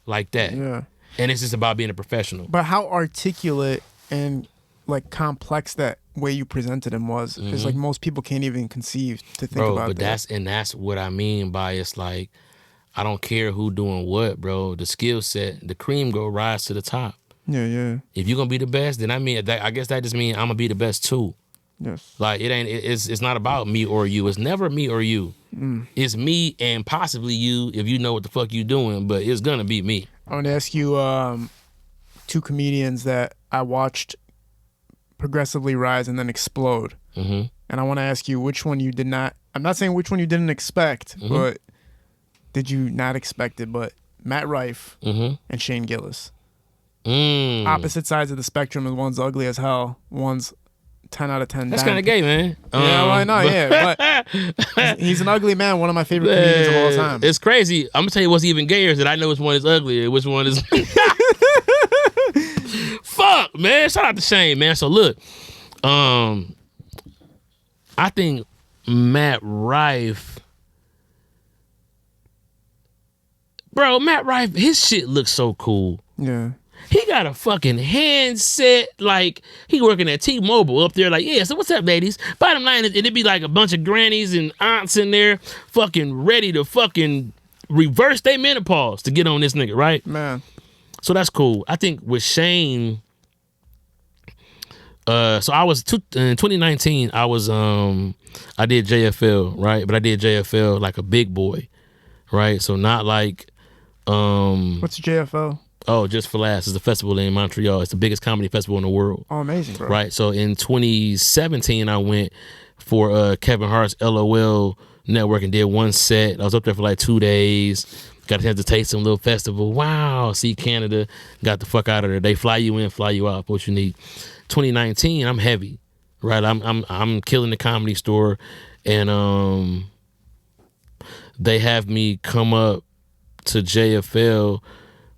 like that. Yeah. And it's just about being a professional. But how articulate and, like, complex that way you presented him was. It's like most people can't even conceive to think about but that. that's what I mean by it's like, I don't care who doing what, bro. The skill set, the cream go rise to the top. Yeah. If you're gonna be the best, then I guess that just means I'm gonna be the best too. Yes. Like it's not about me or you. It's never me or you. It's me and possibly you if you know what the fuck you doing, but it's gonna be me. I want to ask you two comedians that I watched progressively rise and then explode. And I want to ask you which one you did not. I'm not saying which one you didn't expect, but did you not expect it? But Matt Rife and Shane Gillis. Opposite sides of the spectrum, and one's ugly as hell. One's 10 out of 10. That's kind of gay, man. Yeah, why not? Yeah, but he's an ugly man. One of my favorite comedians of all time. It's crazy. I'm gonna tell you what's even gayer is that I know which one is ugly and which one is. Fuck, man. Shout out to Shane, man. So look, I think Matt Rife. Bro, Matt Rife, his shit looks so cool. Yeah. He got a fucking handset, like he working at T-Mobile up there, like, yeah, so what's up, ladies? Bottom line is, it'd be like a bunch of grannies and aunts in there fucking ready to fucking reverse their menopause to get on this nigga, right? Man. So that's cool. I think with Shane, so I was, in 2019, I did JFL, right? But I did JFL like a big boy, right? So not like, What's JFO? Oh, Just for Laughs is a festival in Montreal. It's the biggest comedy festival in the world. Oh, amazing, bro. Right. So in 2017, I went for Kevin Hart's LOL network and did one set. I was up there for like 2 days. Got a chance to taste some little festival. Wow. See Canada. Got the fuck out of there. They fly you in, fly you out. What you need. 2019, I'm heavy. Right. I'm killing the Comedy Store, and they have me come up to JFL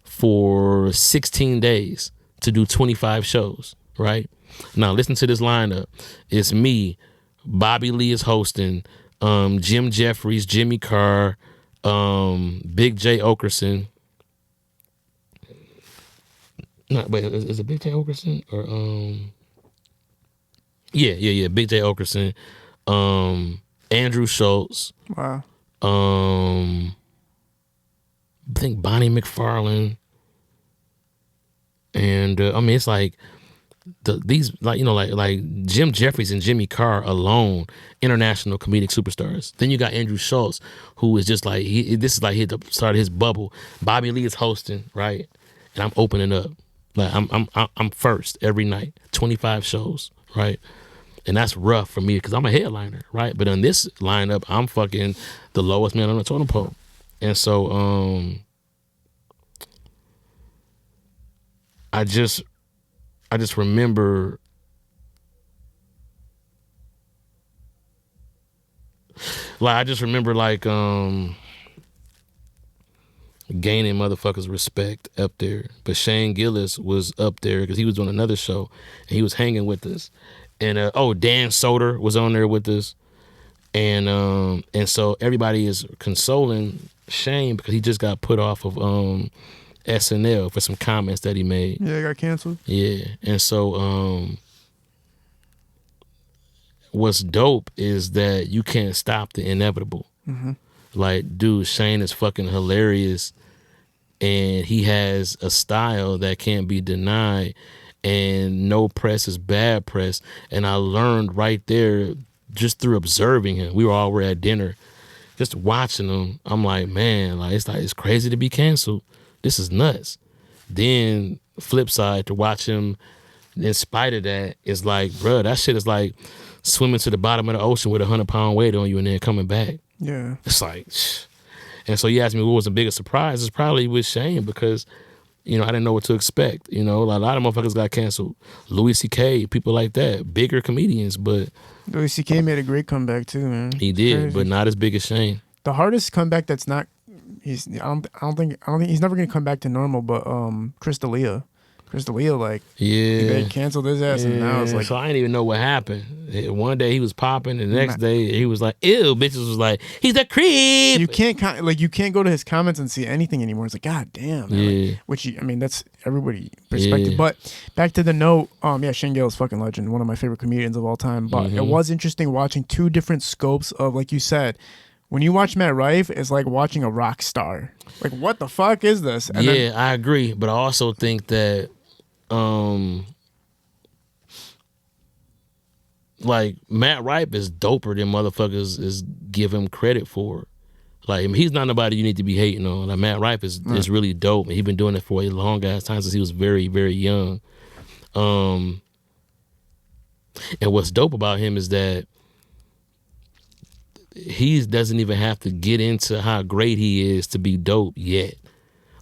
for 16 days to do 25 shows, right? Now, listen to this lineup. It's me, Bobby Lee is hosting, Jim Jeffries, Jimmy Carr, Big J Okerson. No, wait, is it Big J Okerson? Or, yeah, Big J Okerson, Andrew Schultz. Wow. I think Bonnie McFarlane. And I mean, it's like these, like, you know, like Jim Jeffries and Jimmy Carr alone, international comedic superstars. Then you got Andrew Schultz, who is just like this is like he started his bubble. Bobby Lee is hosting, right, and I'm opening up. Like I'm first every night, 25 shows, right, and that's rough for me because I'm a headliner, right. But on this lineup, I'm fucking the lowest man on the totem pole, and so I just remember gaining motherfuckers' respect up there. But Shane Gillis was up there because he was doing another show and he was hanging with us. And Dan Soder was on there with us. And so everybody is consoling Shane because he just got put off of SNL for some comments that he made. Yeah, it got canceled. Yeah. And so what's dope is that you can't stop the inevitable. Mm-hmm. Like, dude, Shane is fucking hilarious and he has a style that can't be denied, and no press is bad press. And I learned right there just through observing him. We were at dinner, just watching him. I'm like, man, it's crazy to be canceled. This is nuts. Then flip side, to watch him in spite of that, is like, bruh, that shit is like swimming to the bottom of the ocean with 100-pound weight on you and then coming back. Yeah. It's like, and so you asked me what was the biggest surprise. It's probably with Shane, because, you know, I didn't know what to expect. You know, a lot of motherfuckers got canceled. Louis C.K., people like that, bigger comedians, but Louis C.K. made a great comeback too, man. he did, but not as big as Shane. The hardest comeback that's not, I don't think he's never gonna come back to normal. But Chris D'Elia, like, they canceled his ass, and now it's like, so I didn't even know what happened. One day he was popping, and the next day he was like, ew, bitches was like, he's a creep. you can't go to his comments and see anything anymore. It's like, god damn, man. Yeah. Like, which that's everybody perspective. Yeah. But back to the note, Shane Gillis, fucking legend, one of my favorite comedians of all time. But it was interesting watching two different scopes of, like you said, when you watch Matt Rife, it's like watching a rock star. Like, what the fuck is this? And then, I agree, but I also think that like Matt Rife is doper than motherfuckers is give him credit for. Like, I mean, he's not nobody you need to be hating on. Like, Matt Rife is really dope, and he's been doing it for a long ass time, since he was very, very young. And what's dope about him is that he doesn't even have to get into how great he is to be dope yet.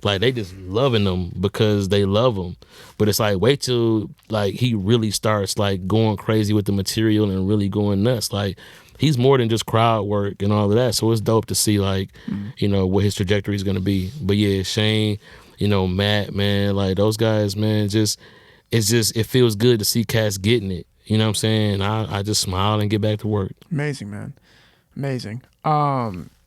Like, they just loving him because they love him. But it's like, wait till like he really starts like going crazy with the material and really going nuts. Like, he's more than just crowd work and all of that. So it's dope to see, like, you know, what his trajectory is gonna be. But yeah, Shane, you know, Matt, man, like those guys, man, it feels good to see cats getting it. You know what I'm saying? I just smile and get back to work. amazing, man, amazing.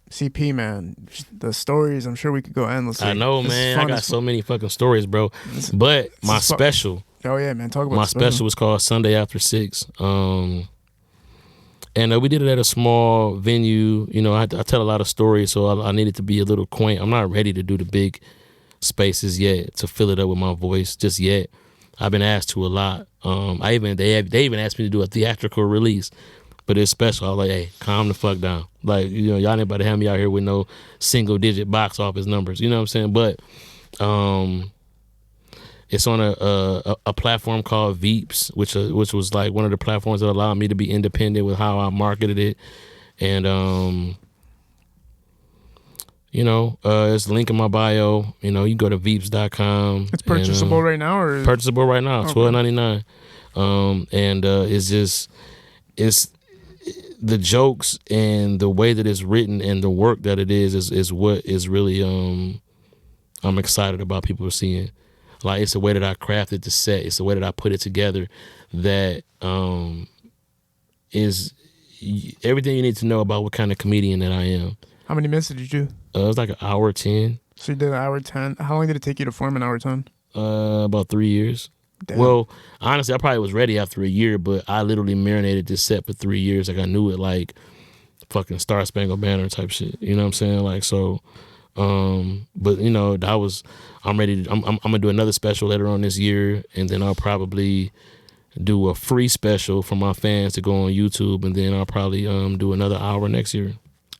CP, man, the stories, I'm sure we could go endlessly. I know, man. I got so many fucking stories, bro. But my special. Oh yeah, man. Talk about my the special was called Sunday After 6. And we did it at a small venue. You know, I tell a lot of stories, so I needed to be a little quaint. I'm not ready to do the big spaces yet, to fill it up with my voice just yet. I've been asked to a lot. They even asked me to do a theatrical release. But it's special. I was like, hey, calm the fuck down. Like, you know, y'all ain't about to have me out here with no single-digit box office numbers. You know what I'm saying? But it's on a platform called Veeps, which was like one of the platforms that allowed me to be independent with how I marketed it. And, you know, it's a link in my bio. You know, you go to veeps.com. It's purchasable right now? Or Purchasable right now, $12.99. And it's the jokes and the way that it's written and the work that it is what is really I'm excited about people seeing. Like, it's the way that I crafted the set, it's the way that I put it together that is everything you need to know about what kind of comedian that I am. How many minutes did you do? It was like an hour 10. So you did an hour 10. How long did it take you to form an hour 10? About 3 years. Damn. Well, honestly, I probably was ready after a year, but I literally marinated this set for 3 years. Like, I knew it like fucking Star Spangled Banner type shit. You know what I'm saying? Like, so, but you know, I'm ready to, I'm gonna do another special later on this year, and then I'll probably do a free special for my fans to go on YouTube, and then I'll probably do another hour next year.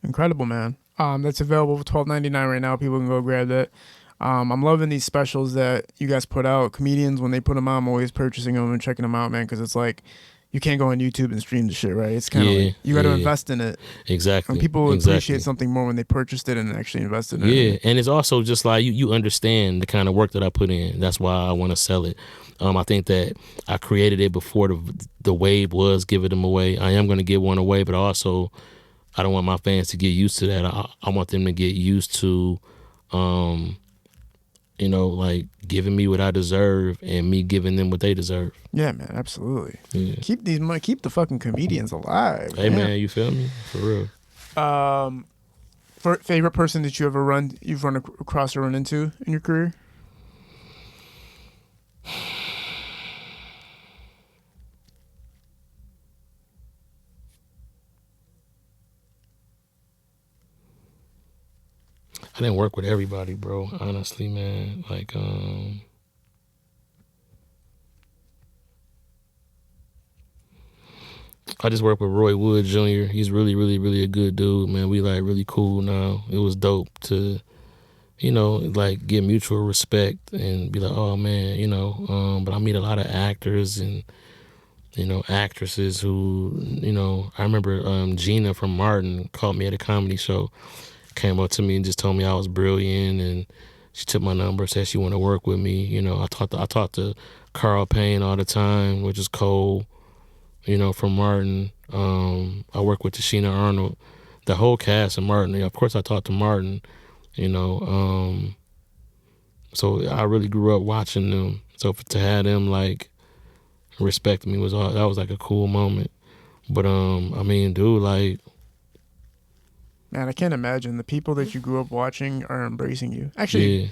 Incredible, man. That's available for $12.99 right now. People can go grab that. I'm loving these specials that you guys put out. Comedians, when they put them out, I'm always purchasing them and checking them out, man, because it's like, you can't go on YouTube and stream the shit, right? It's kind of like, you got to invest in it. Exactly. And people appreciate something more when they purchased it and actually invested in it. Yeah, and it's also just like, you understand the kind of work that I put in. That's why I want to sell it. I think that I created it before the wave was giving them away. I am going to give one away, but also I don't want my fans to get used to that. I want them to get used to, you know, like giving me what I deserve and me giving them what they deserve. Yeah, man, absolutely. Yeah. Keep the fucking comedians alive. Hey, man, you feel me? For real. Favorite person that you've run across or run into in your career? I didn't work with everybody, bro. Honestly, man. Like, I just worked with Roy Wood Jr. He's really, really, really a good dude, man. We like really cool now. It was dope to, you know, like get mutual respect and be like, oh man, you know. But I meet a lot of actors and, you know, actresses who, you know, I remember Gina from Martin called me at a comedy show, came up to me and just told me I was brilliant, and she took my number, said she wanted to work with me. You know, I talked to Carl Payne all the time, which is Cole, you know, from Martin. I work with Tashina Arnold, the whole cast of Martin. Of course, I talked to Martin, you know. So I really grew up watching them. So to have them like respect me that was like a cool moment. But I mean, dude, like, Man, I can't imagine the people that you grew up watching are embracing you. Actually, yeah.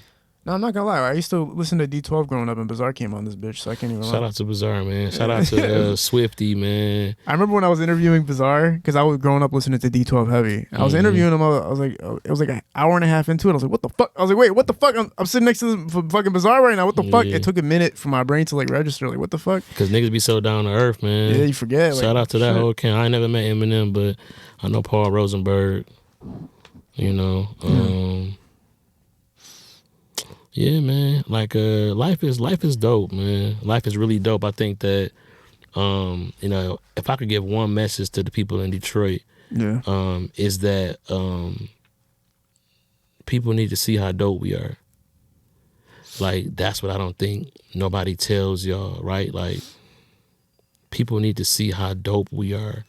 no, I'm not gonna lie. I used to listen to D12 growing up, and Bizarre came on this bitch, so I can't even Shout lie. out to Bizarre, man. Shout out to Swifty, man. I remember when I was interviewing Bizarre, because I was growing up listening to D12 heavy. I was interviewing him. I was like, it was like an hour and a half into it. I was like, what the fuck? I was like, wait, what the fuck? I'm sitting next to the fucking Bizarre right now. What the fuck? Yeah. It took a minute for my brain to like register. Like, what the fuck? Because niggas be so down to earth, man. Yeah, you forget. Shout like, out to that shit. whole camp. I ain't never met Eminem, but I know Paul Rosenberg. You know, yeah, man. Like, life is dope, man. Life is really dope. I think that, you know, if I could give one message to the people in Detroit, Yeah. is that people need to see how dope we are. Like, that's what I don't think nobody tells y'all, right? Like, people need to see how dope we are.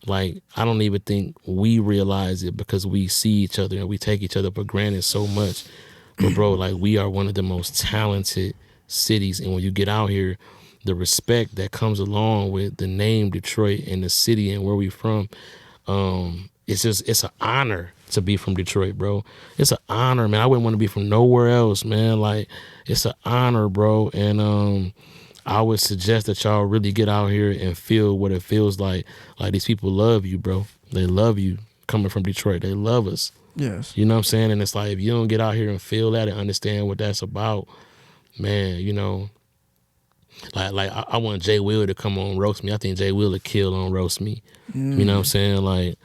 Like, I don't even think we realize it because we see each other and we take each other for granted so much. But bro, like, we are one of the most talented cities. And when you get out here, the respect that comes along with the name Detroit and the city and where we from, it's an honor to be from Detroit, bro. It's an honor, man. I wouldn't want to be from nowhere else, man. Like, it's an honor, bro. And I would suggest that y'all really get out here and feel what it feels like. Like, these people love you, bro. They love you coming from Detroit. They love us. Yes. You know what I'm saying? And it's like, if you don't get out here and feel that and understand what that's about, man, you know, like I want Jay Will to come on Roast Me. I think Jay Will would kill on Roast Me. You know what I'm saying? Like,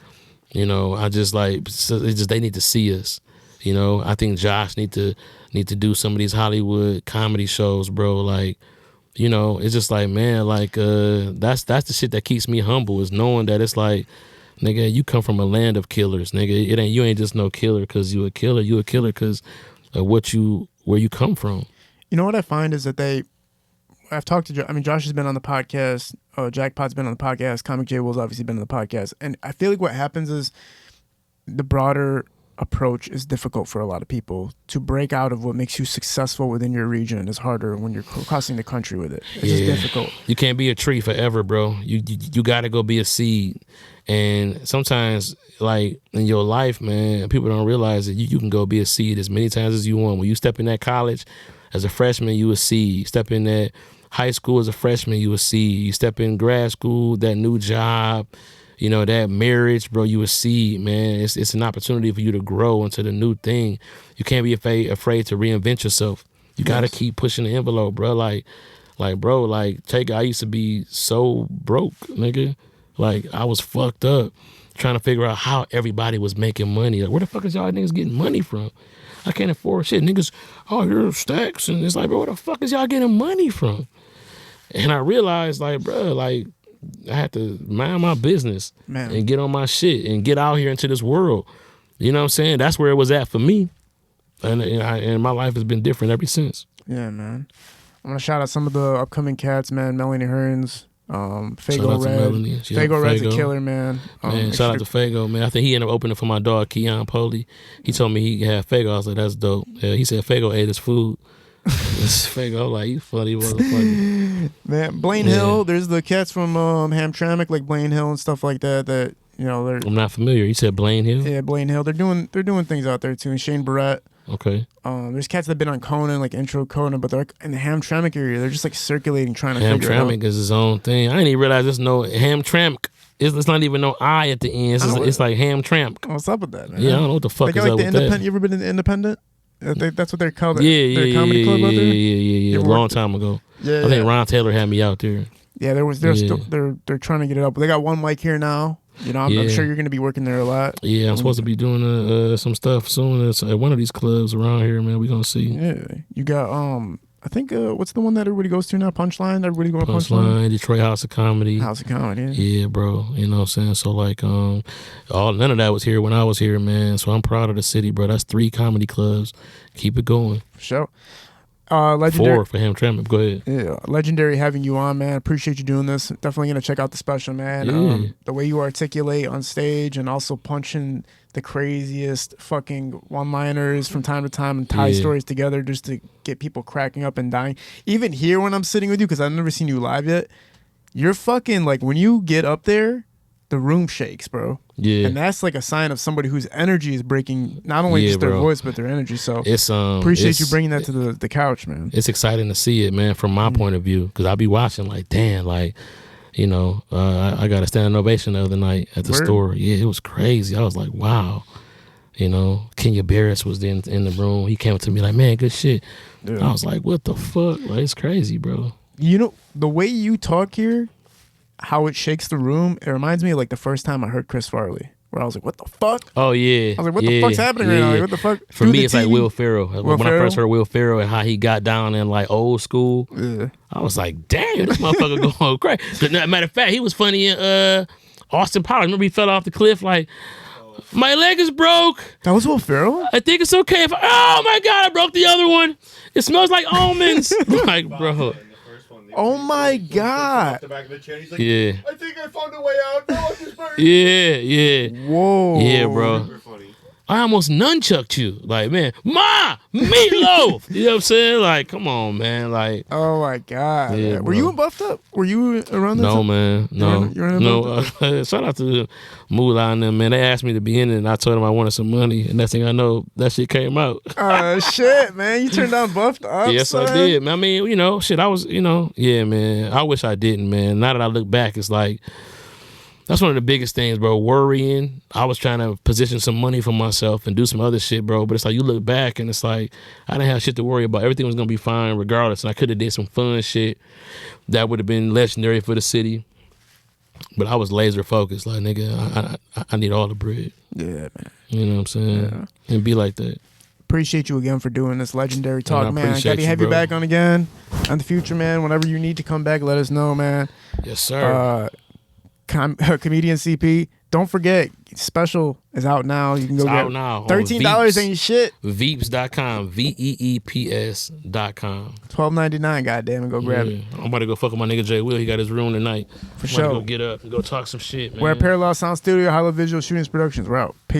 you know, I just like, it's just they need to see us. You know, I think Josh need to do some of these Hollywood comedy shows, bro. Like, you know, it's just like, man, like, that's the shit that keeps me humble, is knowing that it's like, nigga, you come from a land of killers, nigga. You ain't just no killer because you a killer. You a killer because of where you come from. You know what I find is that I've talked to, Josh has been on the podcast, Jackpot's been on the podcast, Comic J Will's obviously been on the podcast, and I feel like what happens is the broader approach is difficult for a lot of people. To break out of what makes you successful within your region is harder when you're crossing the country with it. It's just difficult. You can't be a tree forever, bro. You got to go be a seed. And sometimes, like, in your life, man, people don't realize that you can go be a seed as many times as you want. When you step in that college as a freshman, you a seed. You step in that high school as a freshman, you a seed. You step in grad school, that new job, you know, that marriage, bro, you a seed, man. It's an opportunity for you to grow into the new thing. You can't be afraid to reinvent yourself. You got to keep pushing the envelope, bro. Like, bro, like, I used to be so broke, nigga. Like, I was fucked up trying to figure out how everybody was making money. Like, where the fuck is y'all niggas getting money from? I can't afford shit. Niggas, oh, you're stacks. And it's like, bro, where the fuck is y'all getting money from? And I realized, like, bro, like, I had to mind my business, man, and get on my shit and get out here into this world. You know what I'm saying? That's where it was at for me. And my life has been different ever since. Yeah, man. I'm going to shout out some of the upcoming cats, man. Melanie Hearns, Fago Red. Fago Red's a killer, man. Shout out to Fago, man. I think he ended up opening for my dog, Keon Pauly. He told me he had Fago. I was like, that's dope. Yeah, he said Fago ate his food. Fago, like, you funny motherfucker. Man, Blaine Hill, there's the cats from Hamtramck, like Blaine Hill and stuff like that, you know, they're... I'm not familiar. You said Blaine Hill? Yeah, Blaine Hill. They're doing things out there, too. And Shane Barrett. Okay. There's cats that have been on Conan, like intro Conan, but they're like in the Hamtramck area. They're just like circulating, trying to figure it out. Hamtramck is his own thing. I didn't even realize there's no Hamtramck. It's not even no I at the end. It's like ham tramp. What's up with that, man? Yeah, I don't know what the fuck they is got, up like, with the that. You ever been in the Independent? That's what they're called. Yeah, their comedy club out there. Yeah. A long time ago. Yeah, I think Ron Taylor had me out there. Yeah, they're trying to get it up. They got one mic here now. You know, I'm sure you're going to be working there a lot. Yeah, I'm supposed to be doing some stuff soon at one of these clubs around here, man. We gonna see. Yeah, you got I think what's the one that everybody goes to now? Punchline. Everybody going to Punchline. Detroit House of Comedy. House of Comedy. Yeah, bro. You know what I'm saying? So like, none of that was here when I was here, man. So I'm proud of the city, bro. That's 3 comedy clubs. Keep it going. For sure. Legendary. 4 for him. Tramp. Go ahead. Yeah, legendary having you on, man. Appreciate you doing this. Definitely gonna check out the special, man. Yeah. The way you articulate on stage and also punching the craziest fucking one-liners from time to time and tie stories together just to get people cracking up and dying. Even here when I'm sitting with you, because I've never seen you live yet, you're fucking like when you get up there, the room shakes, bro. Yeah. And that's like a sign of somebody whose energy is breaking not only just their voice but their energy. So it's appreciate you bringing that to the couch, man. It's exciting to see it, man, from my point of view, because I be watching like, damn, like, you know, I got a standing ovation the other night at the store. Yeah, it was crazy. I was like, wow. You know, Kenya Barris was in the room. He came up to me like, man, good shit. Yeah. I was like, what the fuck? Like, it's crazy, bro. You know, the way you talk here, how it shakes the room, it reminds me of like the first time I heard Chris Farley, where I was like, what the fuck? Oh, yeah. I was like, what the fuck's happening right now? Like, what the fuck? For me, it's like Will Ferrell. When I first heard Will Ferrell and how he got down in like old school, I was like, damn, this motherfucker going crazy. Matter of fact, he was funny in Austin Powers. Remember he fell off the cliff like, my leg is broke. That was Will Ferrell? I think it's okay if oh my God, I broke the other one. It smells like almonds. Like, bro. Oh my God. Yeah. I think I found a way out. No, I'm just burning. Yeah. Whoa. Yeah, bro. I almost nunchucked you. Like, man, Ma, meatloaf. You know what I'm saying? Like, come on, man. Like, oh my God. Yeah, were you in Buffed Up? Were you around that No, time? man. No. No. Shout out to Moolah and them, man. They asked me to be in it, and I told them I wanted some money. And next thing I know, that shit came out. Shit, man. You turned down Buffed Up? Yes, son? I did. I mean, you know, shit, I was, you know, yeah, man. I wish I didn't, man. Now that I look back, it's like, that's one of the biggest things, bro. Worrying. I was trying to position some money for myself and do some other shit, bro. But it's like you look back and it's like I didn't have shit to worry about. Everything was gonna be fine regardless. And I could have did some fun shit that would have been legendary for the city. But I was laser focused. Like, nigga, I need all the bread. Yeah, man. You know what I'm saying? Yeah. And be like that. Appreciate you again for doing this legendary talk, man. Gotta have you back on again in the future, man. Whenever you need to come back, let us know, man. Yes, sir. Comedian CP. Don't forget, special is out now. You can go get now. $13 ain't shit. Veeps.com. VEEPS.com. $12.99. Goddamn it, go grab it. I'm about to go fuck with my nigga Jay Will. He got his room tonight. For sure. Go get up and go talk some shit, man. We're at Parallel Sound Studio, Hollow Visual Shootings Productions. We're out. Peace.